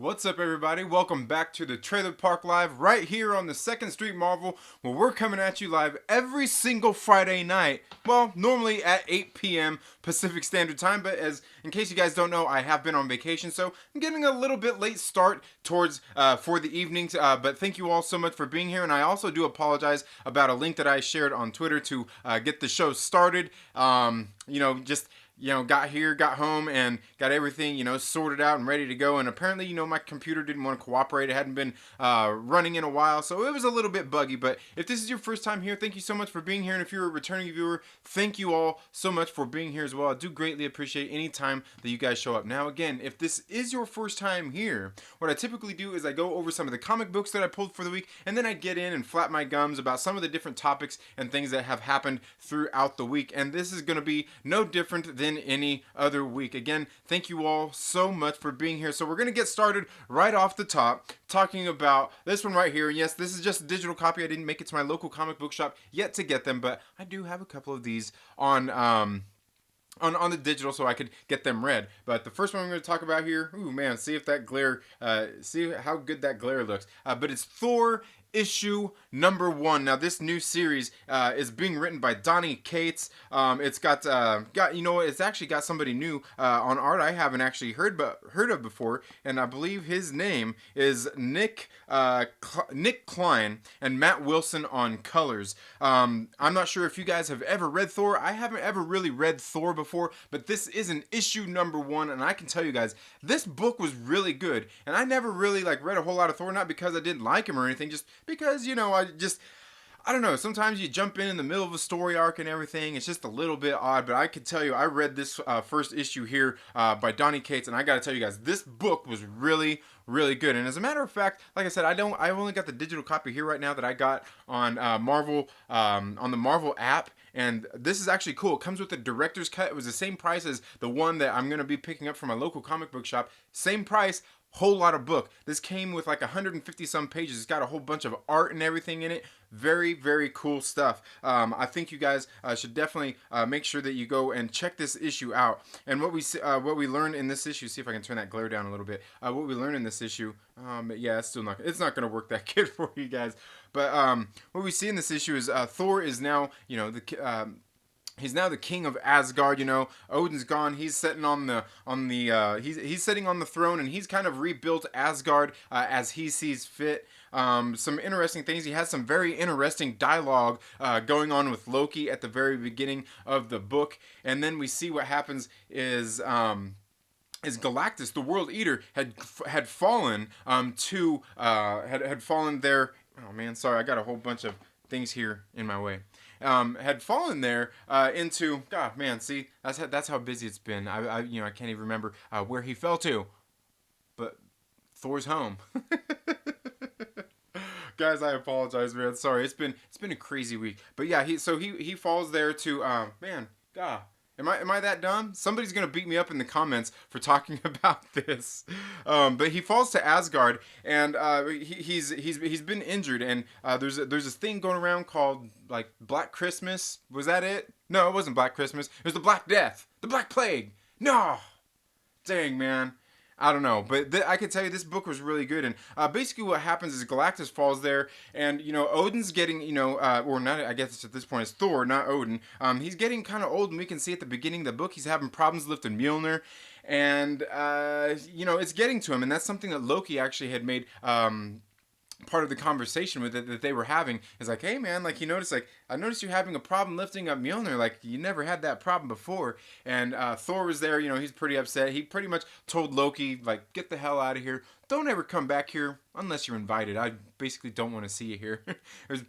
What's up, everybody? Welcome back to the Trailer Park Live right here on the 2nd Street Marvel, where we're coming at you live every single Friday night. Well, normally at 8 p.m. Pacific Standard Time, but in case you guys don't know, I have been on vacation, so I'm getting a little bit late start towards for the evenings. But thank you all so much for being here, and I also do apologize about a link that I shared on Twitter to get the show started. Got here, got home, and got everything, sorted out and ready to go. And apparently, my computer didn't want to cooperate. It hadn't been running in a while, so it was a little bit buggy. But if this is your first time here, thank you so much for being here. And if you're a returning viewer, thank you all so much for being here as well. I do greatly appreciate any time that you guys show up. Now, again, if this is your first time here, what I typically do is I go over some of the comic books that I pulled for the week, and then I get in and flap my gums about some of the different topics and things that have happened throughout the week. And this is going to be no different than any other week. Again, thank you all so much for being here. So we're going to get started right off the top talking about this one right here. And yes, this is just a digital copy. I didn't make it to my local comic book shop yet to get them, but I do have a couple of these on the digital so I could get them read. But the first one I'm going to talk about here, ooh man, see if that glare, see how good that glare looks. But it's Thor issue number 1. Now this new series is being written by Donny Cates. It's got it's actually got somebody new on art I haven't actually heard of before, and I believe his name is Nick Klein, and Matt Wilson on colors. I'm not sure if you guys have ever read Thor. I haven't ever really read Thor before, but this is an issue number 1, and I can tell you guys this book was really good. And I never really read a whole lot of Thor, not because I didn't like him or anything, just because I don't know, sometimes you jump in the middle of a story arc and everything. It's just a little bit odd, but I could tell you I read this first issue here by Donny Cates, and I gotta tell you guys, this book was really good. And as a matter of fact, like I said, I only got the digital copy here right now that I got on Marvel on the Marvel app. And this is actually cool. It comes with the director's cut. It was the same price as the one that I'm going to be picking up from my local comic book shop. Same price, whole lot of book. This came with 150 some pages. It's got a whole bunch of art and everything in it. Very cool stuff. I think you guys should definitely make sure that you go and check this issue out. And what we learned in this issue, see if I can turn that glare down a little bit. What we learned in this issue, yeah, it's not going to work that good for you guys. But what we see in this issue is Thor is now, he's now the king of Asgard. Odin's gone. He's sitting he's sitting on the throne, and he's kind of rebuilt Asgard as he sees fit. Some interesting things. He has some very interesting dialogue going on with Loki at the very beginning of the book, and then we see what happens is Galactus, the World Eater, had fallen had fallen there. Oh man, sorry, I got a whole bunch of things here in my way. Had fallen there into. God, man, see, that's how busy it's been. I can't even remember where he fell to, but Thor's home. Guys, I apologize, man. Sorry, it's been a crazy week. But yeah, he falls there to man, God. Am I that dumb? Somebody's gonna beat me up in the comments for talking about this. But he falls to Asgard, and he's been injured, and there's this thing going around called Black Christmas. Was that it? No, it wasn't Black Christmas. It was the Black Death, the Black Plague. No, dang man. I don't know, but I can tell you this book was really good. And basically what happens is Galactus falls there, and Odin's getting or not. I guess at this point it's Thor, not Odin. He's getting kind of old, and we can see at the beginning of the book he's having problems lifting Mjolnir, and it's getting to him, and that's something that Loki actually had made. Part of the conversation with it that they were having is hey man, I noticed you having a problem lifting up Mjolnir, you never had that problem before. And Thor was there, he's pretty upset. He pretty much told Loki, get the hell out of here, don't ever come back here unless you're invited. I basically don't want to see you here. It was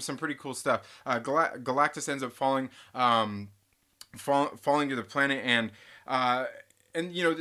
some pretty cool stuff. Galactus ends up falling to the planet, and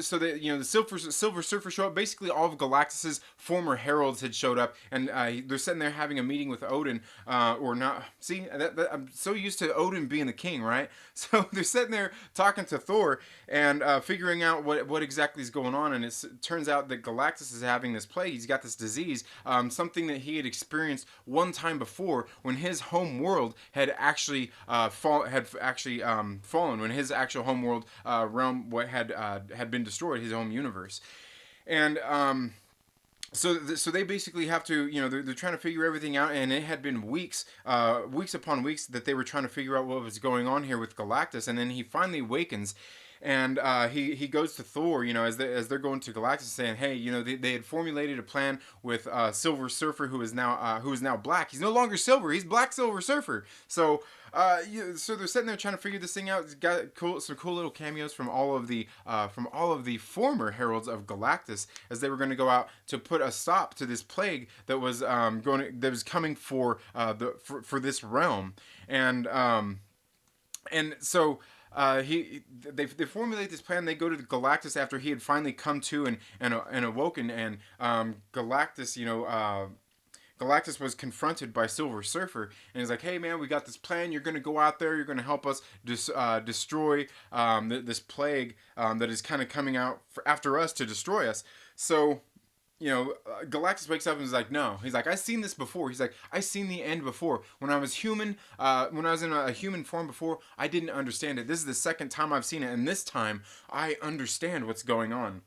so the Silver Surfer show up. Basically, all of Galactus's former heralds had showed up, and they're sitting there having a meeting with Odin, or not. See, I'm so used to Odin being the king, right? So they're sitting there talking to Thor and figuring out what exactly is going on. And it turns out that Galactus is having this plague. He's got this disease, something that he had experienced one time before when his home world had actually fallen. When his actual home world realm had been destroyed, his home universe. And so they basically have to, they're trying to figure everything out, and it had been weeks, weeks upon weeks that they were trying to figure out what was going on here with Galactus, and then he finally awakens. And he goes to Thor, as they're going to Galactus, saying, "Hey, they had formulated a plan with Silver Surfer, who is now black. He's no longer silver; he's Black Silver Surfer." So they're sitting there trying to figure this thing out. It's got some cool little cameos from all of the former heralds of Galactus, as they were going to go out to put a stop to this plague that was coming for this realm. And so they formulate this plan. They go to Galactus after he had finally come to and awoken, and Galactus was confronted by Silver Surfer, and he's like, "Hey man, we got this plan. You're gonna go out there. You're gonna help us destroy this plague that is kind of coming out after us to destroy us." So Galactus wakes up and is like, "No." He's like, "I've seen this before." He's like, "I've seen the end before. When I was human, when I was in a human form before, I didn't understand it. This is the second time I've seen it, and this time I understand what's going on."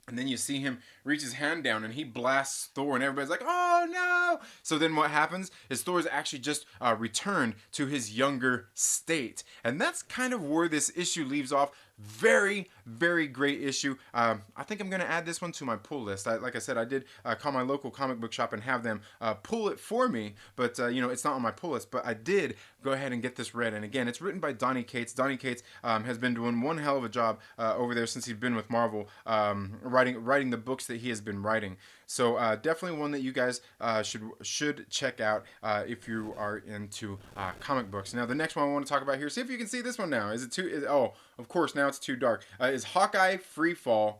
And then you see him reach his hand down and he blasts Thor, and everybody's like, "Oh no!" So then what happens is Thor's actually just returned to his younger state. And that's kind of where this issue leaves off. Very, very great issue. I think I'm going to add this one to my pull list. Like I said, I did call my local comic book shop and have them pull it for me. But, it's not on my pull list. But I did go ahead and get this read. And again, it's written by Donny Cates. Donny Cates has been doing one hell of a job over there since he's been with Marvel, writing the books that he has been writing. So definitely one that you guys should check out if you are into comic books. Now the next one I want to talk about here. See if you can see this one now. Is it too? Oh, of course now it's too dark. Is Hawkeye Freefall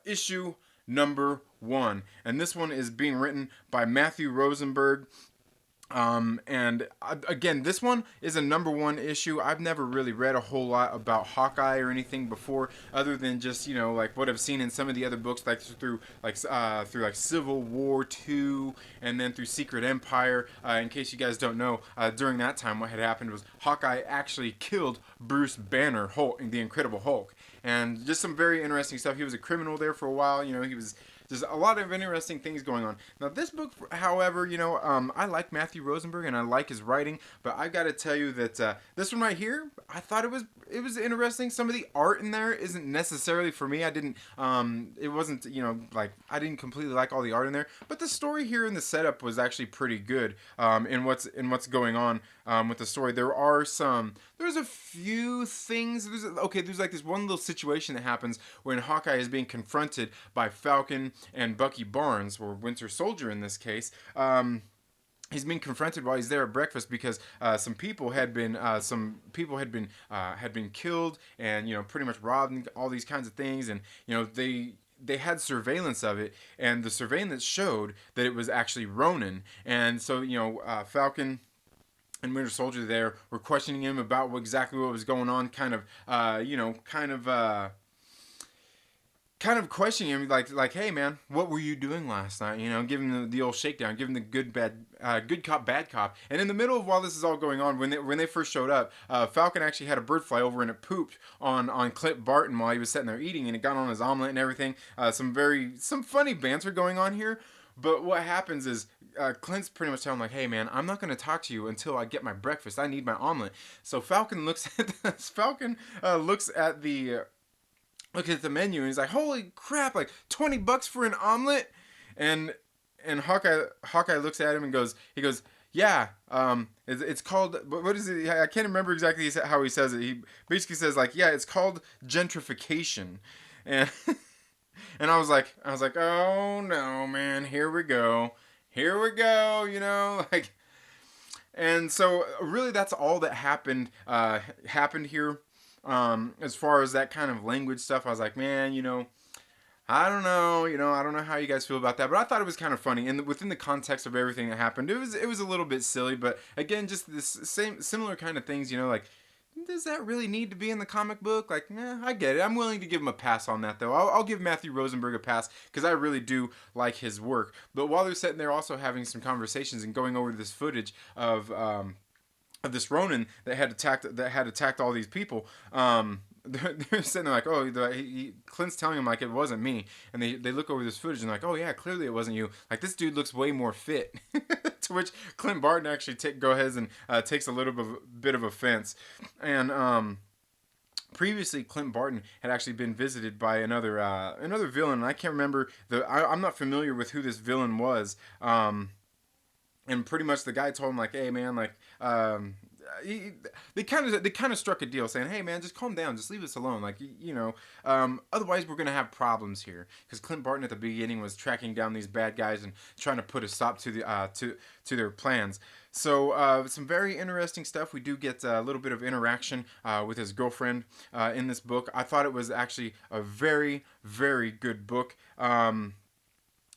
issue number 1, and this one is being written by Matthew Rosenberg. Again, this one is a number 1 issue. I've never really read a whole lot about Hawkeye or anything before, other than just like what I've seen in some of the other books, like through Civil War 2, and then through Secret Empire. In case you guys don't know, during that time, what had happened was Hawkeye actually killed Bruce Banner, Hulk, the Incredible Hulk, and just some very interesting stuff. He was a criminal there for a while. He was. There's a lot of interesting things going on. Now, this book, however, I like Matthew Rosenberg and I like his writing, but I got to tell you that this one right here, I thought it was interesting. Some of the art in there isn't necessarily for me. I didn't, it wasn't, I didn't completely like all the art in there, but the story here in the setup was actually pretty good in what's going on with the story. There's a few things. There's like this one little situation that happens when Hawkeye is being confronted by Falcon and Bucky Barnes, or Winter Soldier in this case. He's being confronted while he's there at breakfast because some people had been killed and pretty much robbed and all these kinds of things, and they had surveillance of it, and the surveillance showed that it was actually Ronin. And so Falcon and Winter Soldier there were questioning him about exactly what was going on, kind of questioning him, like, "Hey man, what were you doing last night?" Give him the old shakedown, give him the good cop, bad cop. And in the middle of while this is all going on, when they first showed up, Falcon actually had a bird fly over and it pooped on Clint Barton while he was sitting there eating, and it got on his omelet and everything. Some funny banter going on here. But what happens is Clint's pretty much telling him, like, "Hey man, I'm not going to talk to you until I get my breakfast. I need my omelet." So Falcon looks at the menu and he's like, "Holy crap, like $20 for an omelet?" And Hawkeye looks at him and goes, "Yeah, it's called, what is it? I can't remember exactly how he says it. He basically says, like, yeah, it's called gentrification." And and I was like, "Oh no, man, here we go, like." And so really that's all that happened here. As far as that kind of language stuff, I was like, man, I don't know, I don't know how you guys feel about that, but I thought it was kind of funny, and within the context of everything that happened, it was a little bit silly, but again, just this similar kind of things, like, does that really need to be in the comic book? Like, I get it. I'm willing to give him a pass on that, though. I'll give Matthew Rosenberg a pass because I really do like his work. But while they're sitting there also having some conversations and going over this footage of this Ronin that had attacked all these people, they're sitting there like, oh, Clint's telling him like it wasn't me, and they look over this footage and like, oh yeah, clearly it wasn't you. Like this dude looks way more fit. To which Clint Barton actually go ahead and takes a bit of offense, and previously Clint Barton had actually been visited by another villain, and I can't remember I'm not familiar with who this villain was. And pretty much the guy told him like, hey man, like they kind of struck a deal saying, hey man, just calm down, just leave us alone, like otherwise we're gonna have problems here, because Clint Barton at the beginning was tracking down these bad guys and trying to put a stop to the to their plans. So some very interesting stuff. We do get a little bit of interaction with his girlfriend in this book. I thought it was actually a very, very good book.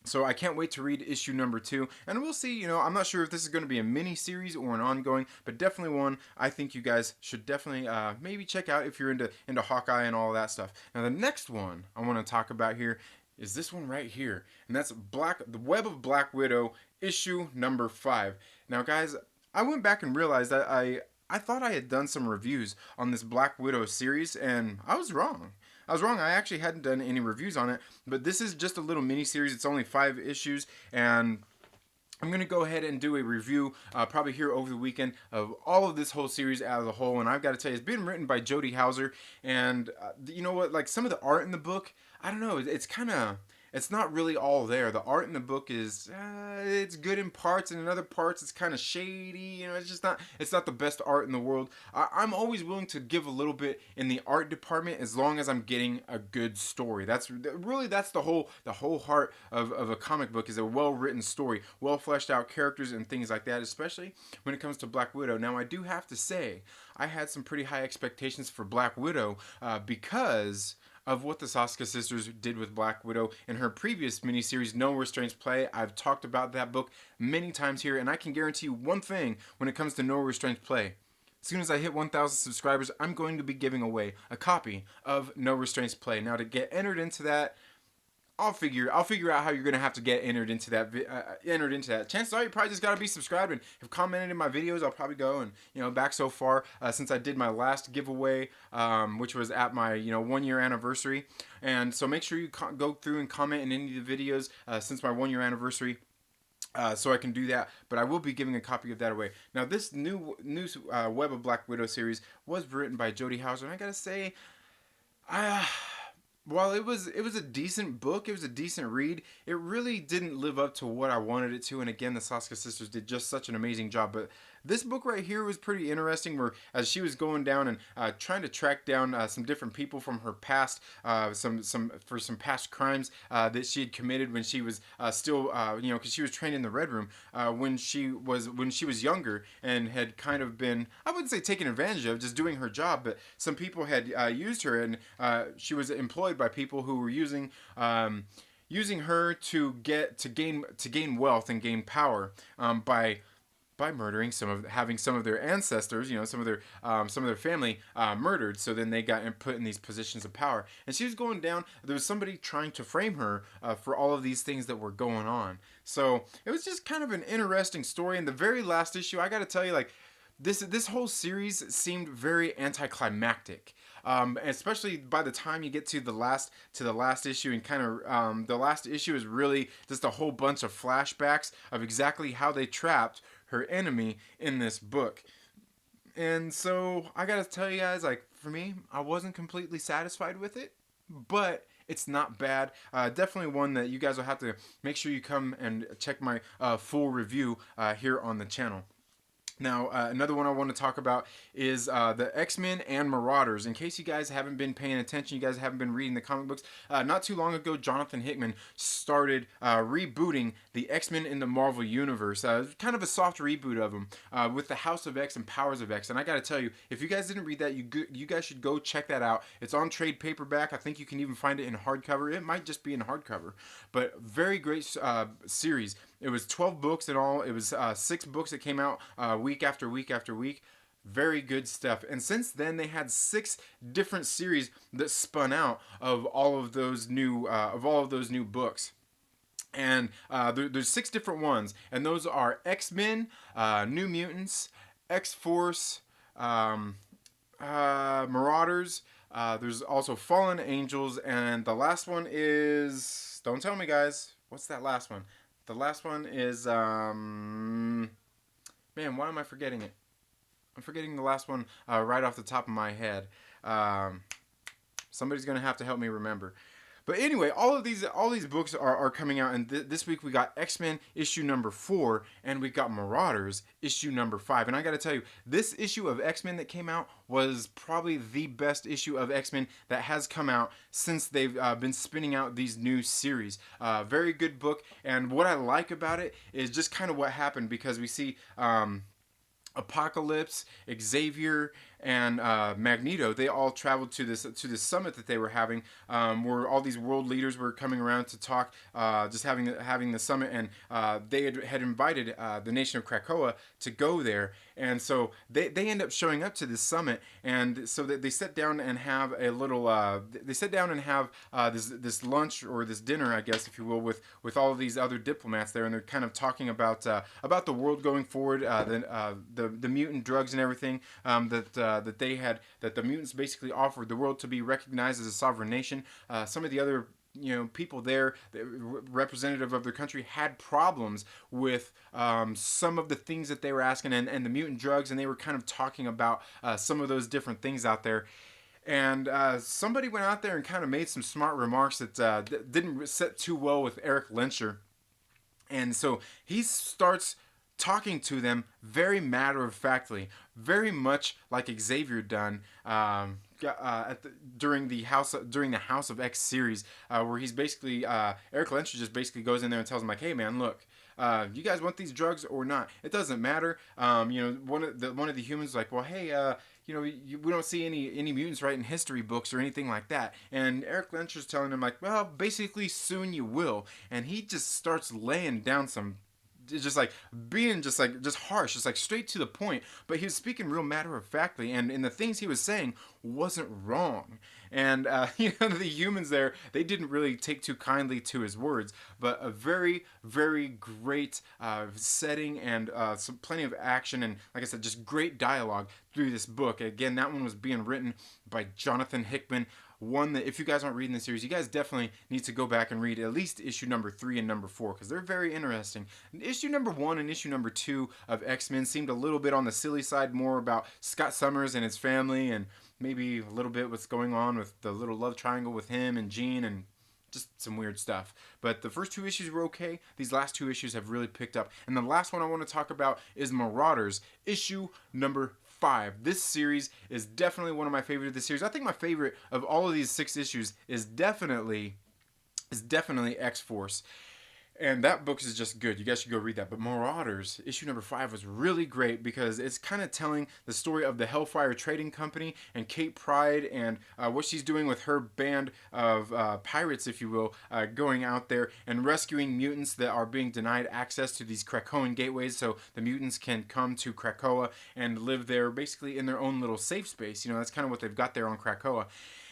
So I can't wait to read issue number 2, and we'll see. I'm not sure if this is going to be a mini series or an ongoing, but definitely one I think you guys should definitely maybe check out if you're into Hawkeye and all that stuff. Now the next one I want to talk about here is this one right here, and that's The Web of Black Widow, issue number 5. Now guys, I went back and realized that I thought I had done some reviews on this Black Widow series, and I was wrong. I actually hadn't done any reviews on it, but this is just a little mini series. It's only 5 issues, and I'm going to go ahead and do a review probably here over the weekend of all of this whole series as a whole. And I've got to tell you, it's been written by Jody Houser, and you know what? Like some of the art in the book, I don't know. It's not really all there. The art in the book is it's good in parts, and in other parts it's kind of shady. It's not the best art in the world. I'm always willing to give a little bit in the art department as long as I'm getting a good story. That's the whole heart of a comic book, is a well written story, well fleshed out characters and things like that. Especially when it comes to Black Widow. Now I do have to say I had some pretty high expectations for Black Widow because of what the Sasuke sisters did with Black Widow in her previous miniseries, No Restraints Play. I've talked about that book many times here, and I can guarantee you one thing when it comes to No Restraints Play. As soon as I hit 1,000 subscribers, I'm going to be giving away a copy of No Restraints Play. Now, to get entered into that, I'll figure out how you're gonna have to get entered into that. Chances are you probably just gotta be subscribed and have commented in my videos. I'll probably go and back so far since I did my last giveaway, which was at my 1-year anniversary. And so make sure you go through and comment in any of the videos since my 1-year anniversary. So I can do that, but I will be giving a copy of that away. Now, this new Web of Black Widow series was written by Jody Houser, and I gotta say, while it was a decent book, it was a decent read, it really didn't live up to what I wanted it to. And again, the Sasuke sisters did just such an amazing job. But this book right here was pretty interesting, where as she was going down and trying to track down some different people from her past, for some past crimes that she had committed when she was still, because she was trained in the Red Room when she was younger, and had kind of been, I wouldn't say taken advantage of, just doing her job, but some people had used her, and she was employed by people who were using her to gain wealth and gain power by murdering having some of their ancestors, some of their family murdered. So then they got put in these positions of power, and she was going down. There was somebody trying to frame her for all of these things that were going on. So it was just kind of an interesting story. In the very last issue, I got to tell you, like, this whole series seemed very anticlimactic. Especially by the time you get to the last issue, and kind of the last issue is really just a whole bunch of flashbacks of exactly how they trapped her enemy in this book. And so I gotta tell you guys, like, for me, I wasn't completely satisfied with it, but it's not bad. Definitely one that you guys will have to make sure you come and check my full review here on the channel. Now, another one I want to talk about is the X-Men and Marauders. In case you guys haven't been paying attention, you guys haven't been reading the comic books, not too long ago, Jonathan Hickman started rebooting the X-Men in the Marvel Universe. Kind of a soft reboot of them with the House of X and Powers of X. And I got to tell you, if you guys didn't read that, you guys should go check that out. It's on trade paperback. I think you can even find it in hardcover. It might just be in hardcover. But very great series. It was 12 books in all. It was 6 books that came out week after week after week. Very good stuff. And since then, they had 6 different series that spun out of all of those new books. And there's 6 different ones, and those are X-Men, New Mutants, X-Force, Marauders, There's also Fallen Angels, and the last one is, don't tell me, guys. What's that last one? The last one is man, why am I forgetting it? I'm forgetting the last one right off the top of my head. Um, Somebody's gonna have to help me remember. But anyway, all these books are coming out, and this week we got X-Men issue number 4, and we got Marauders issue number 5. And I got to tell you, this issue of X-Men that came out was probably the best issue of X-Men that has come out since they've been spinning out these new series. Very good book, and what I like about it is just kind of what happened, because we see Apocalypse, Xavier, and Magneto. They all traveled to this summit that they were having, where all these world leaders were coming around to talk, just having the summit, and they had invited the nation of Krakoa to go there, and so they end up showing up to this summit, and so they sit down and have a little this lunch, or this dinner, I guess, if you will, with all of these other diplomats there, and they're kind of talking about the world going forward, the mutant drugs and everything that the mutants basically offered the world to be recognized as a sovereign nation. Some of the other people there, representative of their country, had problems with some of the things that they were asking, and the mutant drugs, and they were kind of talking about some of those different things out there. And somebody went out there and kind of made some smart remarks that didn't sit too well with Eric Lenscher. And so he starts talking to them very matter-of-factly, very much like Xavier done during the House of X series, where he's basically Eric Lenscher just basically goes in there and tells him, like, hey man, look, you guys want these drugs or not? It doesn't matter. One of the humans is like, well, hey, we don't see any mutants writing history books or anything like that. And Eric Lenscher's telling him, like, well, basically soon you will. And he just starts laying down some, just like being just harsh, just like straight to the point. But he was speaking real matter of factly, and the things he was saying wasn't wrong. And the humans there, they didn't really take too kindly to his words. But a very, very great setting, and plenty of action, and like I said, just great dialogue through this book. Again, that one was being written by Jonathan Hickman. One that, if you guys aren't reading the series, you guys definitely need to go back and read at least issue number 3 and number 4, because they're very interesting. Issue number 1 and issue number 2 of X-Men seemed a little bit on the silly side, more about Scott Summers and his family, and maybe a little bit what's going on with the little love triangle with him and Jean, and just some weird stuff. But the first 2 issues were okay. These last 2 issues have really picked up. And the last one I want to talk about is Marauders, issue number 5. This series is definitely one of my favorite of the series. I think my favorite of all of these 6 issues is definitely X-Force. And that book is just good. You guys should go read that. But Marauders, issue number 5, was really great because it's kind of telling the story of the Hellfire Trading Company and Kate Pryde, and what she's doing with her band of pirates, if you will, going out there and rescuing mutants that are being denied access to these Krakoan gateways, so the mutants can come to Krakoa and live there basically in their own little safe space. That's kind of what they've got there on Krakoa.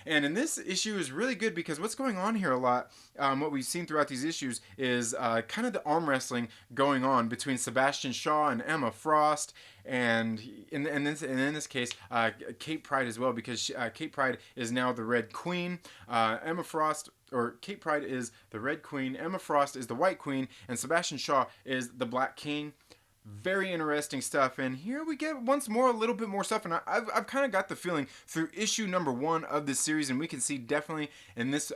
And in this issue is really good because what's going on here a lot, what we've seen throughout these issues, is kind of the arm wrestling going on between Sebastian Shaw and Emma Frost, and in this case, Kate Pryde as well, because Kate Pryde is now the Red Queen. Kate Pryde is the Red Queen, Emma Frost is the White Queen, and Sebastian Shaw is the Black King. Very interesting stuff, and here we get once more a little bit more stuff, and I've kind of got the feeling through issue number 1 of this series, and we can see definitely in this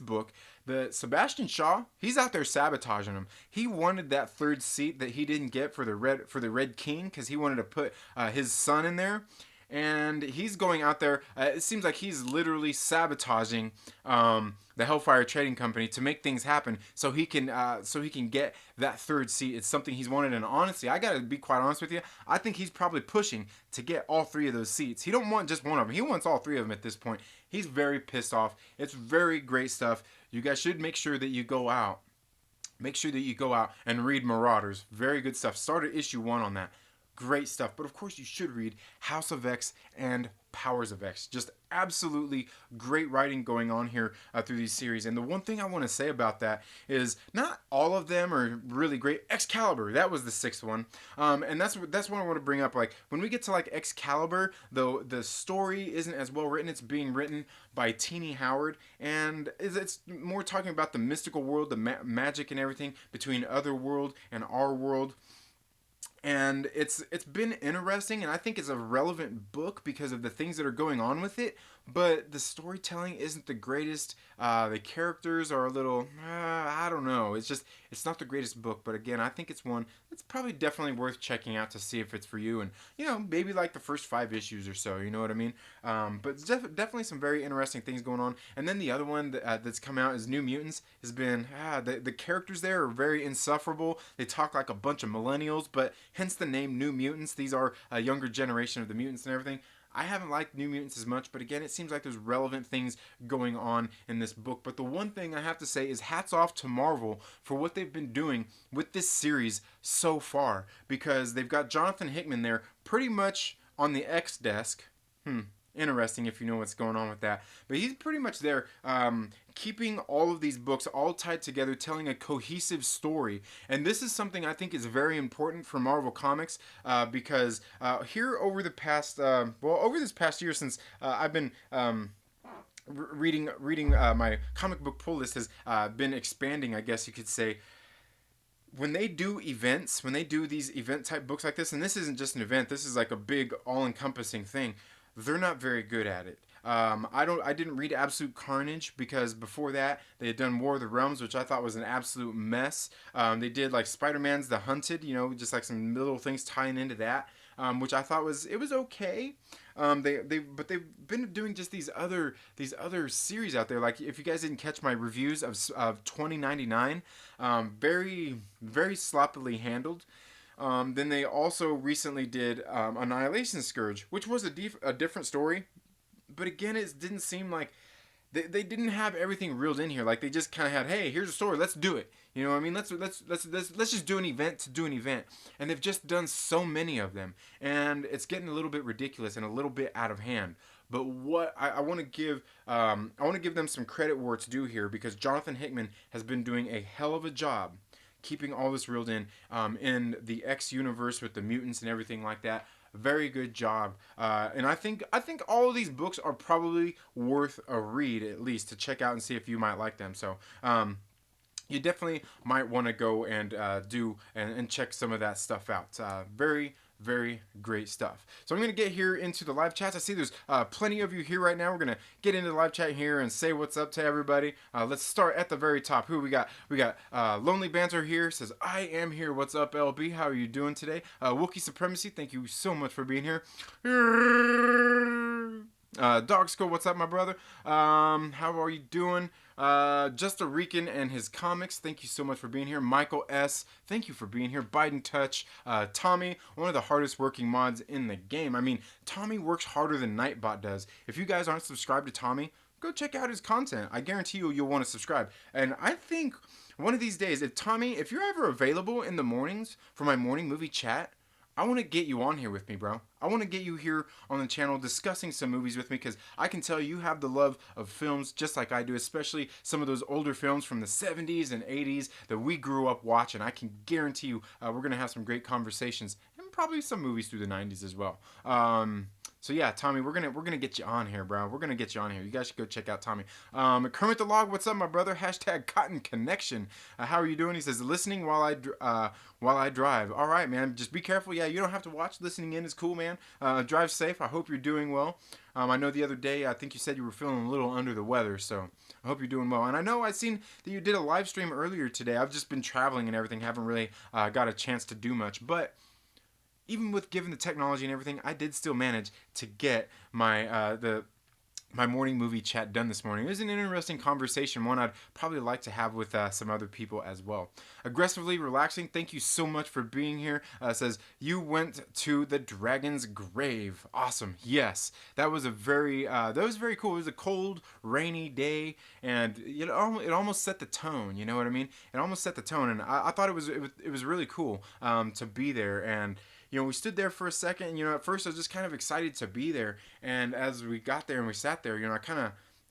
book that Sebastian Shaw, he's out there sabotaging him. He wanted that 3rd seat that he didn't get for the Red King, because he wanted to put his son in there. And he's going out there, it seems like he's literally sabotaging the Hellfire Trading Company to make things happen so he can get that 3rd seat. It's something he's wanted, and honestly, I gotta be quite honest with you, I think he's probably pushing to get all 3 of those seats. He don't want just one of them, he wants all 3 of them at this point. He's very pissed off. It's very great stuff. You guys should make sure that you go out. Make sure that you go out and read Marauders. Very good stuff. Start at issue 1 on that. Great stuff. But of course, you should read House of X and Powers of X. Just absolutely great writing going on here through these series. And the one thing I want to say about that is not all of them are really great. Excalibur, that was the sixth one, and that's what I want to bring up. Like when we get to like Excalibur, though the story isn't as well written. It's being written by Teenie Howard, and it's more talking about the mystical world, the magic and everything between other world and our world. And it's been interesting, and I think it's a relevant book because of the things that are going on with it. But the storytelling isn't the greatest. The characters are a little, I don't know. It's not the greatest book. But again, I think it's one that's probably definitely worth checking out to see if it's for you. And maybe like the first 5 issues or so. You know what I mean? But definitely some very interesting things going on. And then the other one that's come out is New Mutants. Has been the characters there are very insufferable. They talk like a bunch of millennials, but hence the name New Mutants. These are a younger generation of the mutants and everything. I haven't liked New Mutants as much, but again, it seems like there's relevant things going on in this book. But the one thing I have to say is hats off to Marvel for what they've been doing with this series so far, because they've got Jonathan Hickman there pretty much on the X desk. Interesting if you know what's going on with that. But he's pretty much there, keeping all of these books all tied together, telling a cohesive story. And this is something I think is very important for Marvel Comics, because here over the past, over this past year since I've been reading my comic book pull list has been expanding, I guess you could say. When they do events, when they do these event type books like this, and this isn't just an event, this is like a big all encompassing thing. They're not very good at it. I didn't read Absolute Carnage because before that they had done War of the Realms, which I thought was an absolute mess. They did like Spider-Man's The Hunted, just like some little things tying into that, which I thought was okay. But they've been doing just these other series out there. Like if you guys didn't catch my reviews of 2099, very very sloppily handled. Then they also recently did Annihilation Scourge, which was a different story. But again, it didn't seem like they didn't have everything reeled in here. Like they just kind of had, hey, here's a story, let's do it. You know what I mean? Let's just do an event to do an event. And they've just done so many of them, and it's getting a little bit ridiculous and a little bit out of hand. But what I want to give them some credit where it's due here, because Jonathan Hickman has been doing a hell of a job keeping all this reeled in the X universe with the mutants and everything like that. Very good job, and I think all of these books are probably worth a read, at least to check out and see if you might like them. So you definitely might want to go and do and check some of that stuff out. Very very great stuff. So I'm going to get here into the live chats. I see there's plenty of you here right now. We're going to get into the live chat here and say what's up to everybody. Let's start at the very top. Who we got? We got Lonely Banter here. Says, I am here. What's up, LB? How are you doing today? Wookiee Supremacy, thank you so much for being here. Dog Skull, what's up, my brother? How are you doing? Just a Rican and his comics, thank you so much for being here. Michael S, thank you for being here. Biden Touch, Tommy, one of the hardest working mods in the game. I mean, Tommy works harder than Nightbot does. If you guys aren't subscribed to Tommy, go check out his content. I guarantee you'll want to subscribe. And I think one of these days, if you're ever available in the mornings for my morning movie chat, I want to get you on here with me, bro. I want to get you here on the channel discussing some movies with me, because I can tell you have the love of films just like I do, especially some of those older films from the 70s and 80s that we grew up watching. I can guarantee you we're going to have some great conversations, and probably some movies through the 90s as well. So yeah, Tommy, we're gonna get you on here, bro. We're gonna get you on here. You guys should go check out Tommy. Kermit the Log, what's up, my brother? Hashtag Cotton Connection. How are you doing? He says, listening while I drive. All right, man. Just be careful. Yeah, you don't have to watch. Listening in is cool, man. Drive safe. I hope you're doing well. I know the other day, I think you said you were feeling a little under the weather, so I hope you're doing well. And I know I've seen that you did a live stream earlier today. I've just been traveling and everything. Haven't really got a chance to do much, but even with given the technology and everything, I did still manage to get my my morning movie chat done this morning. It was an interesting conversation, one I'd probably like to have with some other people as well. Aggressively Relaxing, thank you so much for being here. Says, you went to the dragon's grave. Awesome. Yes, that was very cool. It was a cold, rainy day, and it almost set the tone. You know what I mean? It almost set the tone, and I thought it was really cool to be there. And we stood there for a second. And, at first I was just kind of excited to be there. And as we got there and we sat there,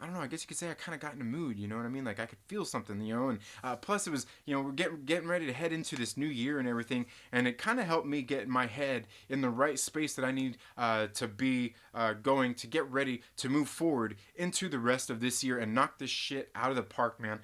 I don't know. I guess you could say I kind of got in a mood. You know what I mean? Like I could feel something. And plus it was, we're getting ready to head into this new year and everything, and it kind of helped me get my head in the right space that I need to be going to get ready to move forward into the rest of this year and knock this shit out of the park, man.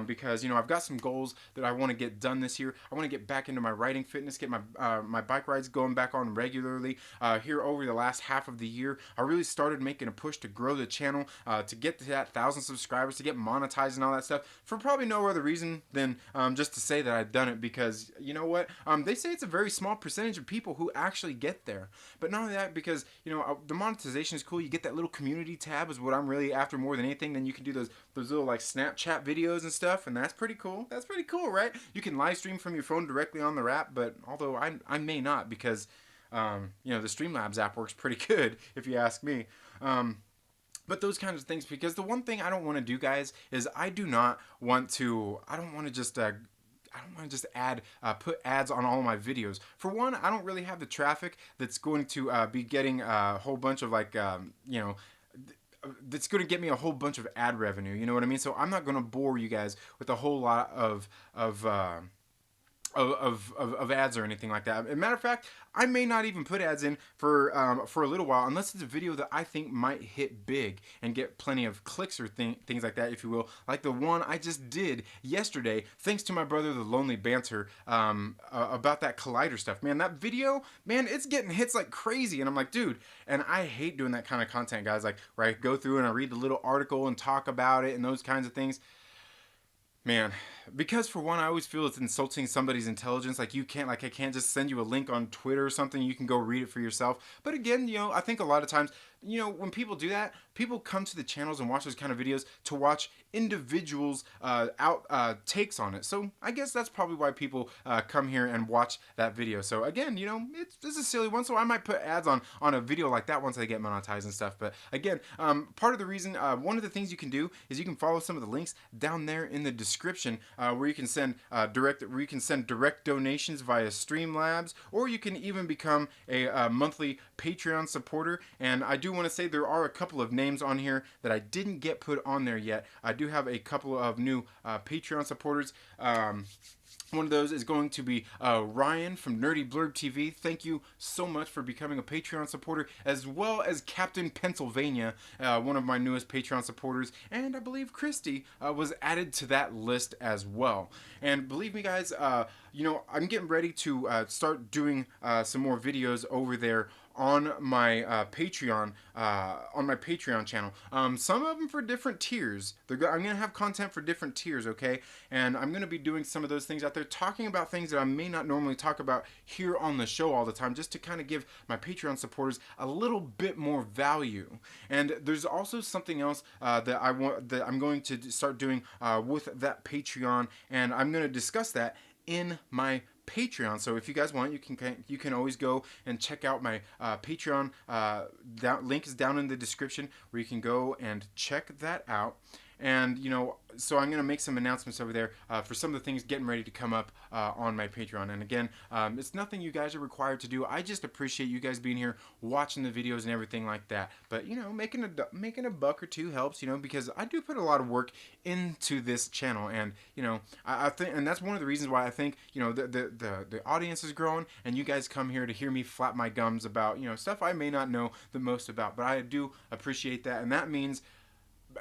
Because I've got some goals that I want to get done this year. I want to get back into my riding fitness, get my bike rides going back on regularly. Here over the last half of the year, I really started making a push to grow the channel, to get to that 1,000 subscribers, to get monetized and all that stuff, for probably no other reason than just to say that I've done it, because you know what, they say it's a very small percentage of people who actually get there. But not only that, because the monetization is cool. You get that little community tab is what I'm really after more than anything. Then you can do those little like Snapchat videos and stuff, and that's pretty cool. That's pretty cool, right? You can live stream from your phone directly on the app, but although I may not, because the Streamlabs app works pretty good if you ask me. But those kinds of things, because the one thing I don't want to do, guys, is I don't want to just put ads on all of my videos. For one, I don't really have the traffic that's going to be getting a whole bunch of that's going to get me a whole bunch of ad revenue. You know what I mean? So I'm not going to bore you guys with a whole lot of ads or anything like that. As a matter of fact, I may not even put ads in for a little while, unless it's a video that I think might hit big and get plenty of clicks or things like that, if you will, like the one I just did yesterday, thanks to my brother, the Lonely Banter, about that Collider stuff. Man, that video, man, it's getting hits like crazy, and I'm like, dude, and I hate doing that kind of content, guys, like where I go through and I read the little article and talk about it and those kinds of things. Man, because for one, I always feel it's insulting somebody's intelligence. Like I can't just send you a link on Twitter or something. You can go read it for yourself. But again, I think a lot of times, when people do that, people come to the channels and watch those kind of videos to watch individuals takes on it. So I guess that's probably why people come here and watch that video. So again, it's a silly one. So I might put ads on a video like that once I get monetized and stuff. But again, part of the reason, one of the things you can do is you can follow some of the links down there in the description, where you can send direct donations via Streamlabs, or you can even become a monthly Patreon supporter. And I do want to say there are a couple of names on here that I didn't get put on there yet. I do have a couple of new Patreon supporters. One of those is going to be Ryan from Nerdy Blurb TV. Thank you so much for becoming a Patreon supporter, as well as Captain Pennsylvania, one of my newest Patreon supporters, and I believe Christy was added to that list as well. And believe me, guys, I'm getting ready to start doing some more videos over there on my Patreon channel. Some of them for different tiers. I'm gonna have content for different tiers, okay? And I'm gonna be doing some of those things out there, talking about things that I may not normally talk about here on the show all the time, just to kind of give my Patreon supporters a little bit more value. And there's also something else that I'm going to start doing with that Patreon, and I'm gonna discuss that in my Patreon. So if you guys want, you can always go and check out my Patreon. That link is down in the description, where you can go and check that out. And so I'm gonna make some announcements over there for some of the things getting ready to come up on my Patreon. And again, it's nothing you guys are required to do. I just appreciate you guys being here, watching the videos and everything like that. But making a buck or two helps, because I do put a lot of work into this channel, and I think, and that's one of the reasons why I think the audience is growing, and you guys come here to hear me flap my gums about stuff I may not know the most about. But I do appreciate that, and that means,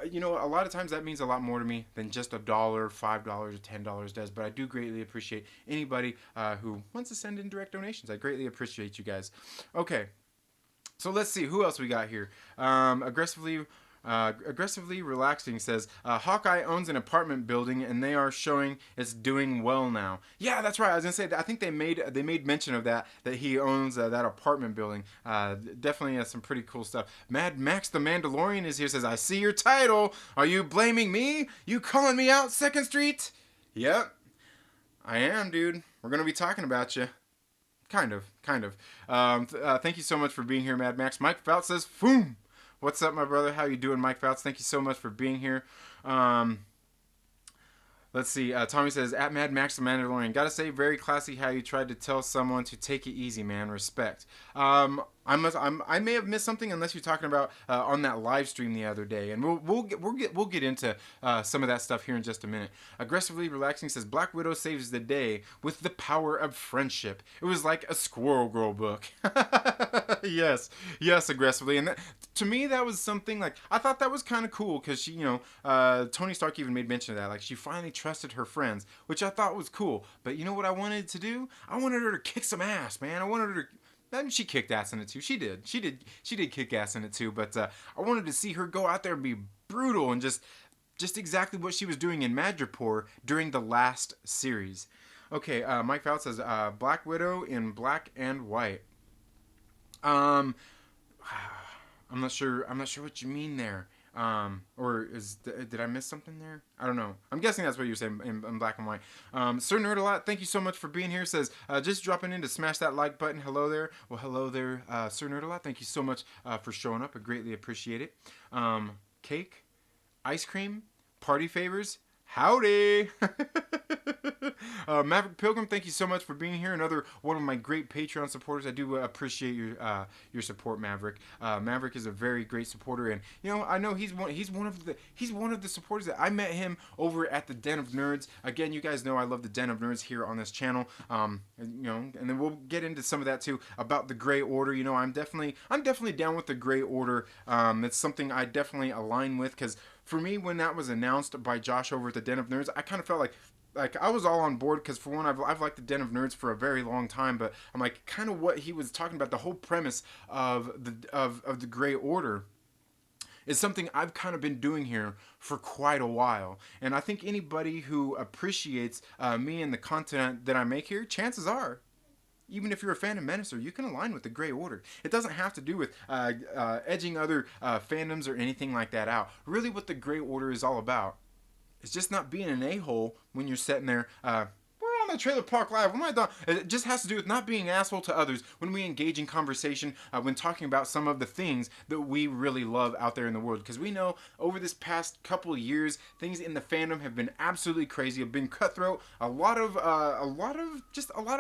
a lot of times that means a lot more to me than just $1, $5, or $10 does. But I do greatly appreciate anybody who wants to send in direct donations. I greatly appreciate you guys. Okay, so let's see who else we got here. Aggressively Relaxing says, Hawkeye owns an apartment building and they are showing it's doing well now. Yeah, that's right. I was gonna say that I think they made mention of that he owns that apartment building. Definitely has some pretty cool stuff. Mad Max the Mandalorian is here, says, I see your title. Are you blaming me? You calling me out, Second Street? Yep, I am, dude. We're gonna be talking about you. Kind of. Thank you so much for being here, Mad Max. Mike Fouts says, Foom. What's up, my brother? How you doing, Mike Fouts? Thank you so much for being here. Let's see. Tommy says, at Mad Max the Mandalorian, gotta say, very classy how you tried to tell someone to take it easy, man. Respect. I may have missed something unless you're talking about on that live stream the other day, and we'll get into some of that stuff here in just a minute. Aggressively relaxing says, Black Widow saves the day with the power of friendship. It was like a Squirrel Girl book. Yes, yes, aggressively, and that, to me that was something like I thought that was kind of cool because she, Tony Stark even made mention of that. Like she finally trusted her friends, which I thought was cool. But you know what I wanted to do? I wanted her to kick some ass, man. I wanted her to. I mean, she kicked ass in it too. She did. She did kick ass in it too. But I wanted to see her go out there and be brutal and just exactly what she was doing in Madripoor during the last series. Okay, Mike Fout says Black Widow in black and white. Um, I'm not sure. I'm not sure what you mean there. Or did I miss something there? I don't know. I'm guessing that's what you're saying in black and white. Sir Nerd a lot, thank you so much for being here. Says just dropping in to smash that like button. Hello there. Well, hello there, Sir Nerd a lot. Thank you so much for showing up. I greatly appreciate it. Cake, ice cream, party favors. Howdy! Maverick Pilgrim, thank you so much for being here. Another one of my great Patreon supporters. I do appreciate your support, Maverick. Maverick is a very great supporter, and I know he's one of the supporters that I met him over at the Den of Nerds. Again, you guys know I love the Den of Nerds here on this channel. And then we'll get into some of that too about the Gray Order. I'm definitely down with the Gray Order. It's something I definitely align with because for me, when that was announced by Josh over at the Den of Nerds, I kind of felt like I was all on board because for one, I've liked the Den of Nerds for a very long time, but I'm like kind of what he was talking about, the whole premise of the Gray Order is something I've kind of been doing here for quite a while. And I think anybody who appreciates me and the content that I make here, chances are, even if you're a fan of Menacer, you can align with the Gray Order. It doesn't have to do with edging other fandoms or anything like that out. Really what the Gray Order is all about is just not being an a-hole when you're sitting there. We're on the Trailer Park Live. What am I doing? It just has to do with not being an asshole to others when we engage in conversation, when talking about some of the things that we really love out there in the world. Because we know over this past couple of years, things in the fandom have been absolutely crazy, have been cutthroat. A lot of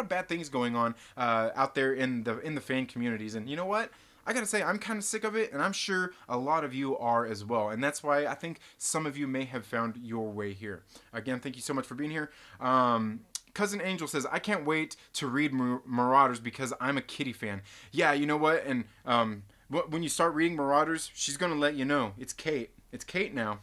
bad things going on out there in the fan communities. And you know what? I gotta say, I'm kind of sick of it, and I'm sure a lot of you are as well. And that's why I think some of you may have found your way here. Again, thank you so much for being here. Cousin Angel says, I can't wait to read Marauders because I'm a Kitty fan. Yeah, you know what? And when you start reading Marauders, she's gonna let you know. It's Kate. It's Kate now.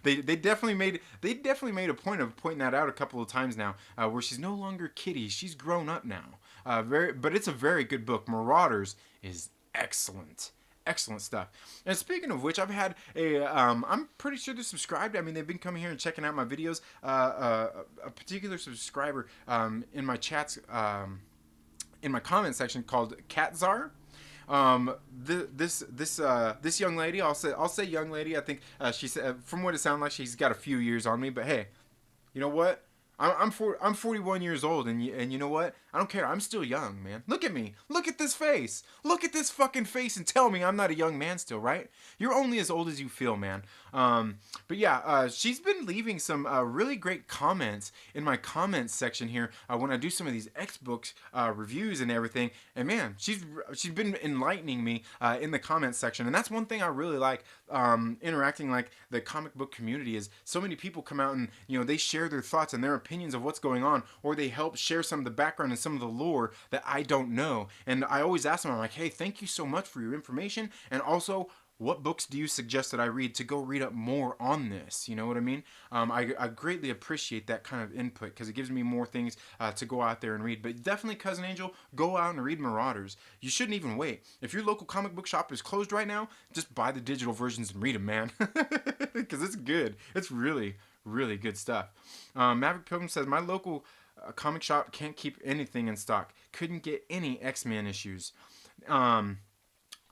they definitely made a point of pointing that out a couple of times now, where she's no longer Kitty. She's grown up now. But it's a very good book. Marauders is excellent. Excellent stuff. And speaking of which, I've had I'm pretty sure they're subscribed. I mean, they've been coming here and checking out my videos. A particular subscriber in my chats, in my comment section called Catzar. This young lady, I'll say young lady. I think she said, from what it sounds like, she's got a few years on me. But hey, you know what? I'm 41 years old, and you know what? I don't care. I'm still young, man. Look at me. Look at this face. Look at this fucking face, and tell me I'm not a young man still, right? You're only as old as you feel, man. But yeah, she's been leaving some really great comments in my comments section here when I do some of these X-Books reviews and everything. And man, she's been enlightening me in the comments section, and that's one thing I really like interacting like the comic book community is so many people come out and they share their thoughts and their opinions of what's going on, or they help share some of the background and some of the lore that I don't know. And I always ask them, I'm like, hey, thank you so much for your information, and also, what books do you suggest that I read to go read up more on this? You know what I mean? I greatly appreciate that kind of input because it gives me more things to go out there and read. But definitely, Cousin Angel, go out and read Marauders. You shouldn't even wait. If your local comic book shop is closed right now, just buy the digital versions and read them, man. Because it's good. It's really, really good stuff. Maverick Pilgrim says, my local comic shop can't keep anything in stock. Couldn't get any X-Men issues.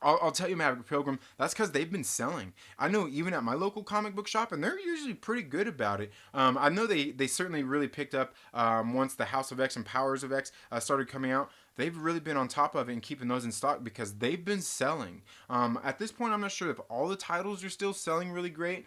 I'll tell you, Maverick Pilgrim, that's because they've been selling. I know even at my local comic book shop, and they're usually pretty good about it. I know they certainly really picked up once the House of X and Powers of X started coming out. They've really been on top of it and keeping those in stock because they've been selling. At this point, I'm not sure if all the titles are still selling really great,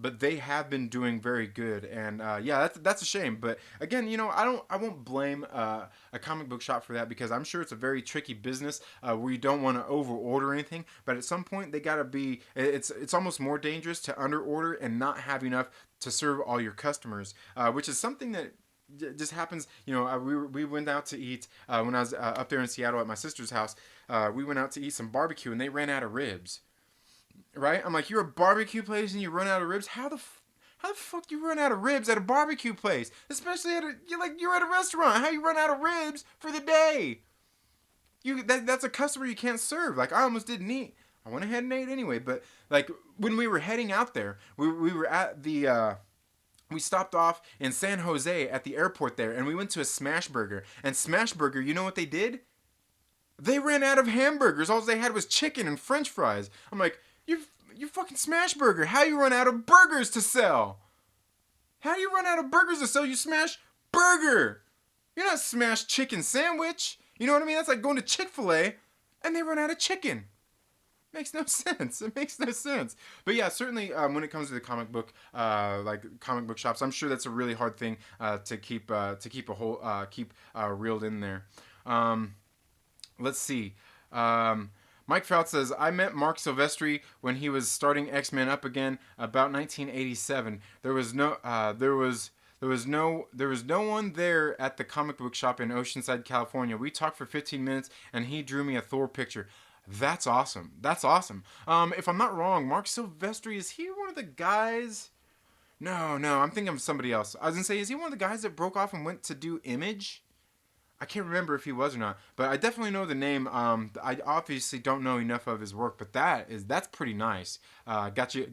but they have been doing very good, and yeah, that's a shame. But again, I won't blame a comic book shop for that, because I'm sure it's a very tricky business where you don't want to over order anything. But at some point, they gotta be. It's almost more dangerous to under order and not have enough to serve all your customers, which is something that just happens. We went out to eat when I was up there in Seattle at my sister's house. We went out to eat some barbecue, and they ran out of ribs. Right? I'm like, you're a barbecue place and you run out of ribs. How the fuck do you run out of ribs at a barbecue place? Especially you're at a restaurant. How you run out of ribs for the day? That's a customer you can't serve. Like, I almost didn't eat. I went ahead and ate anyway. But like, when we were heading out there, we were at the. We stopped off in San Jose at the airport there, and we went to a Smash Burger. And Smash Burger, you know what they did? They ran out of hamburgers. All they had was chicken and French fries. I'm like, you fucking Smash Burger. How you run out of burgers to sell? How do you run out of burgers to sell? You Smash Burger. You're not Smash Chicken Sandwich. You know what I mean? That's like going to Chick-fil-A and they run out of chicken. Makes no sense. It makes no sense. But yeah, certainly when it comes to the comic book, like comic book shops, I'm sure that's a really hard thing to keep reeled in there. Let's see. Mike Trout says, I met Mark Silvestri when he was starting X-Men Up Again about 1987. There was no one there at the comic book shop in Oceanside, California. We talked for 15 minutes and he drew me a Thor picture. That's awesome. That's awesome. If I'm not wrong, Mark Silvestri, is he one of the guys? No, I'm thinking of somebody else. I was going to say, is he one of the guys that broke off and went to do Image? I can't remember if he was or not, but I definitely know the name. I obviously don't know enough of his work, but that's pretty nice. Got you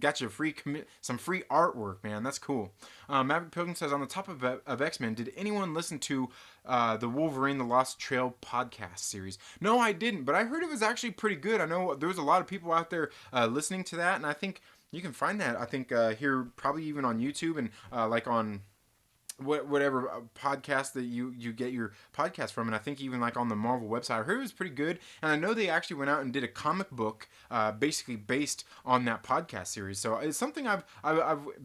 some free artwork, man. That's cool. Maverick Pilgrim says, on the top of X-Men, did anyone listen to the Wolverine: The Lost Trail podcast series? No, I didn't, but I heard it was actually pretty good. I know there was a lot of people out there listening to that, and I think you can find that. I think here probably even on YouTube and like on whatever podcast that you get your podcast from, and I think even like on the Marvel website, I heard it was pretty good, and I know they actually went out and did a comic book basically based on that podcast series, so it's something I've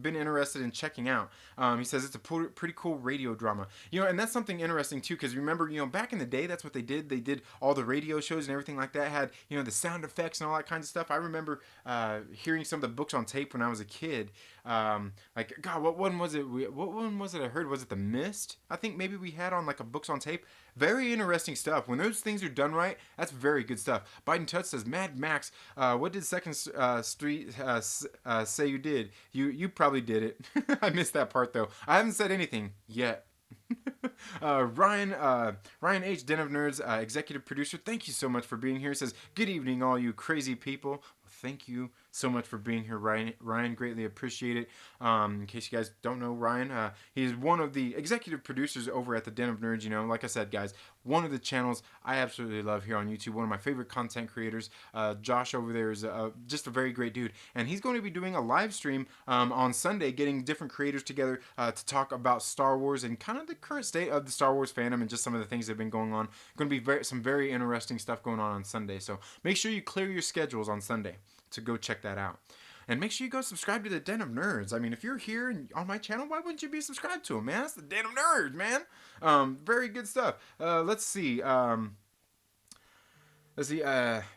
been interested in checking out. He says it's a pretty cool radio drama, and that's something interesting too, because remember, back in the day, that's what they did all the radio shows and everything like that had the sound effects and all that kind of stuff. I remember hearing some of the books on tape when I was a kid. Like, God, what one was it I heard? Was it The Mist? I think maybe we had on like a books on tape. Very interesting stuff. When those things are done right, that's very good stuff. Biden Touch says, Mad Max, what did Second Street say you did? You probably did it. I missed that part though. I haven't said anything yet. Ryan H. Den of Nerds, executive producer, thank you so much for being here. He says, good evening, all you crazy people. Thank you so much for being here, Ryan. Greatly appreciate it. In case you guys don't know Ryan, he's one of the executive producers over at the Den of Nerds. Like I said, guys, one of the channels I absolutely love here on YouTube. One of my favorite content creators. Josh over there is just a very great dude. And he's going to be doing a live stream on Sunday, getting different creators together to talk about Star Wars and kind of the current state of the Star Wars fandom and just some of the things that have been going on. Going to be some very interesting stuff going on Sunday. So make sure you clear your schedules on Sunday to go check that out. And make sure you go subscribe to the Den of Nerds. I mean, if you're here on my channel, why wouldn't you be subscribed to him, man? That's the Den of Nerds, man. Very good stuff. Let's see.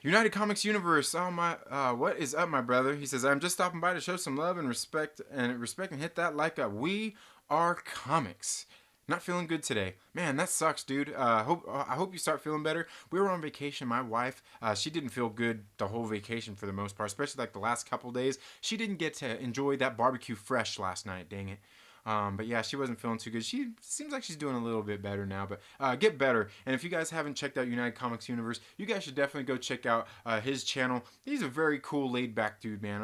United Comics Universe. Oh my, what is up, my brother? He says, I'm just stopping by to show some love and respect and hit that like a We Are Comics. Not feeling good today. Man, that sucks, dude. I hope you start feeling better. We were on vacation. My wife, she didn't feel good the whole vacation for the most part, especially like the last couple days. She didn't get to enjoy that barbecue fresh last night, dang it. But yeah, she wasn't feeling too good. She seems like she's doing a little bit better now, but get better. And if you guys haven't checked out United Comics Universe, you guys should definitely go check out his channel. He's a very cool, laid-back dude, man.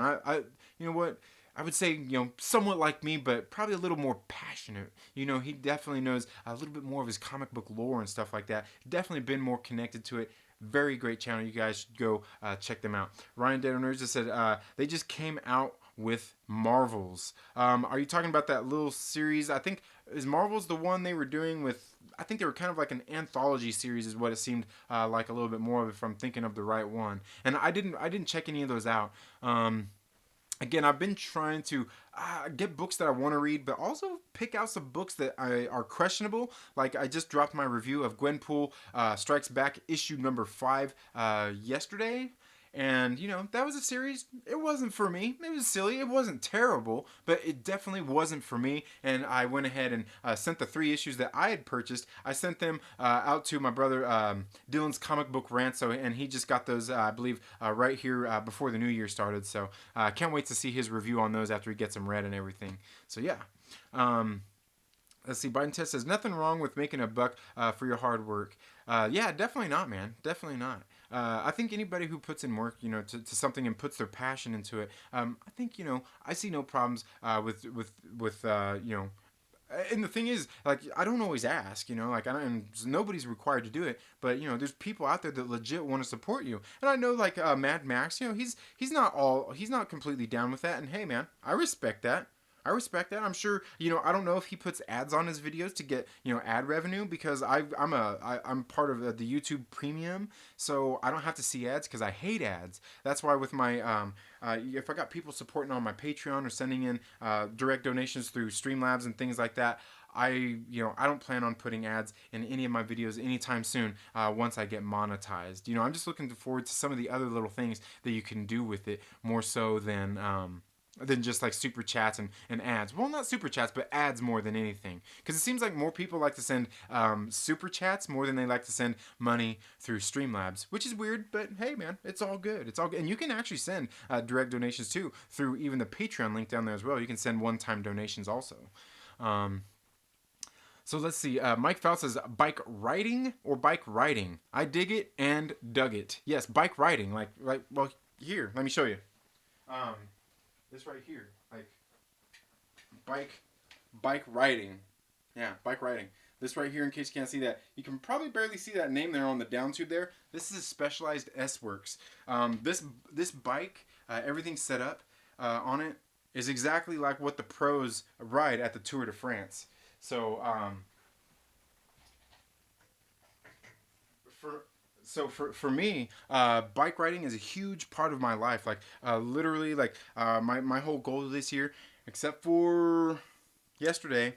You know what? I would say, somewhat like me, but probably a little more passionate. He definitely knows a little bit more of his comic book lore and stuff like that. Definitely been more connected to it. Very great channel. You guys should go check them out. Ryan Dead Nerds just said they just came out with Marvels. Are you talking about that little series? I think, is Marvels the one they were doing with, I think they were kind of like an anthology series is what it seemed like a little bit more of, if I'm thinking of the right one. And I didn't check any of those out. again, I've been trying to get books that I want to read, but also pick out some books that are questionable. Like I just dropped my review of Gwenpool Strikes Back issue number 5 yesterday. And that was a series. It wasn't for me. It was silly. It wasn't terrible, but it definitely wasn't for me. And I went ahead and sent the 3 issues that I had purchased. I sent them out to my brother Dylan's comic book rant. So, and he just got those, I believe, right here before the new year started. So I can't wait to see his review on those after he gets them read and everything. So yeah. Um, Let's see. Biden Test says nothing wrong with making a buck for your hard work. Yeah, definitely not, man. Definitely not. I think anybody who puts in work, to something and puts their passion into it, I think I see no problems with. And the thing is, like, I don't always ask, like, and nobody's required to do it, but there's people out there that legit want to support you, and I know, like, Mad Max, he's not completely down with that, and hey, man, I respect that. I respect that. I'm sure, I don't know if he puts ads on his videos to get, ad revenue because I'm part of the YouTube Premium, so I don't have to see ads because I hate ads. That's why with my if I got people supporting on my Patreon or sending in direct donations through Streamlabs and things like that, I don't plan on putting ads in any of my videos anytime soon. Once I get monetized, I'm just looking forward to some of the other little things that you can do with it more so than just like super chats and ads. Well, not super chats, but ads more than anything. Because it seems like more people like to send super chats more than they like to send money through Streamlabs, which is weird, but hey, man, it's all good. It's all good. And you can actually send direct donations too through even the Patreon link down there as well. You can send one-time donations also. Um, so let's see. Mike Fowl says bike riding or bike riding. I dig it and dug it. Yes, bike riding. Well, here, let me show you. Um, this right here, like bike bike riding. Yeah, bike riding. This right here, in case you can't see that, you can probably barely see that name there on the down tube there. This is Specialized S-Works. This bike, everything set up on it is exactly like what the pros ride at the Tour de France. So for for me, bike riding is a huge part of my life. Like literally, like my whole goal this year, except for yesterday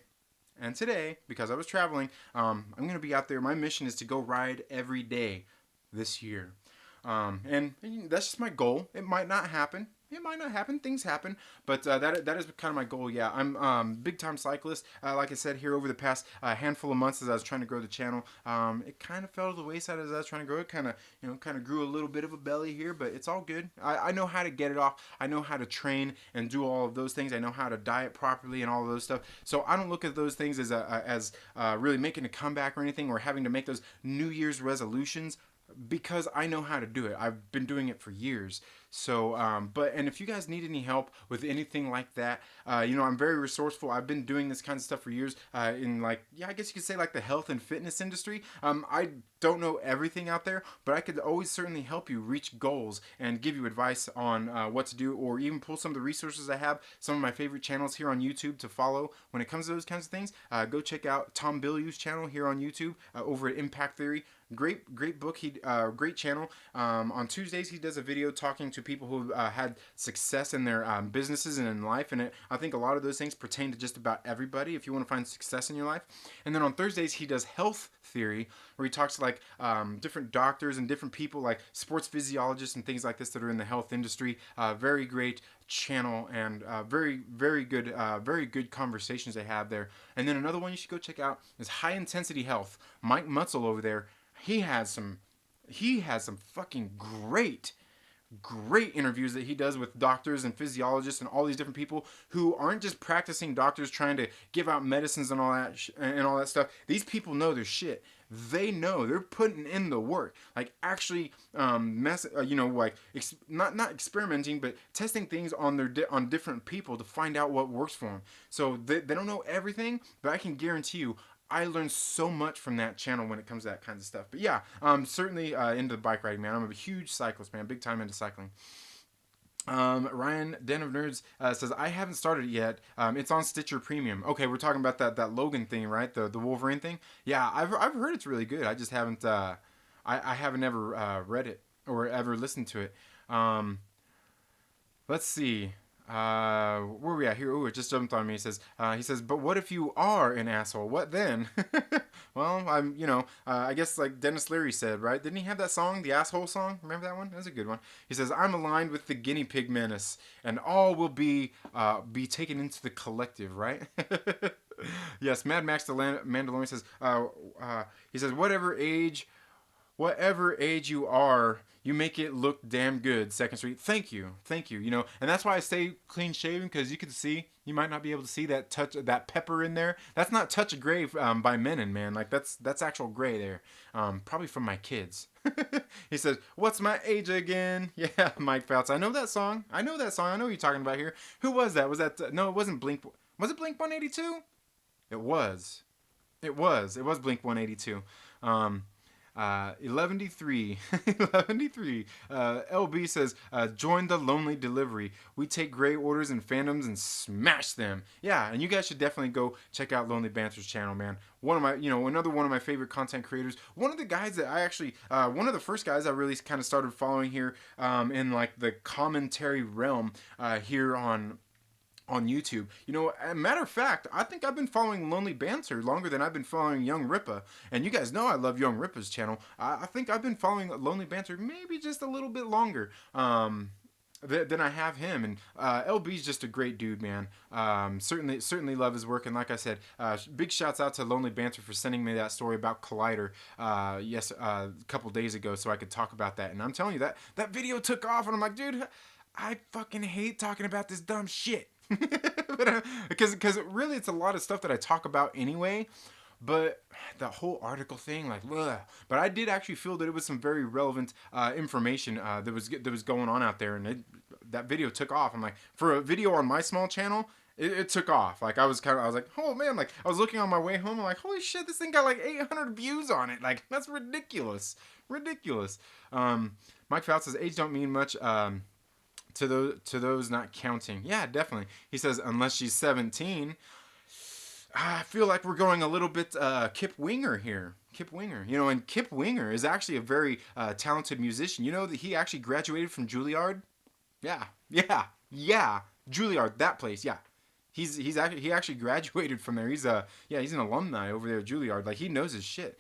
and today, because I was traveling, I'm gonna be out there. My mission is to go ride every day this year, and that's just my goal. It might not happen. It might not happen. Things happen, but that is kind of my goal. Yeah, I'm big time cyclist. Like I said here, over the past handful of months as I was trying to grow the channel, it kind of fell to the wayside as I was trying to grow it. Kind of grew a little bit of a belly here, but it's all good. I know how to get it off. I know how to train and do all of those things. I know how to diet properly and all of those stuff. So I don't look at those things as really making a comeback or anything, or having to make those New Year's resolutions, because I know how to do it. I've been doing it for years. So, and if you guys need any help with anything like that, I'm very resourceful. I've been doing this kind of stuff for years in, like, yeah, I guess you could say like the health and fitness industry. I don't know everything out there, but I could always certainly help you reach goals and give you advice on what to do, or even pull some of the resources I have, some of my favorite channels here on YouTube to follow when it comes to those kinds of things. Go check out Tom Bilyeu's channel here on YouTube over at Impact Theory. Great book. Great channel. On Tuesdays he does a video talking to people who had success in their businesses and in life, and I think a lot of those things pertain to just about everybody if you want to find success in your life. And then on Thursdays he does health theory, where he talks to like different doctors and different people like sports physiologists and things like this that are in the health industry. Very great channel, and very good conversations they have there. And then another one you should go check out is High Intensity Health. Mike Mutzel over there, he has some fucking great interviews that he does with doctors and physiologists and all these different people who aren't just practicing doctors trying to give out medicines and all that stuff. These people know their shit. They know, they're putting in the work, like actually not experimenting, but testing things on different people to find out what works for them. So they don't know everything, but I can guarantee you I learned so much from that channel when it comes to that kinds of stuff. But yeah, certainly into bike riding, man. I'm a huge cyclist, man. Big time into cycling. Ryan Den of Nerds says, I haven't started it yet. It's on Stitcher Premium. Okay, we're talking about that Logan thing, right? The Wolverine thing. Yeah, I've heard it's really good. I just haven't I haven't ever read it or ever listened to it. Let's see. Where are we at here? Ooh, it just jumped on me. He says, but what if you are an asshole? What then? Well, I guess like Dennis Leary said, right? Didn't he have that song, the asshole song? Remember that one? That's a good one. He says, I'm aligned with the guinea pig menace, and all will be taken into the collective, right? Yes, Mad Max the Mandalorian says, he says, whatever age you are, you make it look damn good. Second Street, thank you. And that's why I stay clean shaven, because you can see, you might not be able to see that touch, that pepper in there. That's not touch of gray by Menon, man. Like that's actual gray there. Probably from my kids. He says, "What's my age again?" Yeah, Mike Fouts. I know that song. I know who you're talking about here. Who was that? Was that no? It wasn't Blink. Was it Blink 182? It was. It was Blink 182. 11D3. 11D3. LB says, join the lonely delivery. We take gray orders and fandoms and smash them. Yeah, and you guys should definitely go check out Lonely Banter's channel, man. Another one of my favorite content creators. One of the guys that I actually, one of the first guys I really kind of started following here in like the commentary realm here on YouTube. As a matter of fact, I think I've been following Lonely Banter longer than I've been following Young Rippa. And you guys know I love Young Rippa's channel. I think I've been following Lonely Banter maybe just a little bit longer than I have him. And LB's just a great dude, man. Certainly love his work. And like I said, big shouts out to Lonely Banter for sending me that story about Collider a couple days ago so I could talk about that. And I'm telling you, that video took off, and I'm like, dude, I fucking hate talking about this dumb shit. Because really it's a lot of stuff that I talk about anyway, but the whole article thing, like, ugh. But I did actually feel that it was some very relevant information that was going on out there, and that video took off. I'm like, for a video on my small channel, it took off. Like I was like, oh man, like I was looking on my way home, I'm like, holy shit, this thing got like 800 views on it. Like that's ridiculous. Mike Fouts says age don't mean much. To those not counting. Yeah, definitely. He says, unless she's 17. I feel like we're going a little bit Kip Winger here. Kip Winger. And Kip Winger is actually a very talented musician. You know that he actually graduated from Juilliard? Yeah. Juilliard, that place, yeah. He actually graduated from there. He's an alumni over there at Juilliard. Like he knows his shit.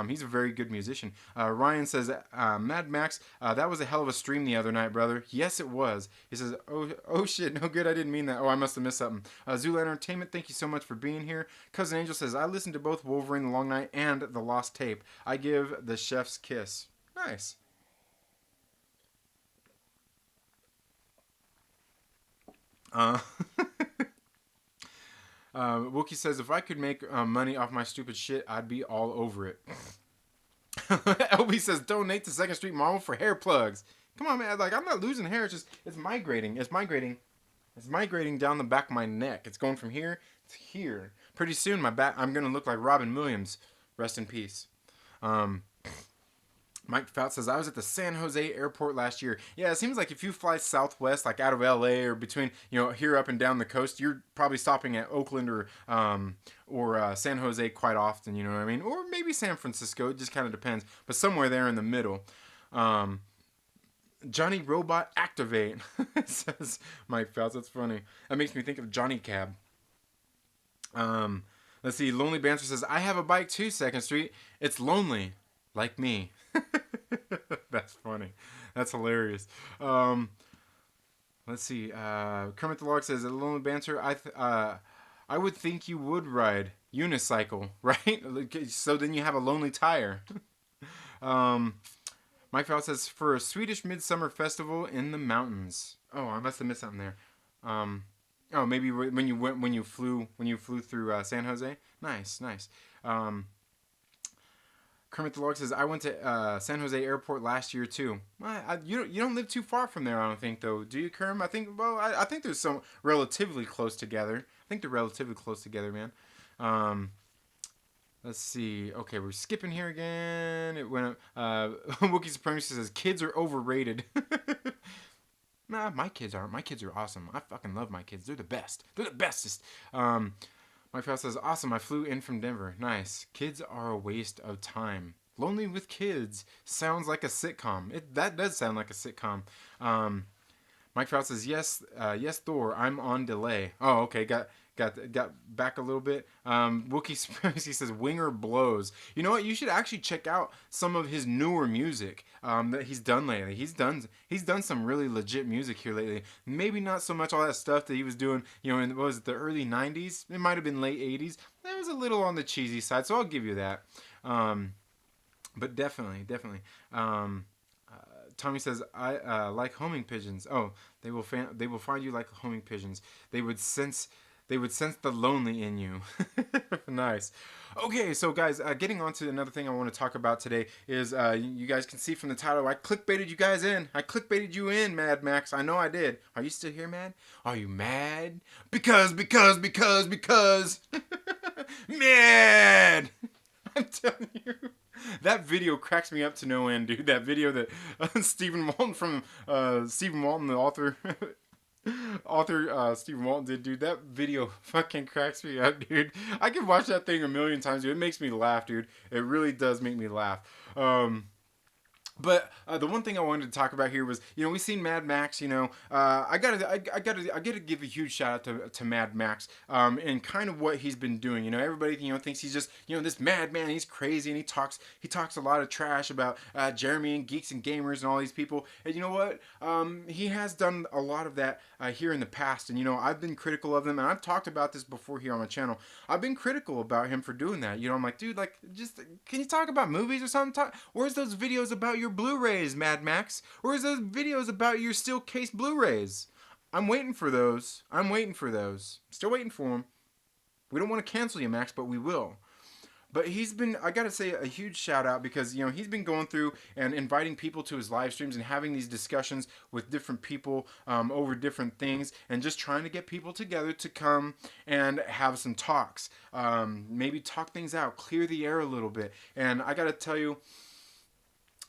He's a very good musician. Ryan says, Mad Max, that was a hell of a stream the other night, brother. Yes, it was. He says, oh shit, no good. I didn't mean that. Oh, I must have missed something. Zula Entertainment, thank you so much for being here. Cousin Angel says, I listened to both Wolverine, The Long Night, and The Lost Tape. I give The Chef's Kiss. Nice. Wookie says, if I could make money off my stupid shit, I'd be all over it. LB says, donate to Second Street Marvel for hair plugs. Come on, man. Like, I'm not losing hair. It's migrating. It's migrating down the back of my neck. It's going from here to here. Pretty soon, I'm going to look like Robin Williams. Rest in peace. Mike Fouts says, I was at the San Jose airport last year. Yeah, it seems like if you fly southwest, like out of LA or between, here up and down the coast, you're probably stopping at Oakland or San Jose quite often, you know what I mean? Or maybe San Francisco, it just kind of depends. But somewhere there in the middle. Johnny Robot Activate, says Mike Fouts. That's funny. That makes me think of Johnny Cab. Let's see. Lonely Banter says, I have a bike too, Second Street. It's lonely. Like me. That's funny. That's hilarious. Let's see. Kermit the Log says, Lonely Banter, I would think you would ride unicycle, right? So then you have a lonely tire. Mike Fowle says, for a Swedish midsummer festival in the mountains. Oh, I must have missed something there. Oh, maybe when you flew through San Jose. Nice. Kermit the Log says, I went to San Jose Airport last year too. You don't live too far from there, I don't think, though, do you, Kerm? I think they're some relatively close together. I think they're relatively close together, man. Let's see. Okay, we're skipping here again. It went up. Wookie Supremacy says, kids are overrated. Nah, my kids aren't. My kids are awesome. I fucking love my kids. They're the best. They're the bestest. My friend says, awesome, I flew in from Denver. Nice. Kids are a waste of time. Lonely with Kids sounds like a sitcom. That does sound like a sitcom. Mike Trout says yes, Thor. I'm on delay. Oh, okay, got back a little bit. Wookie Supremacy says Winger blows. You know what? You should actually check out some of his newer music that he's done lately. He's done some really legit music here lately. Maybe not so much all that stuff that he was doing, in what was it, the early '90s. It might have been late '80s. That was a little on the cheesy side, so I'll give you that. But definitely. Tommy says, "I like homing pigeons. Oh, they will find you like homing pigeons. They would sense the lonely in you." Nice. Okay, so guys, getting on to another thing I want to talk about today is you guys can see from the title, I clickbaited you guys in. I clickbaited you in, Mad Max. I know I did. Are you still here, Mad? Are you mad? Because. Mad! I'm telling you. That video cracks me up to no end, dude. That video that Stephen Walton from Stephen Walton, the author Stephen Walton did, dude. That video fucking cracks me up, dude. I could watch that thing a million times, dude. It makes me laugh, dude. It really does make me laugh. But the one thing I wanted to talk about here was, we've seen Mad Max. I gotta give a huge shout out to Mad Max, and kind of what he's been doing. Everybody thinks he's just this madman. He's crazy and he talks a lot of trash about Jeremy and Geeks and Gamers and all these people. And you know what? He has done a lot of that here in the past. And I've been critical of him, and I've talked about this before here on my channel. I've been critical about him for doing that. I'm like, dude, just can you talk about movies or something? Where's those videos about your Blu-rays, Mad Max? Where's those videos about your steel case Blu-rays? I'm waiting for those. Still waiting for them. We don't want to cancel you, Max, but we will. But I gotta say, a huge shout out because, he's been going through and inviting people to his live streams and having these discussions with different people over different things, and just trying to get people together to come and have some talks. Maybe talk things out, clear the air a little bit. And I gotta tell you,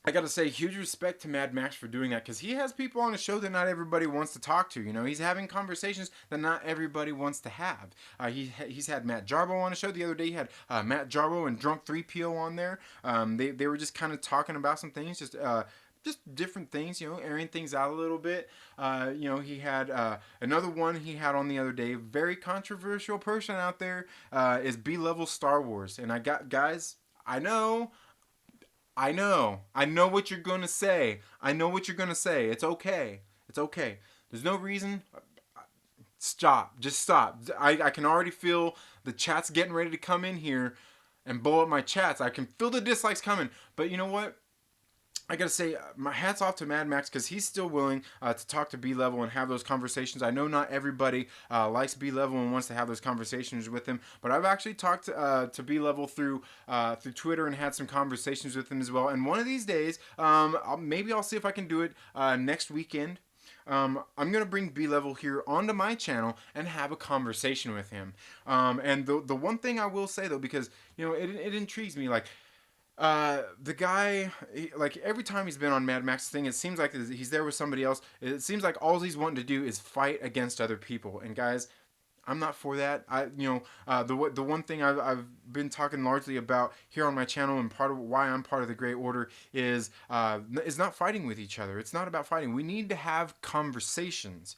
I gotta say, huge respect to Mad Max for doing that, because he has people on the show that not everybody wants to talk to. He's having conversations that not everybody wants to have. He's had Matt Jarbo on the show the other day. He had Matt Jarbo and Drunk 3PO on there. They were just kind of talking about some things, just different things, airing things out a little bit. He had another one he had on the other day. Very controversial person out there is B-Level Star Wars, and guys. I know what you're gonna say. It's okay. There's no reason. Stop. Just stop. I can already feel the chats getting ready to come in here and blow up my chats. I can feel the dislikes coming. But you know what? I gotta say, my hat's off to Mad Max, because he's still willing to talk to B-Level and have those conversations. I know not everybody likes B-Level and wants to have those conversations with him, but I've actually talked to B-Level through Twitter and had some conversations with him as well. And one of these days, maybe I'll see if I can do it next weekend. I'm gonna bring B-Level here onto my channel and have a conversation with him. And the one thing I will say though, because it intrigues me, the guy, every time he's been on Mad Max's thing, it seems like he's there with somebody else. It seems like all he's wanting to do is fight against other people. And guys, I'm not for that. The one thing I've been talking largely about here on my channel, and part of why I'm part of the Great Order, is not fighting with each other. It's not about fighting. We need to have conversations.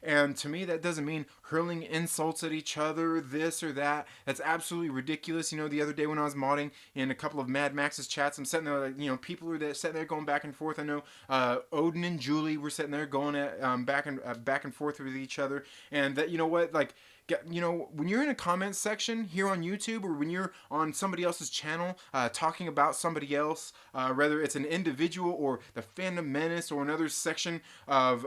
And to me, that doesn't mean hurling insults at each other, this or that. That's absolutely ridiculous. The other day when I was modding in a couple of Mad Max's chats, I'm sitting there, people are sitting there going back and forth. I know Odin and Julie were sitting there going at back and forth with each other. And that, when you're in a comment section here on YouTube, or when you're on somebody else's channel talking about somebody else, whether it's an individual or the Fandom Menace or another section of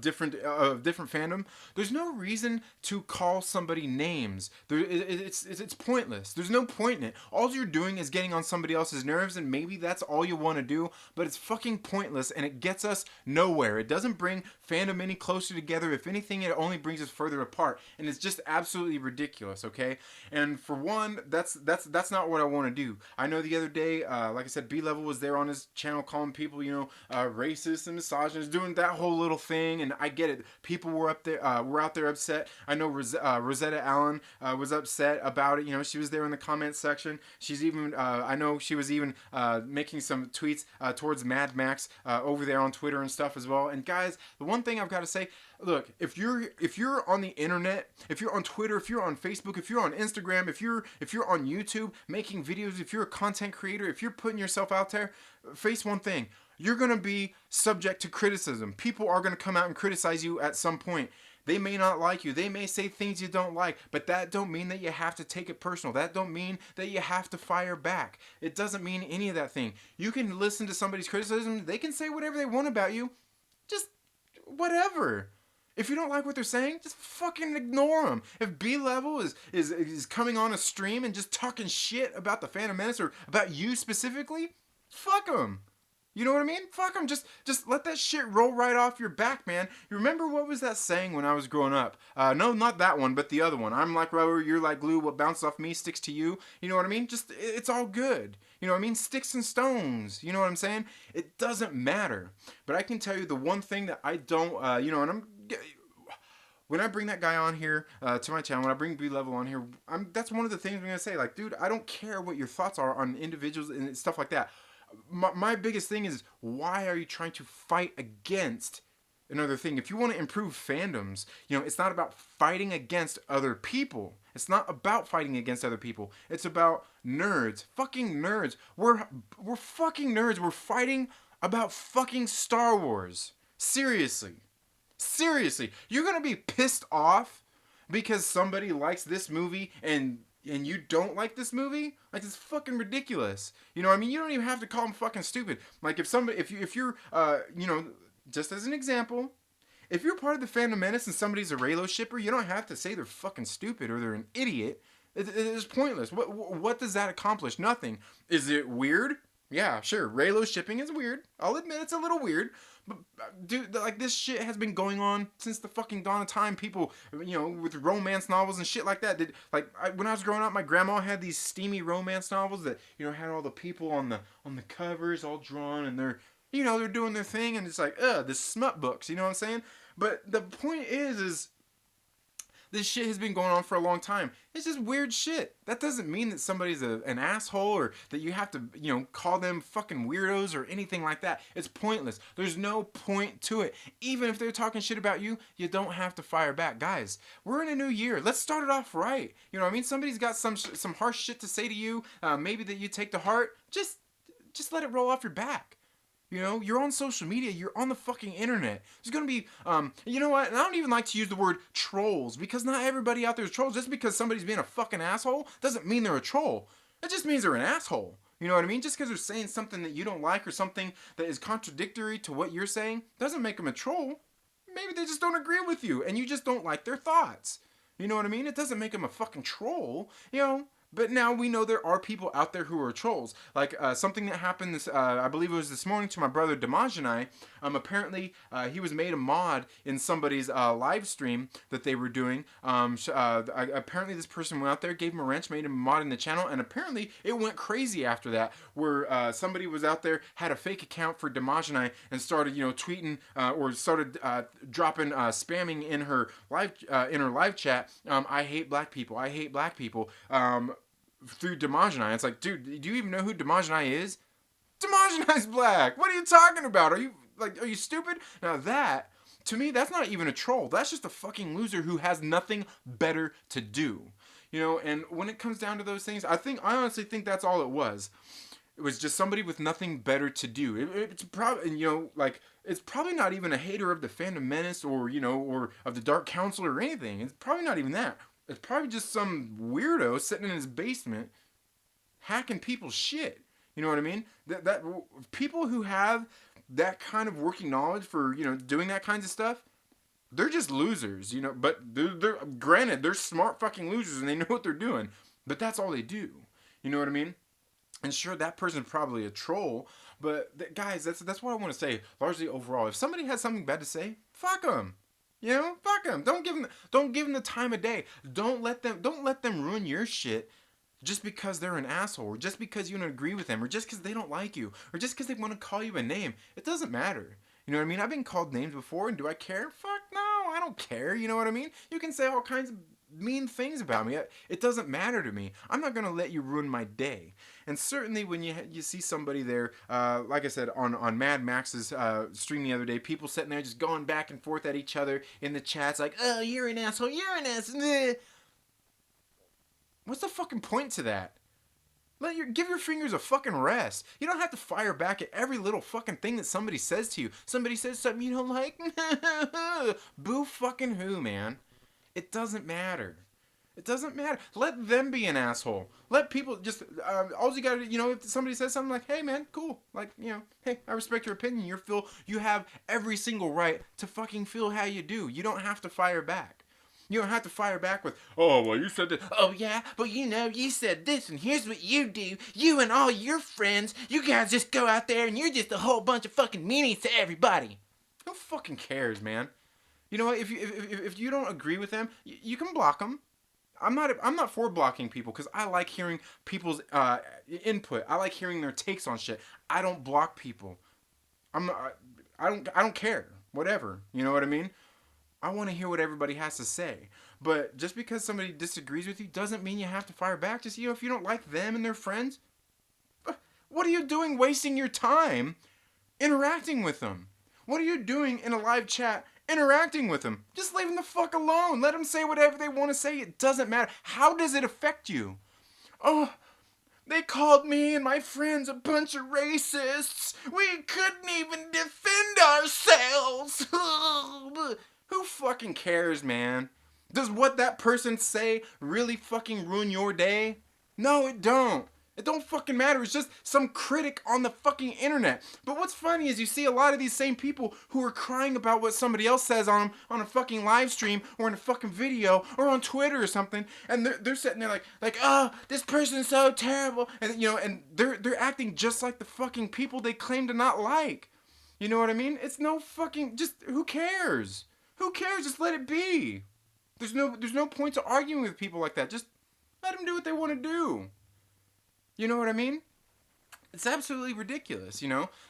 different fandom, there's no reason to call somebody names. It's pointless. There's no point in it. All you're doing is getting on somebody else's nerves, and maybe that's all you want to do, but it's fucking pointless, and it gets us nowhere. It doesn't bring fandom any closer together. If anything, it only brings us further apart, and it's just absolutely ridiculous. Okay, and for one, that's not what I want to do. I know the other day, like I said, B-Level was there on his channel calling people, racist and misogynist, doing that whole little little thing, and I get it. People were out there upset. I know Rosetta Allen was upset about it. You know, she was there in the comment section. She's even, I know she was even making some tweets towards Mad Max over there on Twitter and stuff as well. And guys, the one thing I've got to say, look, if you're on the internet, if you're on Twitter, if you're on Facebook, if you're on Instagram, if you're on YouTube making videos, if you're a content creator, if you're putting yourself out there, face one thing: you're gonna be subject to criticism. People are gonna come out and criticize you at some point. They may not like you. They may say things you don't like, but that don't mean that you have to take it personal. That don't mean that you have to fire back. It doesn't mean any of that thing. You can listen to somebody's criticism. They can say whatever they want about you. Just whatever. If you don't like what they're saying, just fucking ignore them. If B-Level is coming on a stream and just talking shit about the Phantom Menace or about you specifically, fuck them. You know what I mean? Fuck them. Just let that shit roll right off your back, man. You remember what was that saying when I was growing up? No, not that one, but the other one. I'm like rubber, you're like glue. What bounces off me sticks to you. You know what I mean? Just, it's all good. You know what I mean? Sticks and stones. You know what I'm saying? It doesn't matter. But I can tell you the one thing that I don't, and when I bring that guy on here to my channel, when I bring B-Level on here, that's one of the things I'm going to say. Like, dude, I don't care what your thoughts are on individuals and stuff like that. My biggest thing is, why are you trying to fight against another thing? If you want to improve fandoms, you know, it's not about fighting against other people. It's not about fighting against other people. It's about nerds. Fucking nerds. We're fucking nerds. We're fighting about fucking Star Wars. Seriously. You're going to be pissed off because somebody likes this movie and you don't like this movie? Like, it's fucking ridiculous. You know what I mean? You don't even have to call them fucking stupid. Like, if you're just as an example, if you're part of the Phantom Menace and somebody's a Reylo shipper, you don't have to say they're fucking stupid or they're an idiot. It is pointless. What does that accomplish? Nothing. Is it weird? Yeah, sure. Reylo shipping is weird. I'll admit it's a little weird. But, dude, like, this shit has been going on since the fucking dawn of time. People, you know, with romance novels and shit like that. When I was growing up, my grandma had these steamy romance novels that, you know, had all the people on the covers all drawn, and they're doing their thing, and it's like, this smut books, you know what I'm saying? But the point is this shit has been going on for a long time. It's just weird shit. That doesn't mean that somebody's an asshole or that you have to, you know, call them fucking weirdos or anything like that. It's pointless. There's no point to it. Even if they're talking shit about you, you don't have to fire back. Guys, we're in a new year. Let's start it off right. You know what I mean? Somebody's got some harsh shit to say to you, maybe that you take to heart. Just let it roll off your back. You know, you're on social media, you're on the fucking internet. There's gonna be, you know what, and I don't even like to use the word trolls, because not everybody out there is trolls. Just because somebody's being a fucking asshole doesn't mean they're a troll. It just means they're an asshole. You know what I mean? Just because they're saying something that you don't like or something that is contradictory to what you're saying doesn't make them a troll. Maybe they just don't agree with you, and you just don't like their thoughts. You know what I mean? It doesn't make them a fucking troll, you know? But now we know there are people out there who are trolls. Like, something that happened I believe it was this morning, to my brother Damaj and I. Apparently, he was made a mod in somebody's live stream that they were doing. Apparently, this person went out there, gave him a wrench, made him a mod in the channel, and apparently it went crazy after that, where somebody was out there, had a fake account for Damaj and I, and started, you know, tweeting or started dropping, spamming in her live chat. I hate black people. I hate black people. Through Damaj and I. It's like, dude, do you even know who Damaj and I is? Damaj and I's black. What are you talking about? Are you stupid? Now that, to me, that's not even a troll. That's just a fucking loser who has nothing better to do. You know, and when it comes down to those things, I honestly think that's all it was. It was just somebody with nothing better to do. It's probably, you know, like, it's probably not even a hater of the Phantom Menace or, you know, or of the Dark Council or anything. It's probably not even that. It's probably just some weirdo sitting in his basement hacking people's shit. You know what I mean? That people who have that kind of working knowledge for, you know, doing that kinds of stuff, they're just losers, you know. But they're granted, they're smart fucking losers and they know what they're doing. But that's all they do. You know what I mean? And sure, that person's probably a troll, but guys, that's what I want to say. Largely overall, if somebody has something bad to say, fuck them. You know, fuck them. Don't give them the time of day. Don't let them ruin your shit just because they're an asshole, or just because you don't agree with them, or just because they don't like you, or just because they want to call you a name. It doesn't matter. You know what I mean? I've been called names before, and do I care? Fuck no, I don't care. You know what I mean? You can say all kinds of mean things about me. It doesn't matter to me. I'm not gonna let you ruin my day. And certainly when you see somebody there, like I said on Mad Max's stream the other day, people sitting there just going back and forth at each other in the chats, like, "Oh, you're an asshole. You're an asshole." What's the fucking point to that? Give your fingers a fucking rest. You don't have to fire back at every little fucking thing that somebody says to you. Somebody says something you don't like. Boo fucking who, man? It doesn't matter. It doesn't matter. Let them be an asshole. Let people just, all you gotta, if somebody says something like, "Hey man, cool. Like, hey, I respect your opinion. You have every single right to fucking feel how you do. You don't have to fire back. You don't have to fire back with, "Oh, well, you said that. Oh, yeah, but you said this, and here's what you do. You and all your friends, you guys just go out there, and you're just a whole bunch of fucking meanies to everybody." Who fucking cares, man? You know what? If you don't agree with them, you can block them. I'm not for blocking people because I like hearing people's input. I like hearing their takes on shit. I don't block people. I don't care. Whatever. You know what I mean? I want to hear what everybody has to say. But just because somebody disagrees with you doesn't mean you have to fire back. Just, if you don't like them and their friends, what are you doing wasting your time interacting with them? What are you doing in a live chat interacting with them? Just leave them the fuck alone. Let them say whatever they want to say. It doesn't matter. How does it affect you? "Oh, they called me and my friends a bunch of racists. We couldn't even defend ourselves." Who fucking cares, man? Does what that person say really fucking ruin your day? No, it don't. It don't fucking matter. It's just some critic on the fucking internet. But what's funny is you see a lot of these same people who are crying about what somebody else says on them on a fucking live stream or in a fucking video or on Twitter or something, and they're sitting there like, "Oh, this person's so terrible," and and they're acting just like the fucking people they claim to not like. You know what I mean? It's no fucking, just who cares? Who cares? Just let it be. There's no point to arguing with people like that. Just let them do what they want to do. You know what I mean? It's absolutely ridiculous,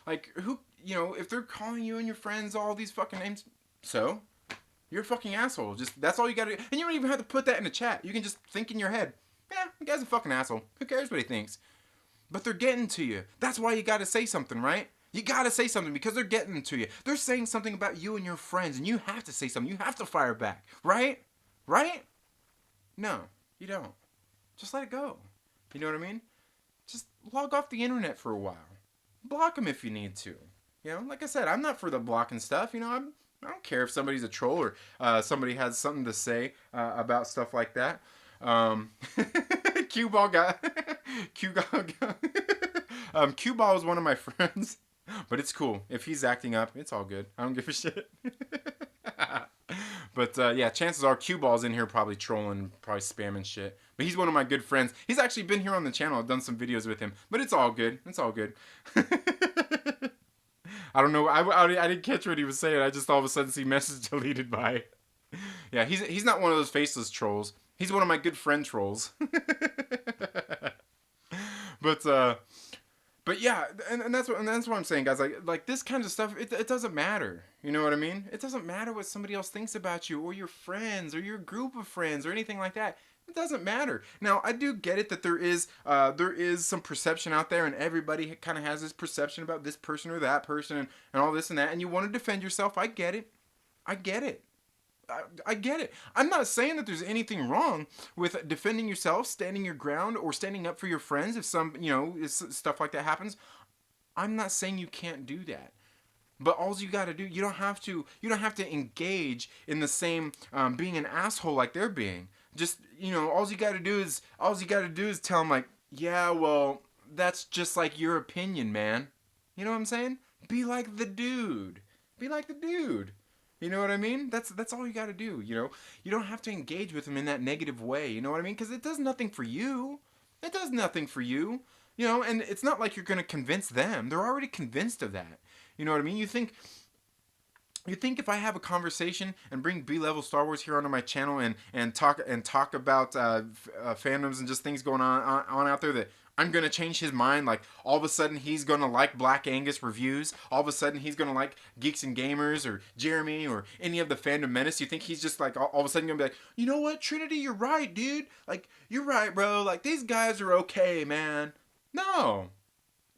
Like, if they're calling you and your friends all these fucking names, so you're a fucking asshole. Just, that's all you gotta do. And you don't even have to put that in the chat. You can just think in your head, "Yeah, the guy's a fucking asshole. Who cares what he thinks?" But they're getting to you. That's why you gotta say something, right? You gotta say something because they're getting to you. They're saying something about you and your friends, and you have to say something. You have to fire back, right? Right? No, you don't. Just let it go. You know what I mean? Just log off the internet for a while. Block them if you need to. Like I said, I'm not for the blocking stuff. I don't care if somebody's a troll or somebody has something to say about stuff like that. Cue ball guy. Cue ball is one of my friends. But it's cool. If he's acting up, it's all good. I don't give a shit. But yeah, chances are Cue Ball's in here probably trolling, probably spamming shit. But he's one of my good friends. He's actually been here on the channel. I've done some videos with him. But it's all good. It's all good. I don't know. I didn't catch what he was saying. I just all of a sudden see message deleted by. Yeah, he's not one of those faceless trolls. He's one of my good friend trolls. But yeah, and that's what I'm saying, guys. Like this kind of stuff, it doesn't matter. You know what I mean? It doesn't matter what somebody else thinks about you or your friends or your group of friends or anything like that. It doesn't matter. Now, I do get it that there is some perception out there, and everybody kind of has this perception about this person or that person and all this and that, and you want to defend yourself. I get it. I get it. I get it. I'm not saying that there's anything wrong with defending yourself, standing your ground, or standing up for your friends if if stuff like that happens. I'm not saying you can't do that. But all you got to do, you don't have to engage in the same being an asshole like they're being. Just, all you got to do is tell them like, "Yeah, well, that's just like your opinion, man." You know what I'm saying? Be like the dude. Be like the dude. You know what I mean? That's all you got to do, You don't have to engage with them in that negative way, you know what I mean? Because it does nothing for you. It does nothing for you. And it's not like you're going to convince them. They're already convinced of that. You know what I mean? You think if I have a conversation and bring B-level Star Wars here onto my channel and talk about fandoms and just things going on out there that I'm gonna change his mind. Like all of a sudden he's gonna like Black Angus reviews. All of a sudden he's gonna like Geeks and Gamers or Jeremy or any of the Fandom Menace. You think he's just like all of a sudden gonna be like, you know what, Trinity, you're right, dude. Like you're right, bro. Like these guys are okay, man. No,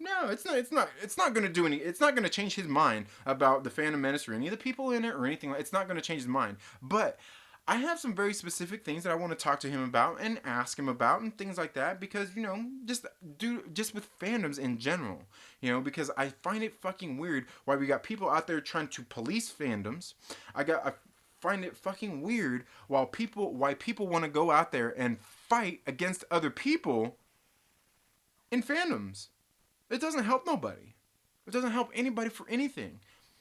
no, it's not. It's not. It's not going to do any. It's not going to change his mind about the Phantom Menace or any of the people in it or anything. It's not going to change his mind. But I have some very specific things that I want to talk to him about and ask him about and things like that because just with fandoms in general, because I find it fucking weird why we got people out there trying to police fandoms. I find it fucking weird why people want to go out there and fight against other people in fandoms. It doesn't help nobody. It doesn't help anybody for anything.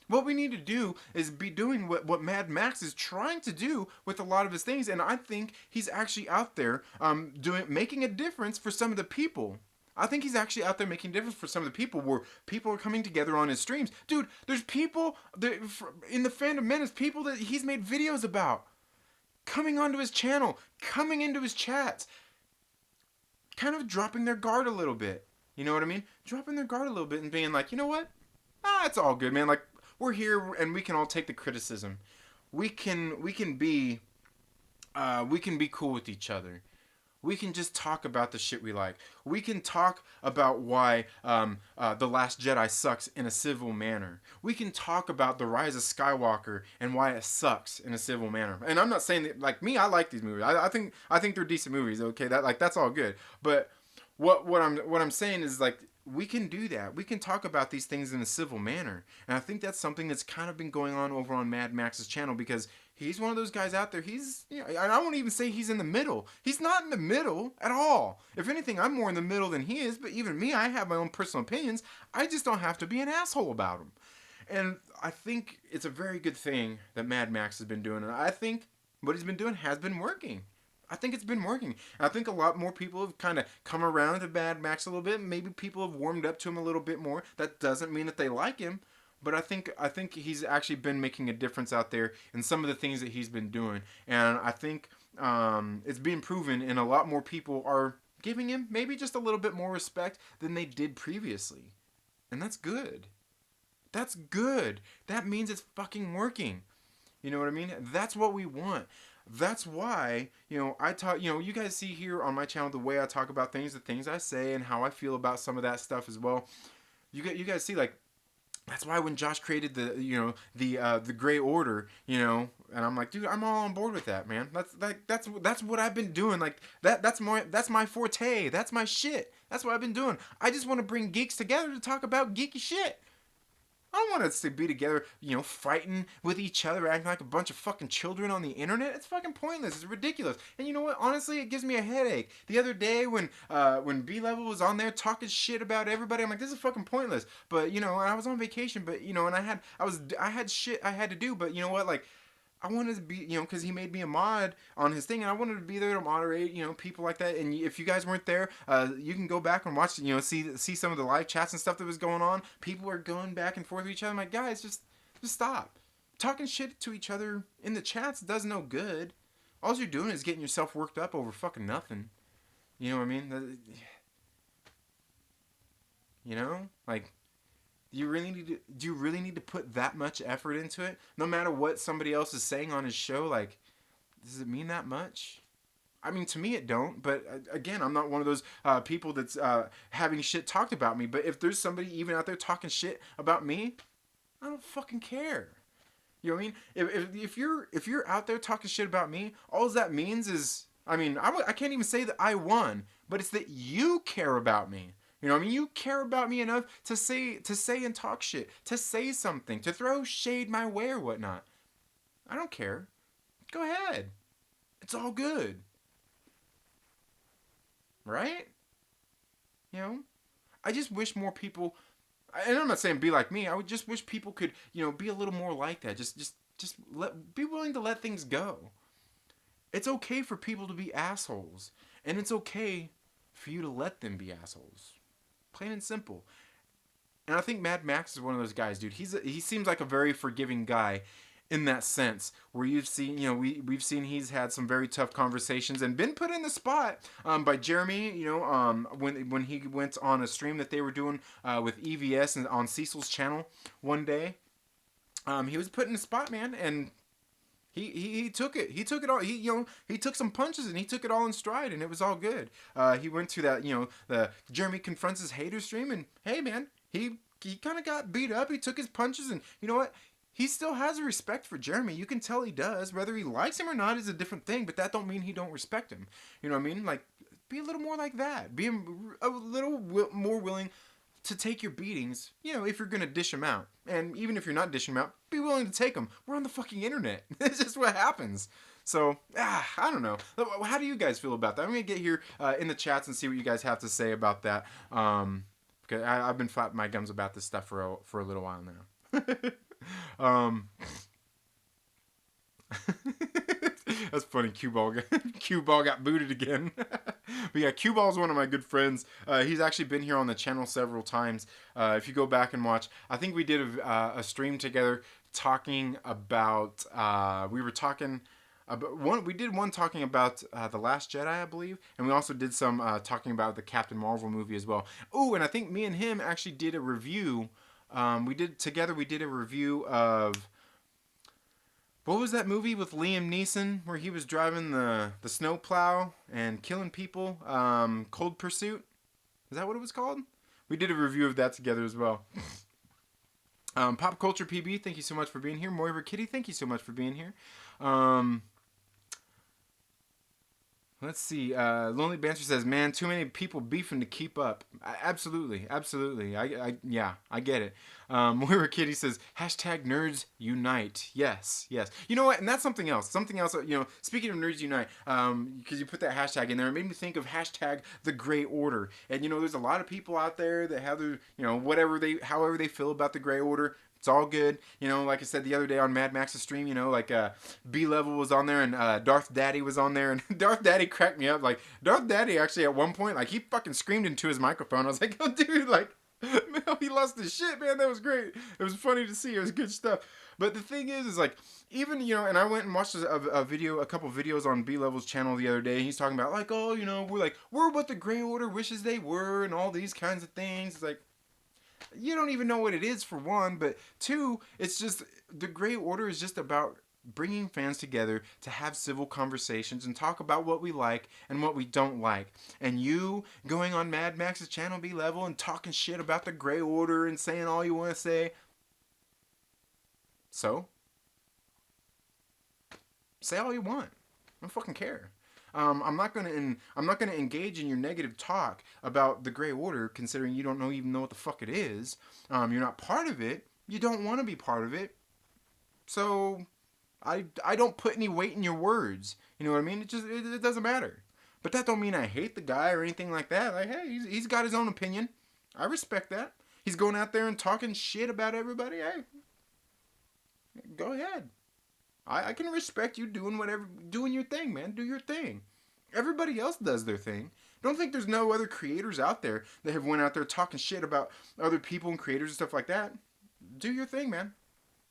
What we need to do is be doing what Mad Max is trying to do with a lot of his things, and I think he's actually out there making a difference for some of the people. I think he's actually out there making a difference for some of the people where people are coming together on his streams. Dude, there's people in the Fandom Menace, people that he's made videos about, coming onto his channel, coming into his chats, kind of dropping their guard a little bit. You know what I mean? Dropping their guard a little bit and being like, you know what? It's all good, man. Like, we're here and we can all take the criticism. We can be cool with each other. We can just talk about the shit we like. We can talk about why The Last Jedi sucks in a civil manner. We can talk about The Rise of Skywalker and why it sucks in a civil manner. And I'm not saying that, like me, I like these movies. I think they're decent movies. Okay, that's all good. But what I'm saying is, like, we can do that. We can talk about these things in a civil manner. And I think that's something that's kind of been going on over on Mad Max's channel because he's one of those guys out there. He's, and I won't even say he's in the middle. He's not in the middle at all. If anything, I'm more in the middle than he is. But even me, I have my own personal opinions. I just don't have to be an asshole about them. And I think it's a very good thing that Mad Max has been doing. And I think what he's been doing has been working. I think it's been working. And I think a lot more people have kind of come around to Mad Max a little bit. Maybe people have warmed up to him a little bit more. That doesn't mean that they like him. But I think he's actually been making a difference out there in some of the things that he's been doing. And I think it's being proven, and a lot more people are giving him maybe just a little bit more respect than they did previously. And that's good. That's good. That means it's fucking working. You know what I mean? That's what we want. That's why, I talk, you guys see here on my channel the way I talk about things, the things I say, and how I feel about some of that stuff as well. You guys see, like, that's why when Josh created the Gray Order, and I'm like, dude, I'm all on board with that, man. That's what I've been doing. Like that's my forte. That's my shit. That's what I've been doing. I just want to bring geeks together to talk about geeky shit. I don't want us to be together, fighting with each other, acting like a bunch of fucking children on the internet. It's fucking pointless. It's ridiculous. And you know what? Honestly, it gives me a headache. The other day when B-Level was on there talking shit about everybody, I'm like, this is fucking pointless. But I was on vacation, but and I had shit I had to do. But you know what? Like, I wanted to be, because he made me a mod on his thing, and I wanted to be there to moderate, people like that. And if you guys weren't there, you can go back and watch, see some of the live chats and stuff that was going on. People are going back and forth with each other. I'm like, guys, just stop. Talking shit to each other in the chats does no good. All you're doing is getting yourself worked up over fucking nothing. You know what I mean? Like, do you really need to put that much effort into it? No matter what somebody else is saying on his show, like, does it mean that much? I mean, to me it don't, but again, I'm not one of those people that's having shit talked about me, but if there's somebody even out there talking shit about me, I don't fucking care. You know what I mean? If you're out there talking shit about me, all that means is, I mean, I can't even say that I won, but it's that you care about me. You know what I mean? You care about me enough to say and talk shit, to say something, to throw shade my way or whatnot. I don't care. Go ahead. It's all good. Right? I just wish more people, and I'm not saying be like me, I would just wish people could, be a little more like that. Just be willing to let things go. It's okay for people to be assholes, and it's okay for you to let them be assholes. Plain and simple. And I think Mad Max is one of those guys, dude. He seems like a very forgiving guy. in that sense, where you've seen, we've seen he's had some very tough conversations and been put in the spot by Jeremy, when he went on a stream that they were doing with EVS and on Cecil's channel one day. He was put in the spot, man, and he took it. He took it all. He took some punches and he took it all in stride, and it was all good. He went to that, the Jeremy confronts his hater stream, and hey, man, he kind of got beat up. He took his punches, and you know what? He still has a respect for Jeremy. You can tell he does. Whether he likes him or not is a different thing, but that don't mean he don't respect him. You know what I mean? Like, be a little more like that. Be a little more willing to take your beatings, if you're going to dish them out. And even if you're not dishing them out, be willing to take them. We're on the fucking internet. It's just what happens. So, I don't know. How do you guys feel about that? I'm going to get here in the chats and see what you guys have to say about that. Because I've been flapping my gums about this stuff for a little while now. That's funny. Cue Ball got booted again. But yeah, Cue Ball's one of my good friends. He's actually been here on the channel several times. If you go back and watch, I think we did a stream together talking about. We were talking about one. We did one talking about The Last Jedi, I believe, and we also did some talking about the Captain Marvel movie as well. Oh, and I think me and him actually did a review. We did a review of, what was that movie with Liam Neeson where he was driving the snowplow and killing people? Cold Pursuit? Is that what it was called? We did a review of that together as well. Pop Culture PB, thank you so much for being here. Moira Kitty, thank you so much for being here. Let's see. Lonely Banter says, "Man, too many people beefing to keep up." Absolutely. I get it. Moira Kitty says, #nerds unite. Yes. You know what? And that's something else. Speaking of nerds unite, because you put that hashtag in there, it made me think of #the Gray Order. And there's a lot of people out there that have their, however they feel about the Gray Order. It's all good. Like I said the other day on Mad Max's stream, B-Level was on there and Darth Daddy was on there. And Darth Daddy cracked me up. Like, Darth Daddy actually at one point, he fucking screamed into his microphone. I was like, oh, dude, man, he lost his shit, man. That was great. It was funny to see. It was good stuff. But the thing is even, and I went and watched a couple videos on B-Level's channel the other day. And he's talking about, we're what the Gray Order wishes they were and all these kinds of things. It's like, you don't even know what it is, for one, but two, it's just, the Gray Order is just about bringing fans together to have civil conversations and talk about what we like and what we don't like. And you going on Mad Max's channel, B-Level, and talking shit about the Gray Order and saying all you want to say. So, say all you want. I don't fucking care. I'm not gonna engage in your negative talk about the Gray Order, considering you don't even know what the fuck it is. You're not part of it. You don't want to be part of it. So, I don't put any weight in your words. You know what I mean? It doesn't matter. But that don't mean I hate the guy or anything like that. Like, hey, he's got his own opinion. I respect that. He's going out there and talking shit about everybody. Hey, go ahead. I can respect you doing your thing, man. Do your thing. Everybody else does their thing. Don't think there's no other creators out there that have went out there talking shit about other people and creators and stuff like that. Do your thing, man.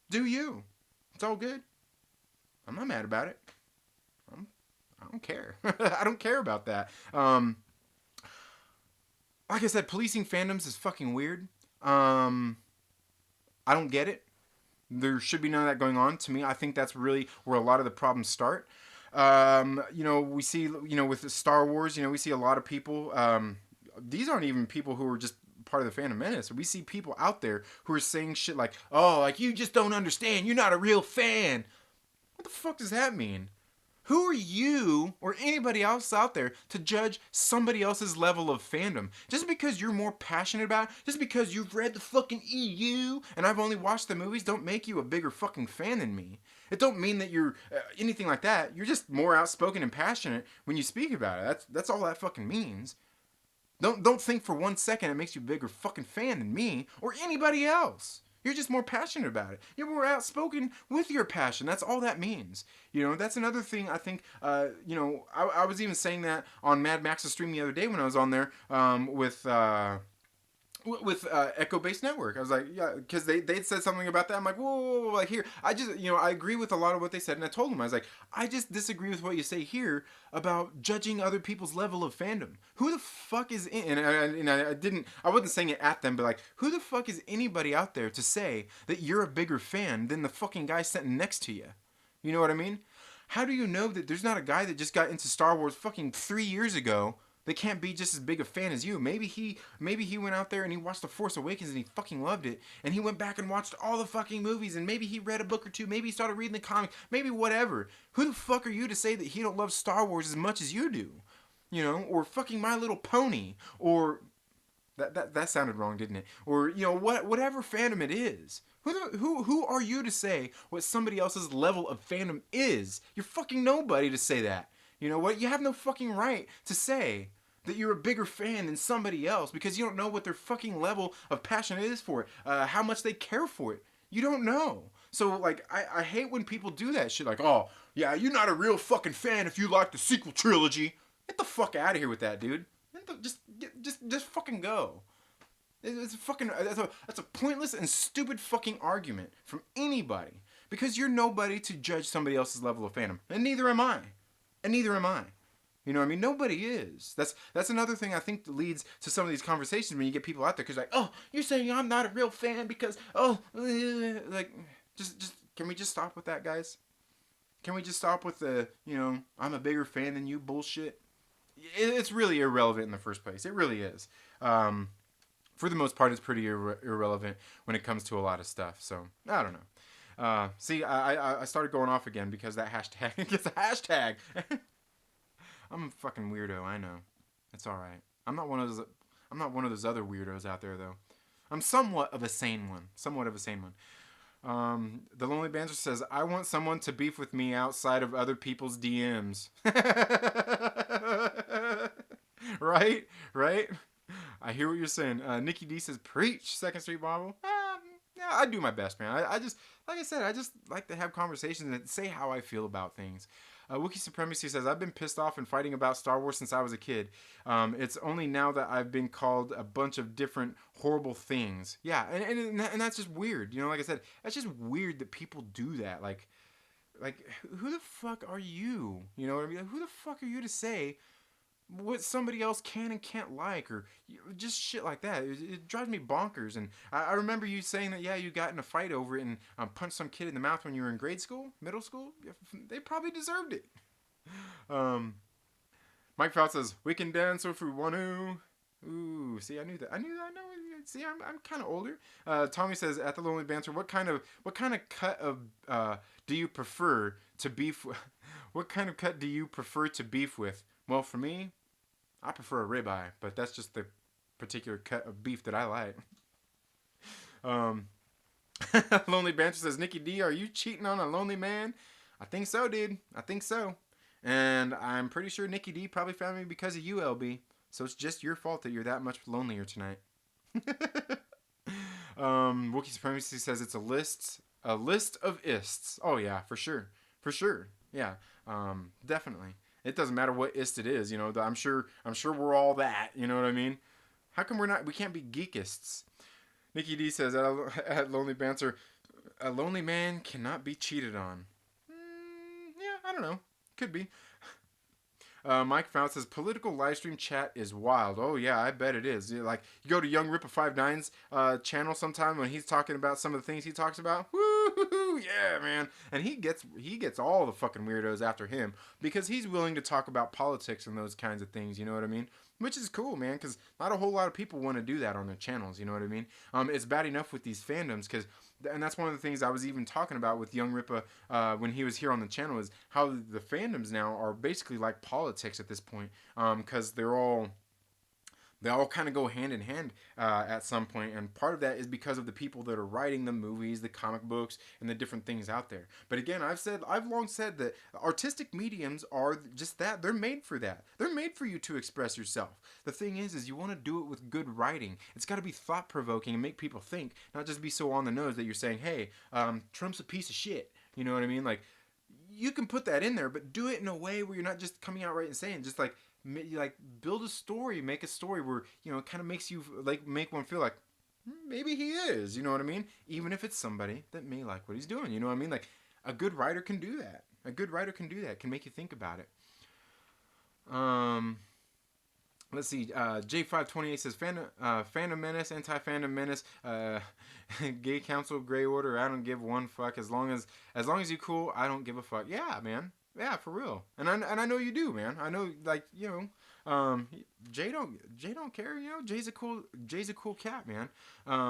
Do you. It's all good. I'm not mad about it. I don't care. I don't care about that. Like I said, policing fandoms is fucking weird. I don't get it. There should be none of that going on. To me, I think that's really where a lot of the problems start. We see, with the Star Wars, we see a lot of people. These aren't even people who are just part of the Phantom Menace. We see people out there who are saying shit like, "Oh, you just don't understand. You're not a real fan." What the fuck does that mean? Who are you or anybody else out there to judge somebody else's level of fandom? Just because you're more passionate about it, just because you've read the fucking EU and I've only watched the movies, don't make you a bigger fucking fan than me. It don't mean that you're anything like that. You're just more outspoken and passionate when you speak about it. That's all that fucking means. Don't think for 1 second it makes you a bigger fucking fan than me or anybody else. You're just more passionate about it. You're more outspoken with your passion. That's all that means. That's another thing I think, I was even saying that on Mad Max's stream the other day when I was on there with with Echo Based Network. I was like, yeah, because they'd said something about that. I'm like, whoa, like here, I just, I agree with a lot of what they said, and I told them, I was like, I just disagree with what you say here about judging other people's level of fandom. Who the fuck is in? I wasn't saying it at them, but like, who the fuck is anybody out there to say that you're a bigger fan than the fucking guy sitting next to you? You know what I mean? How do you know that there's not a guy that just got into Star Wars fucking 3 years ago that can't be just as big a fan as you? Maybe he went out there and he watched The Force Awakens and he fucking loved it, and he went back and watched all the fucking movies, and maybe he read a book or two, maybe he started reading the comics, maybe whatever. Who the fuck are you to say that he don't love Star Wars as much as you do? Or fucking My Little Pony, or that sounded wrong, didn't it? Or whatever fandom it is. Who are you to say what somebody else's level of fandom is? You're fucking nobody to say that. You know what? You have no fucking right to say that you're a bigger fan than somebody else because you don't know what their fucking level of passion is for it, how much they care for it. You don't know. So, like, I hate when people do that shit. Like, oh, yeah, you're not a real fucking fan if you like the sequel trilogy. Get the fuck out of here with that, dude. Just fucking go. It's a fucking that's a pointless and stupid fucking argument from anybody because you're nobody to judge somebody else's level of fandom, and neither am I. You know what I mean? Nobody is. That's another thing I think that leads to some of these conversations when you get people out there because like, oh, you're saying I'm not a real fan because like just can we just stop with that, guys? Can we just stop with the I'm a bigger fan than you bullshit? It's really irrelevant in the first place. It really is. For the most part, it's pretty irrelevant when it comes to a lot of stuff. So, I don't know. See, I started going off again because that hashtag gets a hashtag. I'm a fucking weirdo, I know. It's alright. I'm not one of those other weirdos out there, though. I'm somewhat of a sane one. The Lonely Banter says, I want someone to beef with me outside of other people's DMs. Right? I hear what you're saying. Nikki D says, preach, Second Street Marvel. Yeah, I do my best, man. I just, like I said, I just like to have conversations and say how I feel about things. Wookiee Supremacy says, I've been pissed off and fighting about Star Wars since I was a kid. It's only now that I've been called a bunch of different horrible things. Yeah, and that's just weird. Like I said, that's just weird that people do that. Like, who the fuck are you? You know what I mean? Like, who the fuck are you to say what somebody else can and can't like, or just shit like that? It drives me bonkers. And I remember you saying that, yeah, you got in a fight over it and punched some kid in the mouth when you were in middle school. They probably deserved it. Mike Fouts says, we can dance if we want to. Ooh, see, I knew that. I know. See, I'm kind of older. Tommy says, at the Lonely Banter, what kind of cut of do you prefer to beef? What kind of cut do you prefer to beef with? Well, for me, I prefer a ribeye, but that's just the particular cut of beef that I like. Lonely Banter says, Nikki D, are you cheating on a lonely man? I think so, dude. I think so. And I'm pretty sure Nikki D probably found me because of you, LB. So it's just your fault that you're that much lonelier tonight. Wookiee Supremacy says it's a list of ists. Oh yeah, for sure. Yeah, definitely. It doesn't matter what ist it is, I'm sure we're all that, you know what I mean? How come we can't be geekists? Nikki D says at Lonely Banter, a lonely man cannot be cheated on. Yeah, I don't know. Could be. Mike Fouts says, political livestream chat is wild. Oh yeah, I bet it is. Like, you go to Young Ripper 59's channel sometime when he's talking about some of the things he talks about. Woo, yeah, man. And he gets all the fucking weirdos after him because he's willing to talk about politics and those kinds of things. You know what I mean? Which is cool, man, because not a whole lot of people want to do that on their channels. You know what I mean? It's bad enough with these fandoms and that's one of the things I was even talking about with Young Rippa when he was here on the channel, is how the fandoms now are basically like politics at this point, because they all kind of go hand in hand at some point, and part of that is because of the people that are writing the movies, the comic books, and the different things out there. But again, I've long said that artistic mediums are just that. They're made for that. They're made for you to express yourself. The thing is you want to do it with good writing. It's got to be thought-provoking and make people think, not just be so on the nose that you're saying, hey, Trump's a piece of shit. You know what I mean? Like, you can put that in there, but do it in a way where you're not just coming out right and saying, just like, like build a story, make a story where it kind of makes you like make one feel like maybe he is. You know what I mean? Even if it's somebody that may like what he's doing. You know what I mean? Like a good writer can do that. A good writer can do that. Can make you think about it. Um, let's see. J528 says Fandom Menace, anti-Fandom Menace, Gay Council, Gray Order. I don't give one fuck as long as you cool. I don't give a fuck. Yeah, man. Yeah, for real. And I know you do, man. I know, like Jay don't care. Jay's a cool cat, man.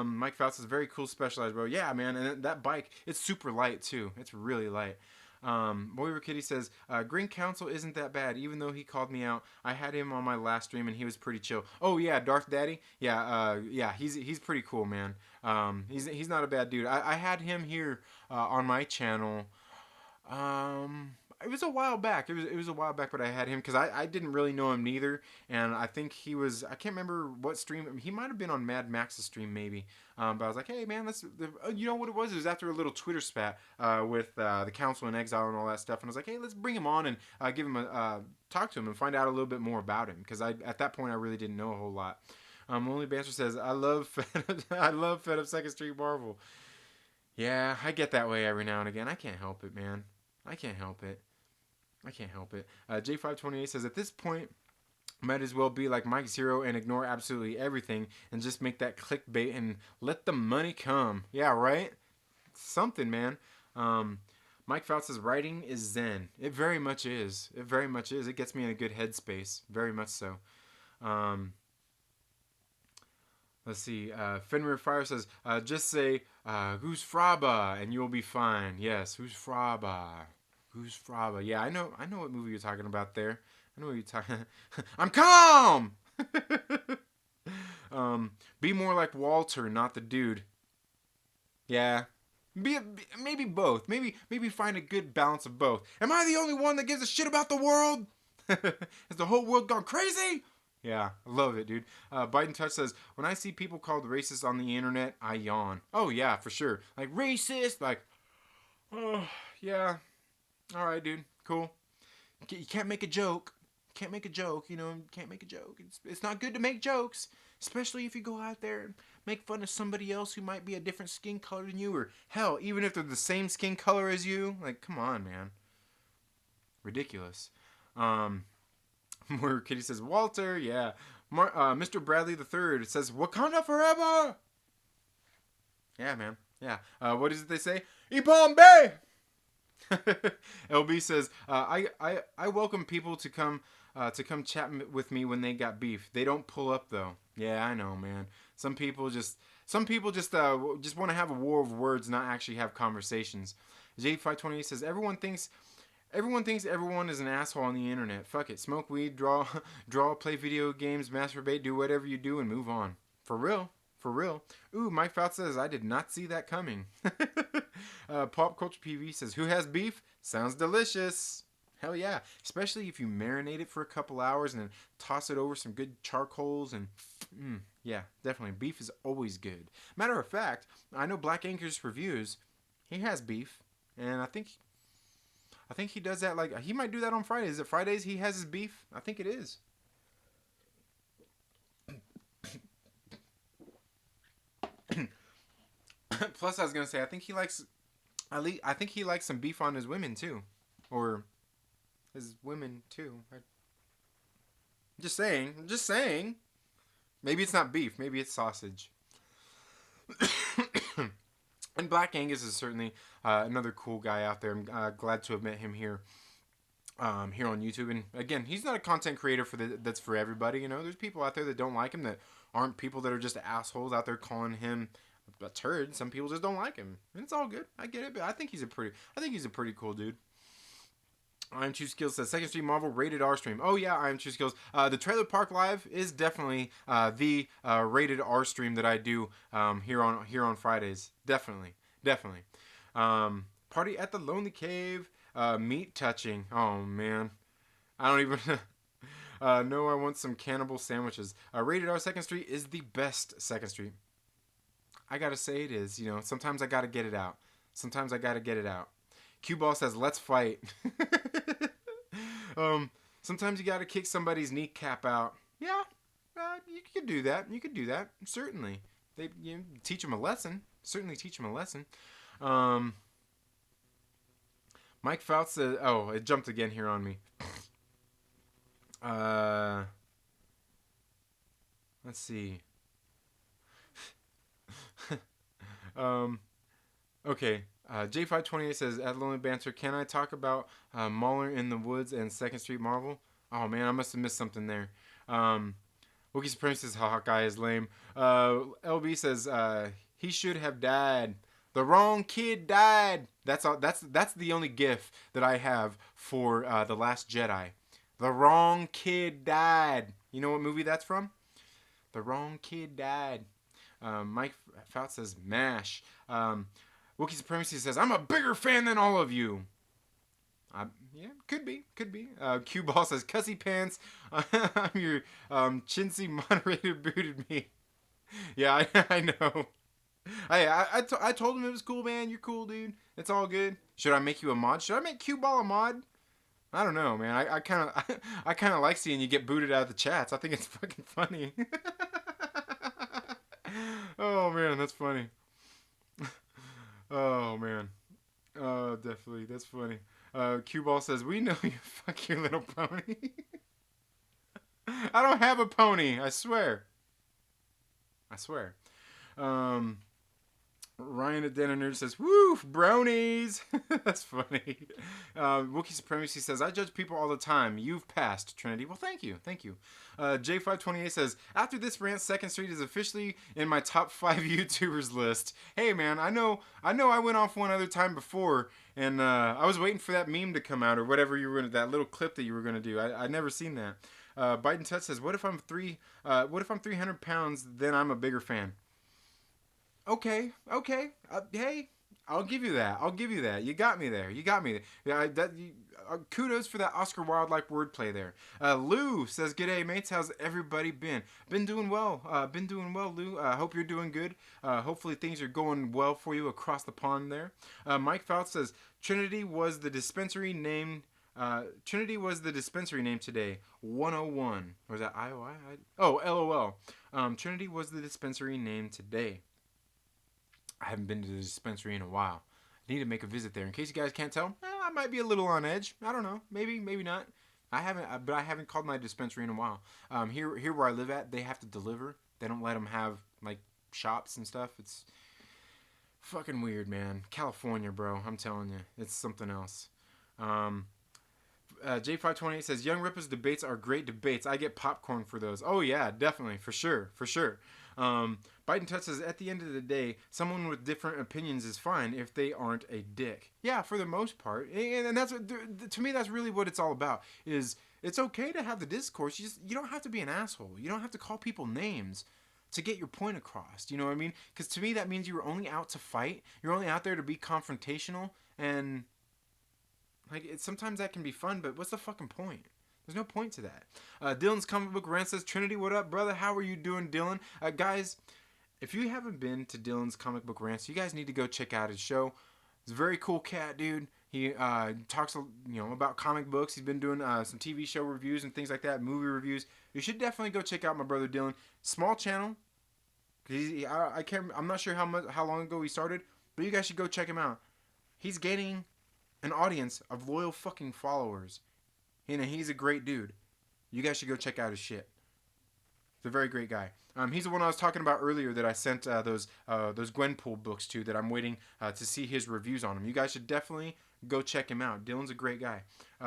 Mike Faust is very cool, specialized, bro. Yeah, man. And that bike, it's super light too. It's really light. Boy Kitty says, Green Council isn't that bad, even though he called me out. I had him on my last stream and he was pretty chill. Oh yeah, Darth Daddy. Yeah, he's pretty cool, man. He's not a bad dude. I had him here on my channel. It was a while back. It was a while back, but I had him because I didn't really know him neither, and I think he was. I can't remember what stream. He might have been on Mad Max's stream maybe. But I was like, hey man, let's. You know what it was? It was after a little Twitter spat with the Council in Exile and all that stuff, and I was like, hey, let's bring him on and give him a talk to him and find out a little bit more about him because at that point I really didn't know a whole lot. Only Banter says, I love Fed Up Second Street Marvel. Yeah, I get that way every now and again. I can't help it, man. I can't help it. J528 says, at this point, might as well be like Mike Zero and ignore absolutely everything and just make that clickbait and let the money come. Yeah, right? Something, man. Mike Faust says, writing is zen. It very much is. It gets me in a good headspace. Very much so. Let's see. Fenrir Fire says, just say, who's Fraba, and you'll be fine. Yes, who's Fraba? Who's Fraba? Yeah, I know what movie you're talking about there. I know what you're talking. I'm calm. Be more like Walter, not the dude. Yeah, maybe both. Maybe find a good balance of both. Am I the only one that gives a shit about the world? Has the whole world gone crazy? Yeah, I love it, dude. Biden Touch says, when I see people called racist on the internet, I yawn. Oh yeah, for sure. Like racist, like, oh yeah. All right, dude. Cool. You can't make a joke. Can't make a joke. Can't make a joke. It's not good to make jokes, especially if you go out there and make fun of somebody else who might be a different skin color than you, or hell, even if they're the same skin color as you. Like, come on, man. Ridiculous. Where Kitty says, Walter, yeah. Mr. Bradley III says, Wakanda forever. Yeah, man. Yeah. What is it they say? Ibombe! LB says, I welcome people to come chat with me when they got beef. They don't pull up though. Yeah, I know, man. Some people just want to have a war of words, not actually have conversations. J528 says, everyone thinks everyone is an asshole on the internet. Fuck it. Smoke weed, draw, play video games, masturbate, do whatever you do, and move on. For real. Ooh, Mike Faust says, I did not see that coming. Pop Culture PV says, who has beef? Sounds delicious. Hell yeah. Especially if you marinate it for a couple hours and then toss it over some good charcoals and... yeah, definitely. Beef is always good. Matter of fact, I know Black Anchor's Reviews, he has beef. And I think he does that, like, he might do that on Fridays. Is it Fridays he has his beef? I think it is. Plus, I was gonna say, I think he likes some beef on his women too, or his women too. Just saying. Maybe it's not beef. Maybe it's sausage. And Black Angus is certainly another cool guy out there. I'm glad to have met him here on YouTube. And again, he's not a content creator that's for everybody. There's people out there that don't like him, that aren't people that are just assholes out there calling him a turd. Some people just don't like him, and it's all good. I get it, but I think he's a pretty cool dude. I Am True Skills says, Second Stream Marvel rated R stream. Oh yeah, I Am True Skills. The Trailer Park Live is definitely the rated R stream that I do here on Fridays. Definitely. Party at the Lonely Cave. Meat touching. Oh man, I don't even. No, I want some cannibal sandwiches. Rated R Second Street is the best Second Street. I gotta say it is. Sometimes I gotta get it out. Q Ball says, let's fight. Sometimes you got to kick somebody's kneecap out. Yeah, you could do that. You could do that. Certainly. Teach them a lesson. Certainly teach them a lesson. Um, Mike Fouts says, oh, it jumped again here on me. Uh, let's see. Okay. J528 says, at Lonely Banter, can I talk about Malone in the Woods and 2nd Street Marvel? Oh, man, I must have missed something there. Wookie Supreme says, Hawkeye is lame. LB says, he should have died. The wrong kid died. That's all. That's the only gif that I have for The Last Jedi. The wrong kid died. You know what movie that's from? The wrong kid died. Mike Fouts says, MASH. Wookie Supremacy says, I'm a bigger fan than all of you. Yeah, could be. Q Ball says, Cussy Pants. I'm your chintzy moderator booted me. Yeah, I know. I told him it was cool, man. You're cool, dude. It's all good. Should I make you a mod? Should I make Q Ball a mod? I don't know, man. I kind of like seeing you get booted out of the chats. I think it's fucking funny. Oh man, that's funny. Oh man. Oh, definitely. That's funny. Q Ball says, we know you fuck your little pony. I don't have a pony, I swear. Ryan at Denner says, woo, brownies. That's funny. Wookie Supremacy says, I judge people all the time. You've passed, Trinity. Well, thank you. J528 says, after this rant, 2nd Street is officially in my top 5 YouTubers list. Hey, man, I know I went off one other time before, and I was waiting for that meme to come out or whatever that little clip that you were going to do. I never seen that. Biden Touch says, what if I'm 300 pounds, then I'm a bigger fan? Okay. Hey, I'll give you that. You got me there. Yeah, kudos for that Oscar Wilde-like wordplay there. Lou says, "G'day, mates. How's everybody been? Been doing well, Lou. Hope you're doing good. Hopefully things are going well for you across the pond there." Mike Fouts says, Trinity was the dispensary name today. 101. Or was that IOI? Oh, LOL. Trinity was the dispensary name today. I haven't been to the dispensary in a while. I need to make a visit there. In case you guys can't tell, I might be a little on edge. I don't know. Maybe not. I haven't called my dispensary in a while. Here where I live at, they have to deliver. They don't let them have like shops and stuff. It's fucking weird, man. California, bro. I'm telling you, it's something else. J528 says, Young Rippers debates are great debates. I get popcorn for those. Oh yeah, definitely, for sure. Biden Touch says, at the end of the day, someone with different opinions is fine if they aren't a dick. Yeah, for the most part. And that's to me, that's really what it's all about. Is it's okay to have the discourse. You don't have to be an asshole. You don't have to call people names to get your point across. You know what I mean? Because to me, that means you're only out to fight. You're only out there to be confrontational. And like, sometimes that can be fun, but what's the fucking point? There's no point to that. Dylan's comic book rant says, Trinity, what up, brother? How are you doing, Dylan? Guys, if you haven't been to Dylan's comic book rants, you guys need to go check out his show. He's a very cool cat, dude. He talks, about comic books. He's been doing some TV show reviews and things like that, movie reviews. You should definitely go check out my brother Dylan. Small channel. I'm not sure how long ago he started, but you guys should go check him out. He's gaining an audience of loyal fucking followers. He's a great dude. You guys should go check out his shit. He's a very great guy. He's the one I was talking about earlier that I sent those Gwenpool books to that I'm waiting to see his reviews on them. You guys should definitely go check him out. Dylan's a great guy.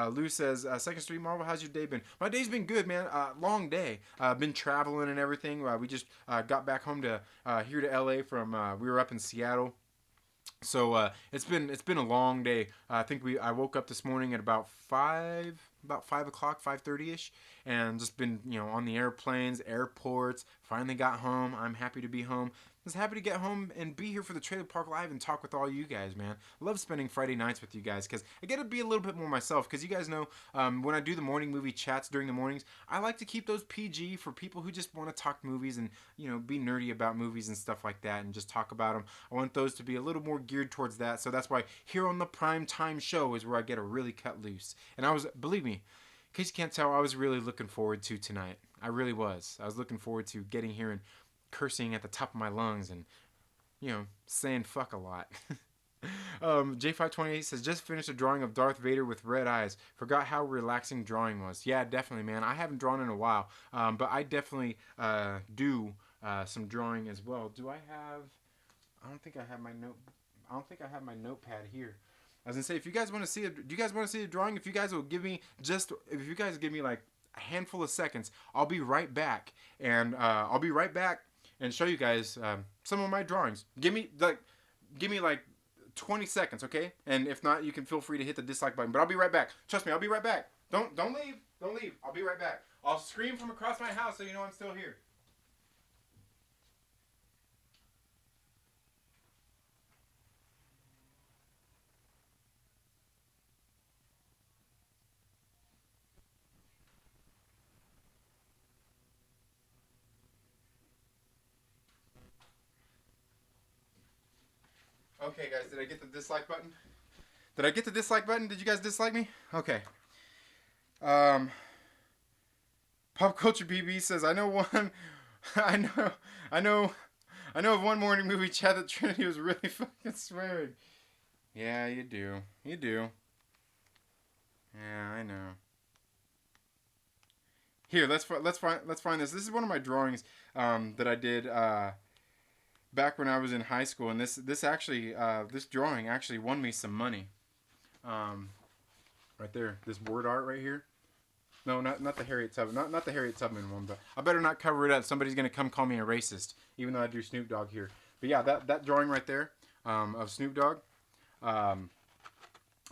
Lou says, 2nd Street Marvel, how's your day been? My day's been good, man. Long day. Been traveling and everything. We just got back home to here to LA from we were up in Seattle. So it's been a long day. I woke up this morning at about 5 o'clock, 5:30ish, and just been on the airplanes, airports. Finally got home. I'm happy to be home. Just happy to get home and be here for the Trailer Park Live and talk with all you guys, man. I love spending Friday nights with you guys because I get to be a little bit more myself. Because you guys know when I do the morning movie chats during the mornings, I like to keep those PG for people who just want to talk movies and be nerdy about movies and stuff like that and just talk about them. I want those to be a little more geared towards that. So that's why here on the Prime Time Show is where I get to really cut loose. And believe me, case you can't tell, I was really looking forward to tonight. I really was. I was looking forward to getting here and cursing at the top of my lungs and, saying fuck a lot. J528 says, just finished a drawing of Darth Vader with red eyes. Forgot how relaxing drawing was. Yeah, definitely, man. I haven't drawn in a while, but I definitely do some drawing as well. Do I have? I don't think I have my note. I don't think I have my notepad here. I was gonna say, if you guys want to see do you guys want to see a drawing? If you guys will give me if you guys give me like a handful of seconds, I'll be right back, and show you guys some of my drawings. Give me like 20 seconds, okay? And if not, you can feel free to hit the dislike button. But I'll be right back. Trust me, I'll be right back. Don't leave. Don't leave. I'll be right back. I'll scream from across my house so you know I'm still here. Okay, guys, did I get the dislike button? Did I get the dislike button? Did you guys dislike me? Okay. Um, Pop Culture BB says, I know one. I know. I know. I know of one morning movie chat that Trinity was really fucking swearing. Yeah, you do. You do. Yeah, I know. Here, let's find this. This is one of my drawings that I did back when I was in high school, and this drawing actually won me some money. Right there, this word art right here. No, not the Harriet Tubman, not the Harriet Tubman one, but I better not cover it up. Somebody's gonna come call me a racist, even though I do Snoop Dogg here. But yeah, that drawing right there of Snoop Dogg, I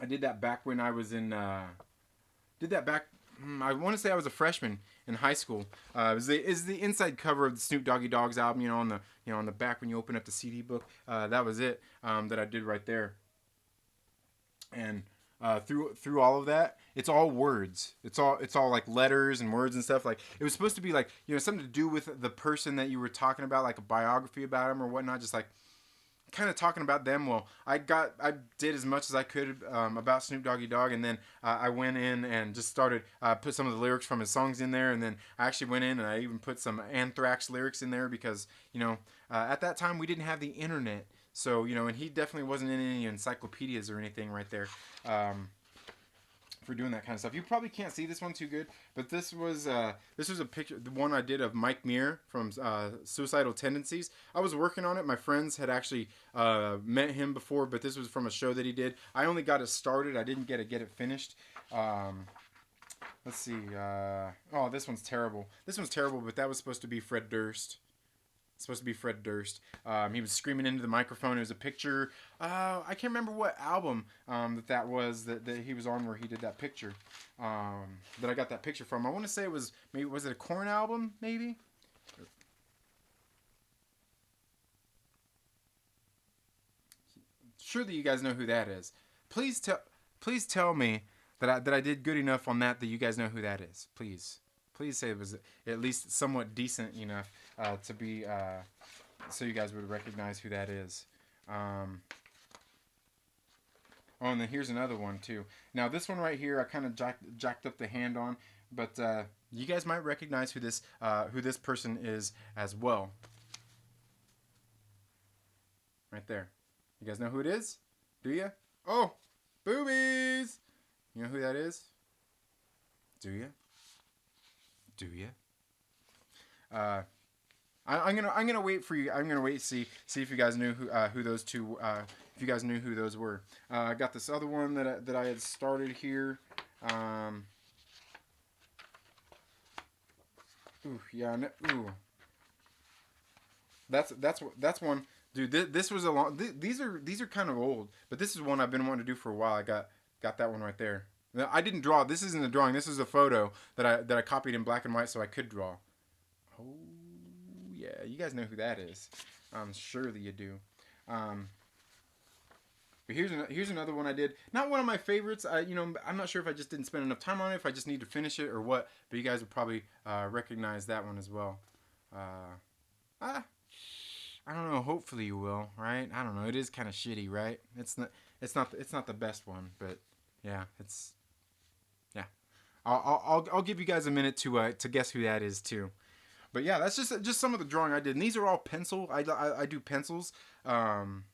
did that back when I was in. Did that back. I want to say I was a freshman in high school. Is the inside cover of the Snoop Doggy Dogg's album? On the back when you open up the CD book. That was it. That I did right there. And through all of that, it's all words. It's all like letters and words and stuff. Like, it was supposed to be like something to do with the person that you were talking about, like a biography about him or whatnot. Just like kind of talking about them. Well, I did as much as I could about Snoop Doggy Dogg, and then I went in and just started put some of the lyrics from his songs in there, and then I actually went in and I even put some Anthrax lyrics in there because at that time we didn't have the internet, so and he definitely wasn't in any encyclopedias or anything right there. For doing that kind of stuff. You probably can't see this one too good, but this was a picture, the one I did of Mike Muir from Suicidal Tendencies. I was working on it. My friends had actually met him before, but this was from a show that he did. I only got it started. I didn't get it finished. Let's see. Oh, this one's terrible. This one's terrible, but that was supposed to be Fred Durst. Supposed to be Fred Durst. He was screaming into the microphone. It was a picture. I can't remember what album that was that he was on where he did that picture. That I got that picture from. I want to say was it a Korn album? Maybe. Surely you guys know who that is. Please tell me that I did good enough on that you guys know who that is. Please say it was at least somewhat decent enough to be so you guys would recognize who that is. Oh, and then here's another one too. Now this one right here, I kind of jacked up the hand on, but you guys might recognize who this person is as well. Right there. You guys know who it is? Do you? Oh, boobies! You know who that is? Do you? Do you? I'm gonna wait for you. I'm gonna wait see if you guys knew who those two if you guys knew who those were. I got this other one that I had started here. Ooh, yeah, ooh. That's one, dude. This was a long. These are kind of old, but this is one I've been wanting to do for a while. I got that one right there. I didn't draw. This isn't a drawing. This is a photo that I copied in black and white so I could draw. Oh yeah, you guys know who that is. Surely you do. But here's another one I did. Not one of my favorites. I'm not sure if I just didn't spend enough time on it, if I just need to finish it or what. But you guys would probably recognize that one as well. I don't know. Hopefully you will, right? I don't know. It is kind of shitty, right? It's not the best one, but yeah, it's. Yeah. I'll give you guys a minute to guess who that is too. But yeah, that's just some of the drawing I did, and these are all pencil. I do pencils. Um,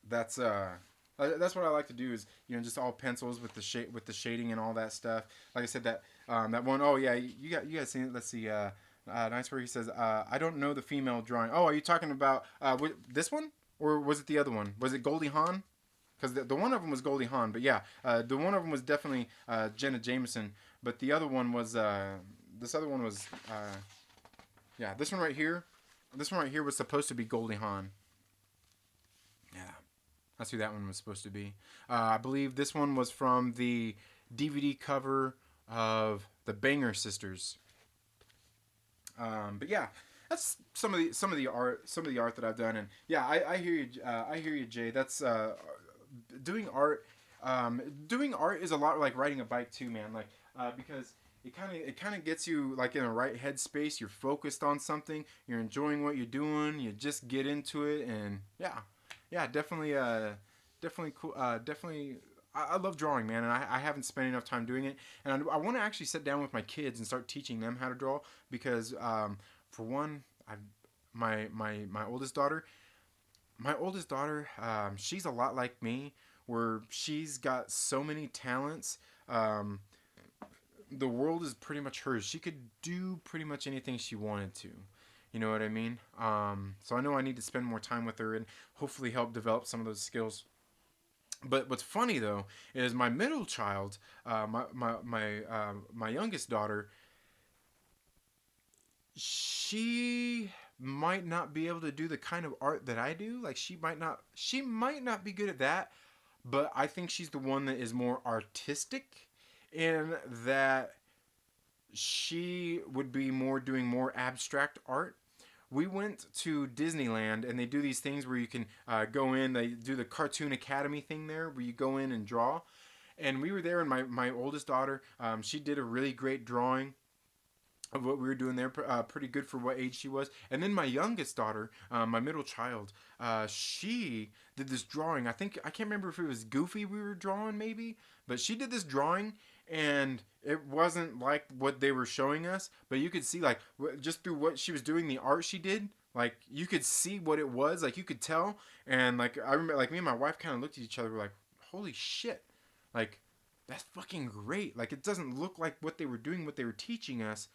that's what I like to do is just all pencils with the shading and all that stuff. Like I said, that one, oh yeah, you guys seen it. Let's see. Nice where he says I don't know the female drawing. Oh, are you talking about this one, or was it the other one? Was it Goldie Hawn? Because the one of them was Goldie Hawn, but yeah, the one of them was definitely Jenna Jameson. But the other one was this other one was yeah, this one right here. This one right here was supposed to be Goldie Hawn. Yeah, that's who that one was supposed to be. I believe this one was from the DVD cover of the Banger Sisters. But yeah, that's some of the art that I've done, and yeah, I hear you. I hear you, Jay. That's doing art. Doing art is a lot like riding a bike too, man. Like because it kind of gets you like in the right headspace. You're focused on something. You're enjoying what you're doing. You just get into it, and yeah, definitely cool. Definitely. I love drawing, man, and I haven't spent enough time doing it. And I want to actually sit down with my kids and start teaching them how to draw because, for one, my oldest daughter, she's a lot like me, where she's got so many talents. The world is pretty much hers. She could do pretty much anything she wanted to. You know what I mean? So I know I need to spend more time with her and hopefully help develop some of those skills. But what's funny though is my middle child, my youngest daughter, she might not be able to do the kind of art that I do. Like she might not be good at that, but I think she's the one that is more artistic in that she would be more doing more abstract art. We went to Disneyland and they do these things where you can go in. They do the Cartoon Academy thing there where you go in and draw. And we were there, and my oldest daughter, she did a really great drawing of what we were doing there, pretty good for what age she was. And then my youngest daughter, my middle child, she did this drawing. I can't remember if it was Goofy we were drawing maybe, but she did this drawing, and it wasn't like what they were showing us, but you could see like just through what she was doing, the art she did. Like you could see what it was, like you could tell, and like I remember, like me and my wife kind of looked at each other, we're like, "Holy shit!" Like that's fucking great. Like it doesn't look like what they were doing, what they were teaching us,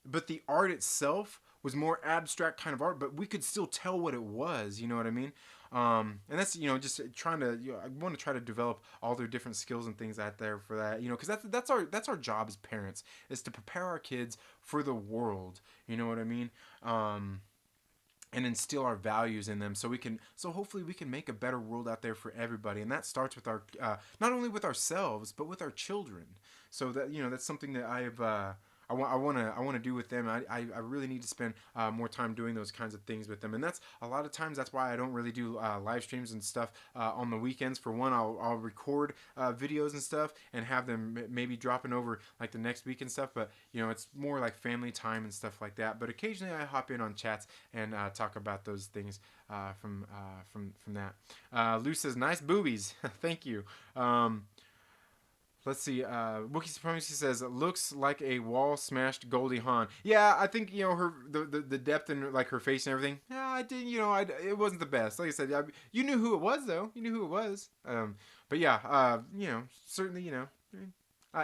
but the art itself was more abstract kind of art, but we could still tell what it was. You know what I mean? And that's just trying to. I want to try to develop all their different skills and things out there for that. Because that's our job as parents is to prepare our kids for the world. You know what I mean? And instill our values in them so hopefully we can make a better world out there for everybody, and that starts with our not only with ourselves but with our children. So that that's something that I want to do with them. I really need to spend more time doing those kinds of things with them, and that's a lot of times that's why I don't really do live streams and stuff on the weekends. For one, I'll record videos and stuff and have them maybe dropping over like the next week and stuff. But it's more like family time and stuff like that. But occasionally I hop in on chats and talk about those things from that. Lou says nice boobies. Thank you. Let's see. Wookie Supremacy says it looks like a wall smashed Goldie Hawn. Yeah, I think her the depth in like her face and everything. Yeah, I did. It wasn't the best. Like I said, you knew who it was though. You knew who it was. But yeah, certainly,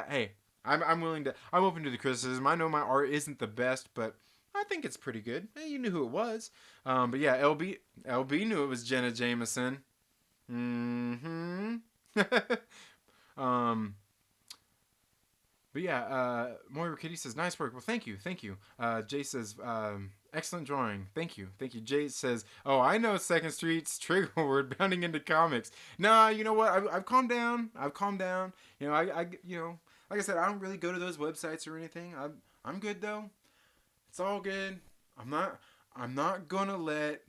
hey, I'm willing to. I'm open to the criticism. I know my art isn't the best, but I think it's pretty good. Hey, you knew who it was. But yeah, LB knew it was Jenna Jameson. Mm-hmm. But yeah, Moira Kitty says, nice work. Well, thank you. Jay says, excellent drawing. Thank you. Jay says, oh, I know 2nd Street's trigger word bounding into comics. Nah, you know what? I've calmed down. I like I said, I don't really go to those websites or anything. I'm good though. It's all good. I'm not gonna let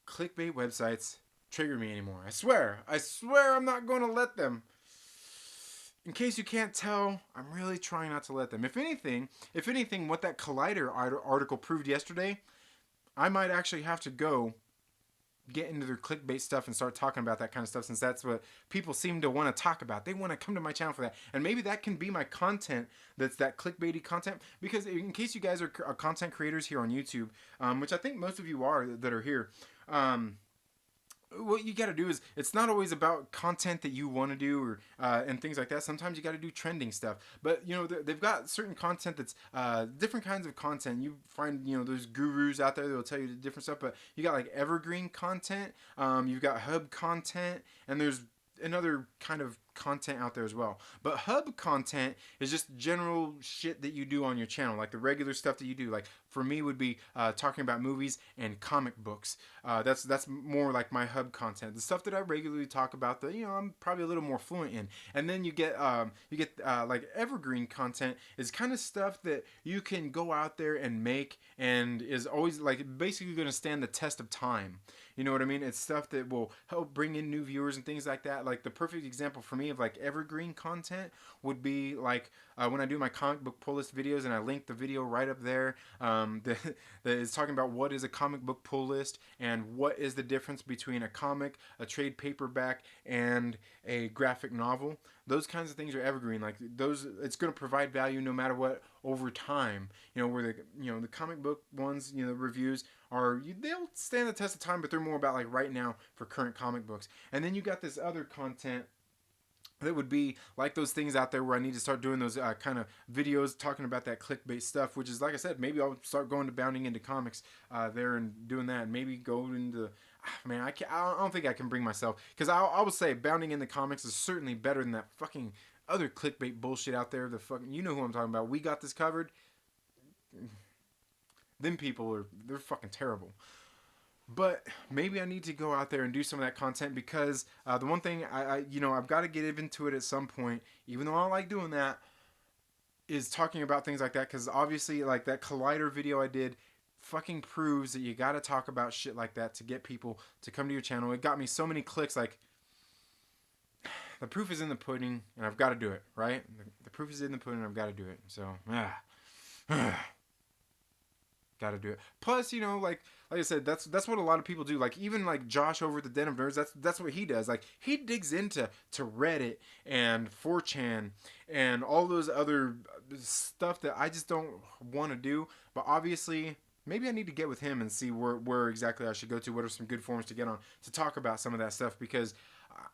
clickbait websites trigger me anymore. I swear I'm not gonna let them. In case you can't tell, I'm really trying not to let them. If anything, what that Collider article proved yesterday, I might actually have to go get into their clickbait stuff and start talking about that kind of stuff, since that's what people seem to want to talk about. They want to come to my channel for that, and maybe that can be my content. That's that clickbaity content. Because in case you guys are content creators here on YouTube, which I think most of you are that are here. What you got to do is, it's not always about content that you want to do, or and things like that. Sometimes you got to do trending stuff, but you know, they've got certain content that's different kinds of content. You find, you know, there's gurus out there that will tell you the different stuff, but you got like evergreen content, you've got hub content, and there's another kind of content out there as well. But hub content is just general shit that you do on your channel, like the regular stuff that you do. Like for me would be talking about movies and comic books. That's more like my hub content, the stuff that I regularly talk about that, you know, I'm probably a little more fluent in. And then you get like evergreen content is kind of stuff that you can go out there and make, and is always like basically going to stand the test of time. You know what I mean? It's stuff that will help bring in new viewers and things like that. Like the perfect example for me of like evergreen content would be like when I do my comic book pull list videos, and I link the video right up there that is talking about what is a comic book pull list and what is the difference between a comic, a trade paperback, and a graphic novel. Those kinds of things are evergreen. Like those, it's going to provide value no matter what over time. You know, where the, you know, the comic book ones, you know, reviews are, they'll stand the test of time, but they're more about like right now for current comic books. And then you got this other content that would be like those things out there where I need to start doing those kind of videos talking about that clickbait stuff, which is, like I said, maybe I'll start going to bounding into comics there and doing that, and maybe go into, man, I don't think I can bring myself, because I would say bounding into comics is certainly better than that fucking other clickbait bullshit out there. The fucking, you know who I'm talking about. We got this covered. Them people they're fucking terrible. But maybe I need to go out there and do some of that content, because the one thing you know, I've got to get into it at some point, even though I don't like doing that, is talking about things like that. Because obviously, like that Collider video I did fucking proves that you got to talk about shit like that to get people to come to your channel. It got me so many clicks. Like, the proof is in the pudding, and I've got to do it, right? The proof is in the pudding, and I've got to do it. So, got to do it. Plus, you know, like I said, that's what a lot of people do. Like even like Josh over at the Den of Nerds, that's what he does. Like he digs into Reddit and 4chan and all those other stuff that I just don't want to do. But obviously, maybe I need to get with him and see where exactly I should go to. What are some good forums to get on to talk about some of that stuff, because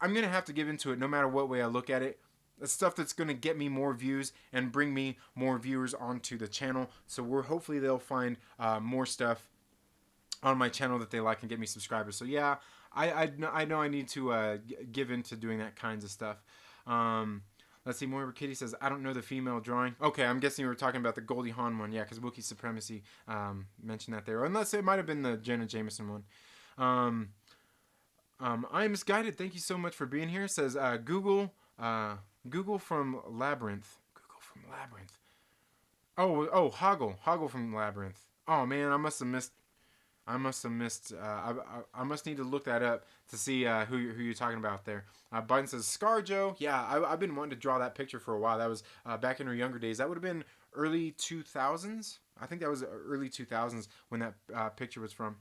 I'm gonna have to give into it no matter what way I look at it. The stuff that's going to get me more views and bring me more viewers onto the channel. So hopefully they'll find more stuff on my channel that they like and get me subscribers. So yeah, I know I need to give into doing that kinds of stuff. Let's see, Moira Kitty says, I don't know the female drawing. Okay, I'm guessing you were talking about the Goldie Hawn one. Yeah, because Wookiee Supremacy mentioned that there. Unless it might have been the Jenna Jameson one. I am misguided. Thank you so much for being here. Says Google from Labyrinth. Google from Labyrinth. Oh, Hoggle from Labyrinth. Oh man, I must have missed. I must need to look that up to see who you're talking about there. Biden says ScarJo. Yeah, I've been wanting to draw that picture for a while. That was back in her younger days. That would have been early 2000s. I think that was early 2000s when that picture was from.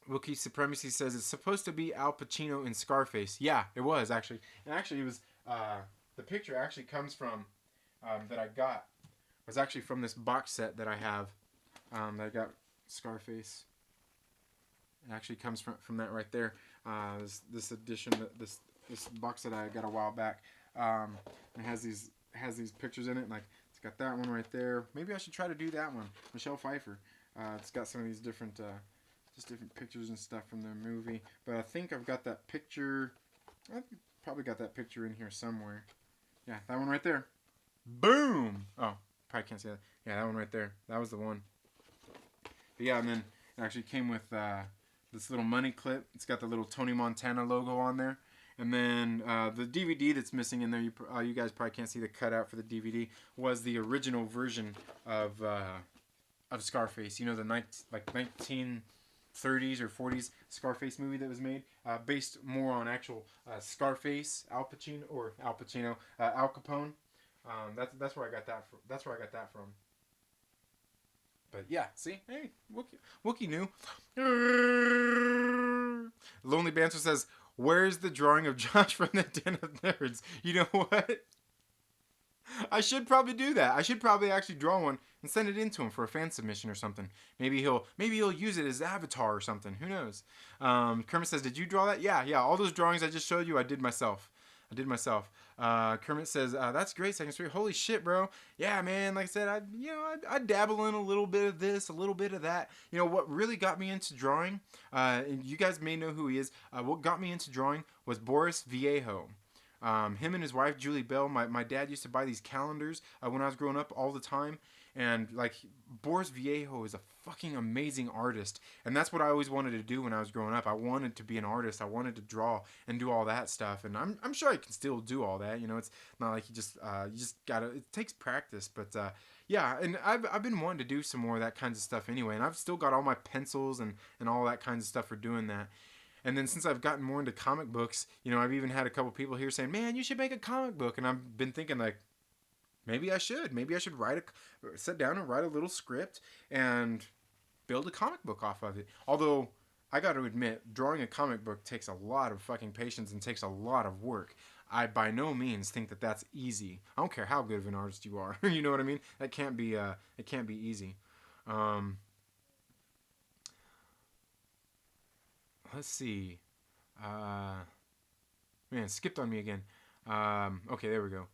Wookiee Supremacy says it's supposed to be Al Pacino in Scarface. Yeah, it was actually. And actually, it was the picture actually comes from that I got was actually from this box set that I have that I got Scarface. It actually comes from that right there. This edition, this box that I got a while back. It has these pictures in it. Like it's got that one right there. Maybe I should try to do that one. Michelle Pfeiffer. It's got some of these different. Just different pictures and stuff from their movie. But I think I've got that picture. I've probably got that picture in here somewhere. Yeah, that one right there. Boom! Oh, probably can't see that. Yeah, that one right there. That was the one. But yeah, and then it actually came with this little money clip. It's got the little Tony Montana logo on there. And then the DVD that's missing in there, you guys probably can't see the cutout for the DVD, was the original version of Scarface. You know, the 1930s or 40s Scarface movie that was made, based more on actual Scarface, Al Capone. That's where I got that from. But yeah, see? Hey, Wookie knew. Lonely Banter says, where's the drawing of Josh from the Den of Nerds? You know what? I should probably do that. I should probably actually draw one and send it in to him for a fan submission or something. Maybe he'll use it as avatar or something. Who knows? Kermit says, "Did you draw that?" Yeah. All those drawings I just showed you, I did myself. Kermit says, "That's great, Second Street. Holy shit, bro. Yeah, man. Like I said, I dabble in a little bit of this, a little bit of that. You know what really got me into drawing? And you guys may know who he is. What got me into drawing was Boris Viejo. Him and his wife Julie Bell. My dad used to buy these calendars when I was growing up all the time, and like Boris Viejo is a fucking amazing artist, and that's what I always wanted to do when I was growing up. I wanted to be an artist. I wanted to draw and do all that stuff, and I'm sure I can still do all that. You know, it's not like you just gotta. It takes practice, but yeah, and I've been wanting to do some more of that kinds of stuff anyway, and I've still got all my pencils and all that kinds of stuff for doing that. And then since I've gotten more into comic books, you know, I've even had a couple people here saying, "Man, you should make a comic book." And I've been thinking like, maybe I should. Maybe I should sit down and write a little script and build a comic book off of it. Although I got to admit, drawing a comic book takes a lot of fucking patience and takes a lot of work. I by no means think that that's easy. I don't care how good of an artist you are. You know what I mean? It can't be easy. Let's see. Man, it skipped on me again. Okay, there we go.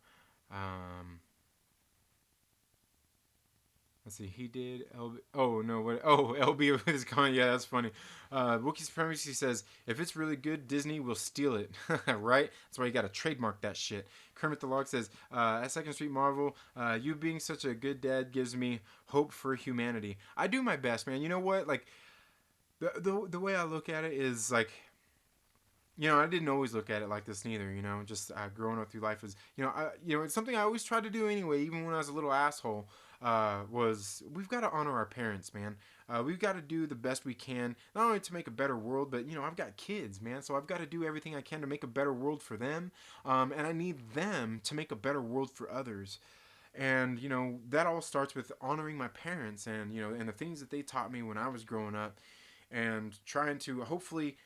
Let's see. He did LB. Oh no! What? Oh, LB with his comment. Yeah, that's funny. Wookie Supremacy says, "If it's really good, Disney will steal it." Right? That's why you got to trademark that shit. Kermit the Log says, "At Second Street Marvel, you being such a good dad gives me hope for humanity." I do my best, man. You know what? Like, the way I look at it is like, you know, I didn't always look at it like this neither. You know, just growing up through life is, it's something I always tried to do anyway. Even when I was a little asshole, was we've got to honor our parents, man. We've got to do the best we can, not only to make a better world, but I've got kids, man. So I've got to do everything I can to make a better world for them, and I need them to make a better world for others. And that all starts with honoring my parents, and and the things that they taught me when I was growing up, and trying to hopefully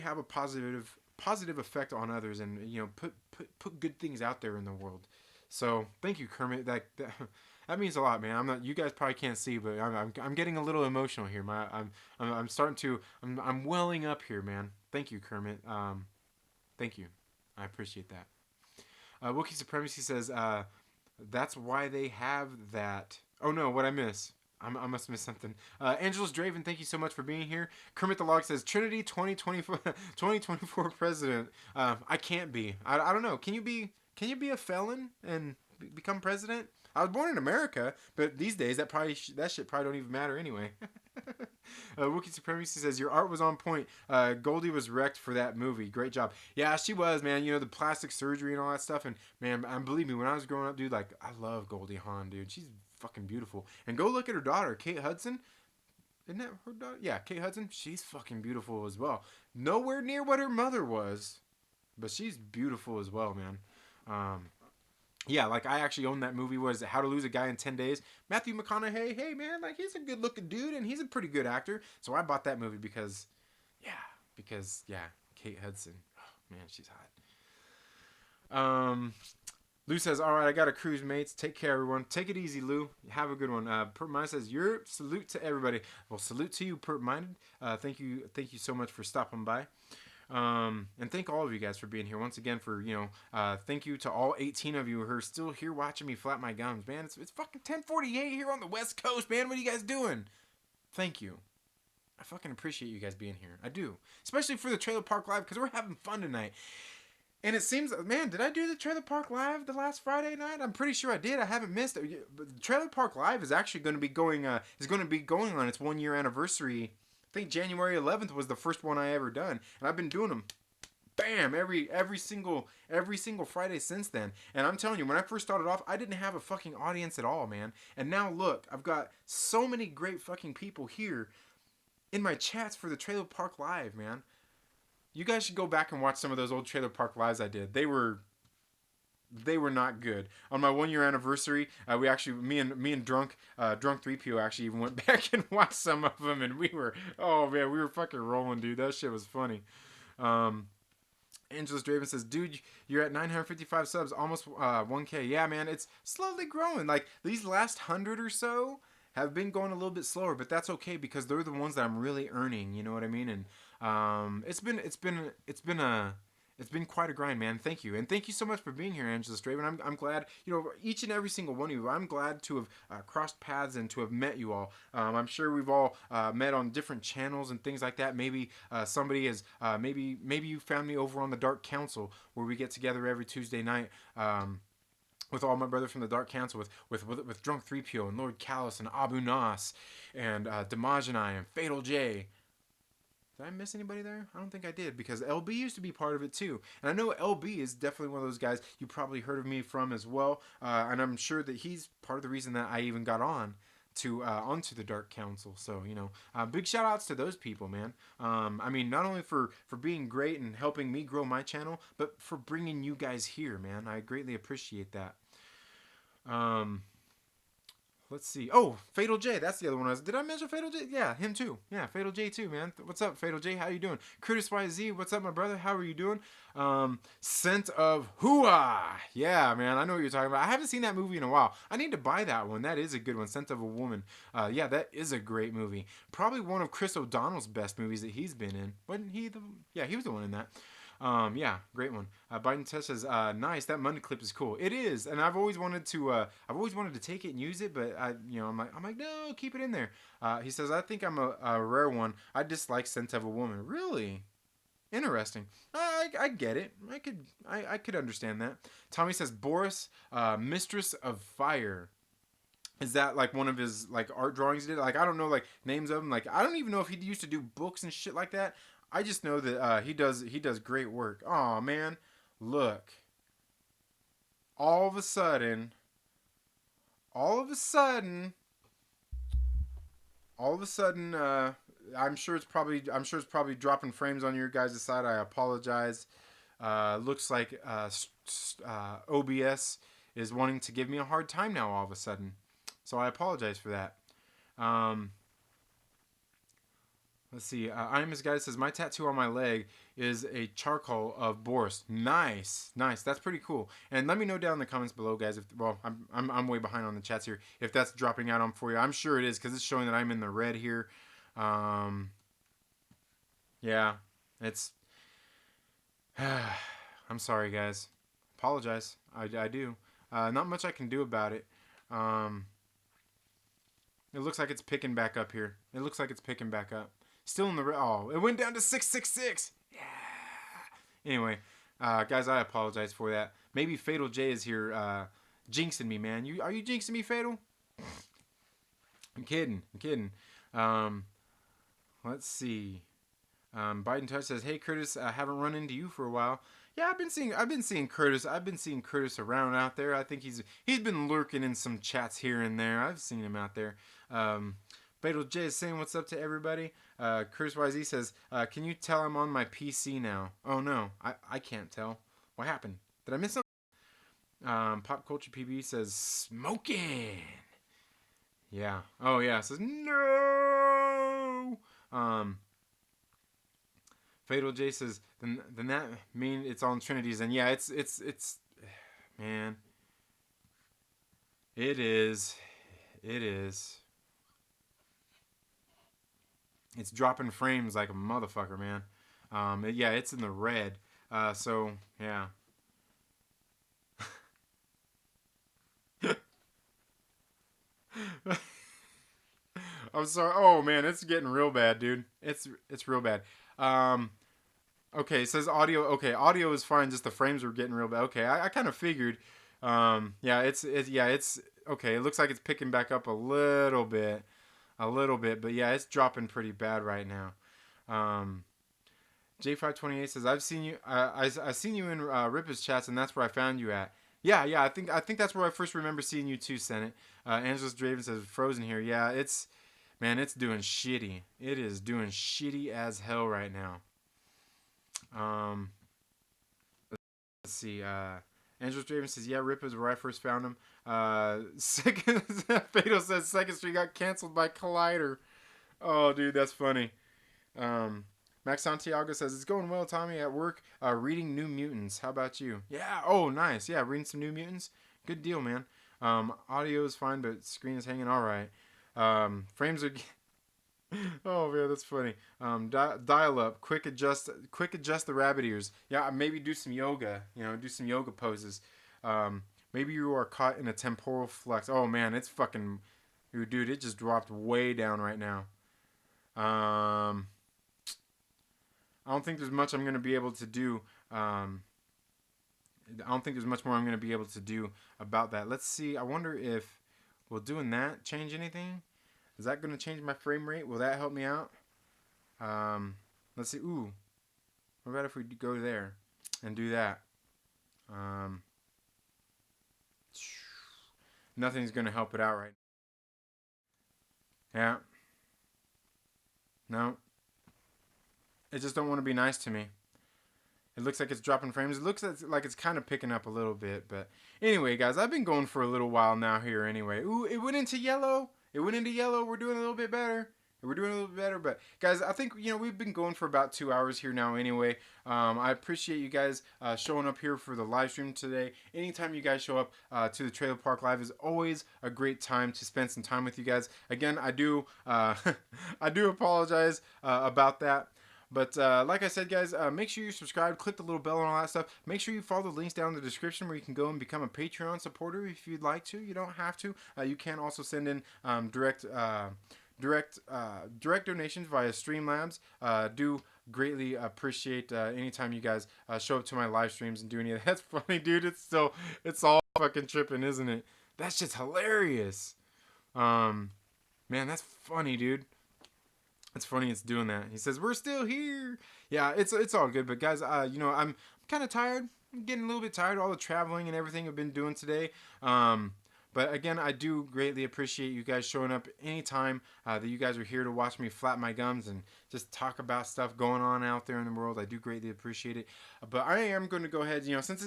have a positive effect on others, and put good things out there in the world. So thank you, Kermit. That means a lot, man. I'm not. You guys probably can't see, but I'm getting a little emotional here. I'm starting to. I'm welling up here, man. Thank you, Kermit. Thank you. I appreciate that. Wookiee Supremacy says, that's why they have that. Oh no, what I miss? I must have missed something. Angelos Draven, thank you so much for being here. Kermit the Log says, Trinity 2024 president. I can't be. I don't know. Can you be a felon and become president? I was born in America, but these days that shit probably don't even matter anyway. Wookiee Supremacy says, your art was on point. Goldie was wrecked for that movie. Great job. Yeah, she was, man. The plastic surgery and all that stuff. And man, believe me, when I was growing up, dude, like, I love Goldie Hawn, dude. She's fucking beautiful. And go look at her daughter, Kate Hudson. Isn't that her daughter? Yeah, Kate Hudson. She's fucking beautiful as well. Nowhere near what her mother was, but she's beautiful as well, man. Yeah, like I actually own that movie. Was How to Lose a Guy in 10 Days? Matthew McConaughey, hey man, like he's a good looking dude and he's a pretty good actor. So I bought that movie because Kate Hudson. Oh, man, she's hot. Lou says, all right, I got a cruise, mates. Take care, everyone. Take it easy, Lou. Have a good one. Pert Minded says, your salute to everybody. Well, salute to you, Pert Minded. Thank you so much for stopping by. And thank all of you guys for being here once again. Thank you to all 18 of you who are still here watching me flap my gums, man. It's fucking 10:48 here on the West Coast, man. What are you guys doing? Thank you. I fucking appreciate you guys being here. I do, especially for the Trailer Park Live, because we're having fun tonight. And it seems, man, did I do the Trailer Park Live the last Friday night? I'm pretty sure I did. I haven't missed it. But the Trailer Park Live is actually going to be going on its 1 year anniversary. I think January 11th was the first one I ever done, and I've been doing them, bam, every single Friday since then. And I'm telling you, when I first started off, I didn't have a fucking audience at all, man. And now look, I've got so many great fucking people here in my chats for the Trailer Park Live, man. You guys should go back and watch some of those old Trailer Park Lives I did. They were they were not good. On my 1 year anniversary, we actually, me and drunk 3PO actually even went back and watched some of them, and we were, oh man, we were fucking rolling, dude. That shit was funny. Um, Angelus Draven says, dude, you're at 955 subs, almost 1K. Yeah, man, it's slowly growing. Like, these last 100 or so have been going a little bit slower, but that's okay because they're the ones that I'm really earning. You know what I mean? And it's been quite a grind, man. Thank you, and thank you so much for being here, Angelus Draven. I'm glad, you know, each and every single one of you. I'm glad to have crossed paths and to have met you all. I'm sure we've all met on different channels and things like that. Maybe somebody is maybe you found me over on the Dark Council where we get together every Tuesday night. With all my brothers from the Dark Council, with Drunk 3PO and Lord Callus and Abu Nas and Damajanai and Fatal J. Did I miss anybody there? I don't think I did because LB used to be part of it too. And I know LB is definitely one of those guys you probably heard of me from as well. And I'm sure that he's part of the reason that I even got on to onto the Dark Council. So, you know, big shout outs to those people, man. I mean, not only for being great and helping me grow my channel, but for bringing you guys here, man. I greatly appreciate that. Um, Let's see. Oh, Fatal J. That's the other one. Did I mention Fatal J? Yeah, him too. Yeah, Fatal J too, man. What's up, Fatal J? How you doing? Curtis YZ. What's up, my brother? How are you doing? Scent of Hooah. Yeah, man. I know what you're talking about. I haven't seen that movie in a while. I need to buy that one. That is a good one. Scent of a Woman. Yeah, that is a great movie. Probably one of Chris O'Donnell's best movies that he's been in. Wasn't he the? Yeah, he was the one in that. Yeah, great one. Biden Test says, nice. That Monday clip is cool. It is, and I've always wanted to take it and use it, but I'm like, no, keep it in there. He says, I think I'm a rare one. I dislike Scent of a Woman. Really? Interesting. I get it. I could understand that. Tommy says, Boris, Mistress of Fire. Is that like one of his like art drawings he did? Like I don't know like names of them. Like I don't even know if he used to do books and shit like that. I just know that he does great work. Oh man, look! All of a sudden, all of a sudden, all of a sudden, I'm sure it's probably dropping frames on your guys' side. I apologize. Looks like OBS is wanting to give me a hard time now. All of a sudden, so I apologize for that. Um, Let's see. I'm this guy that says my tattoo on my leg is a charcoal of Boris. Nice, nice. That's pretty cool. And let me know down in the comments below, guys. If I'm way behind on the chats here. If that's dropping out on for you, I'm sure it is because it's showing that I'm in the red here. Yeah, it's. I'm sorry, guys. Apologize. I do. Not much I can do about it. It looks like it's picking back up here. It looks like it's picking back up. Still in the it went down to 666. Yeah. Anyway, guys, I apologize for that. Maybe Fatal J is here, jinxing me, man. Are you jinxing me, Fatal? I'm kidding. I'm kidding. Let's see. Biden Touch says, "Hey Curtis, I haven't run into you for a while." Yeah, I've been seeing Curtis. I've been seeing Curtis around out there. I think he's been lurking in some chats here and there. I've seen him out there. Fatal J is saying what's up to everybody. Curtis YZ says, "Can you tell I'm on my PC now?" Oh no, I can't tell. What happened? Did I miss something? Pop Culture PB says smoking. Yeah. Oh yeah. It says no. Fatal J says, then that mean it's on Trinities, and yeah, it's man, it is. It's dropping frames like a motherfucker, man. Yeah, it's in the red. So yeah. I'm sorry. Oh man, it's getting real bad, dude. It's real bad. Okay, it says audio. Okay, audio is fine. Just the frames are getting real bad. Okay, I kind of figured. Yeah, it's okay. It looks like it's picking back up a little bit, but yeah, it's dropping pretty bad right now. J528 says, "I've seen you. I seen you in Ripper's chats, and that's where I found you at." Yeah, yeah. I think that's where I first remember seeing you too, Senate. Angelus Draven says, "Frozen here." Yeah, it's doing shitty. It is doing shitty as hell right now. Um, let's see. Andrew Draven says, yeah, Rip is where I first found him. Second, Fatal says Second Street got canceled by Collider. Oh, dude, that's funny. Max Santiago says, it's going well, Tommy, at work, reading New Mutants. How about you? Yeah, oh, nice. Yeah, reading some New Mutants. Good deal, man. Audio is fine, but screen is hanging all right. Frames are... Oh, man, that's funny. Dial up, quick adjust the rabbit ears. Yeah, maybe do some yoga, do some yoga poses. Maybe you are caught in a temporal flux. Oh, man, it's fucking... Dude, it just dropped way down right now. I don't think there's much I'm going to be able to do. I don't think there's much more I'm going to be able to do about that. Let's see. I wonder if will doing that change anything? Is that going to change my frame rate? Will that help me out? Let's see. Ooh. What about if we go there and do that? Nothing's going to help it out right now. Yeah. No. It just don't want to be nice to me. It looks like it's dropping frames. It looks like it's kind of picking up a little bit. But anyway, guys, I've been going for a little while now here anyway. Ooh, it went into yellow. We're doing a little bit better. But guys, I think, we've been going for about 2 hours here now anyway. I appreciate you guys showing up here for the live stream today. Anytime you guys show up to the Trailer Park Live is always a great time to spend some time with you guys. Again, I do I do apologize about that. But like I said, guys, make sure you subscribe, click the little bell and all that stuff. Make sure you follow the links down in the description where you can go and become a Patreon supporter if you'd like to. You don't have to. You can also send in direct donations via Streamlabs. Do greatly appreciate anytime you guys show up to my live streams and do any of that. That's funny, dude. It's all fucking tripping, isn't it? That's just hilarious. Man, that's funny, dude. It's funny it's doing that. He says, we're still here. Yeah, it's all good. But guys, I'm kind of tired. I'm getting a little bit tired of all the traveling and everything I've been doing today. But again, I do greatly appreciate you guys showing up anytime that you guys are here to watch me flap my gums and just talk about stuff going on out there in the world. I do greatly appreciate it. But I am going to go ahead, since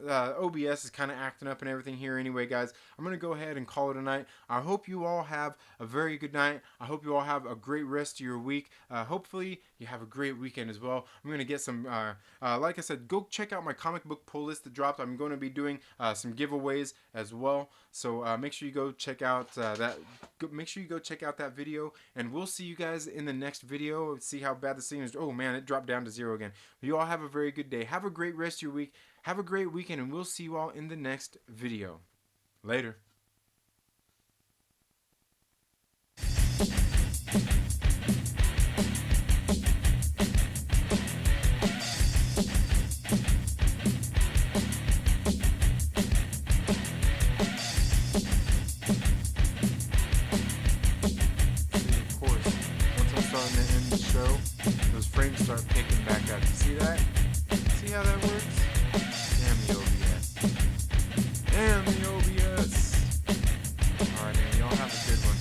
OBS is kind of acting up and everything here anyway, guys, I'm going to go ahead and call it a night. I hope you all have a very good night. I hope you all have a great rest of your week. Hopefully, you have a great weekend as well. I'm going to get some, like I said, go check out my comic book pull list that dropped. I'm going to be doing some giveaways as well. So make sure you go check out Make sure you go check out that video, and we'll see you guys in the next video. See how bad the scene is. Oh man, it dropped down to 0 again. But you all have a very good day. Have a great rest of your week. Have a great weekend, and we'll see you all in the next video. Later. Those frames start picking back up. You see that? See how that works? Damn the OBS. Damn the OBS. Alright, man. Y'all have a good one.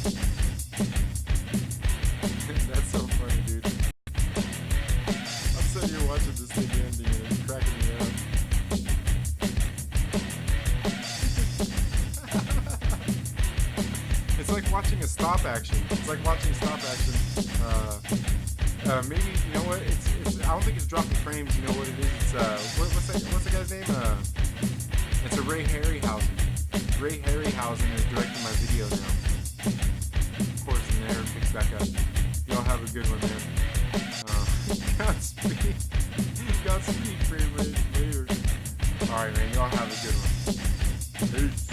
That's so funny, dude. I'm sitting here watching this thing ending and it's cracking me up. It's like watching a stop action. Maybe, you know what, it's I don't think it's dropping frames, you know what it is, it's, what's the guy's name, it's a Ray Harryhausen. Ray Harryhausen is directing my video now. Of course, and there, it picks back up. Y'all have a good one, man. Godspeed, frame rate, later. Alright, man, y'all have a good one. Peace.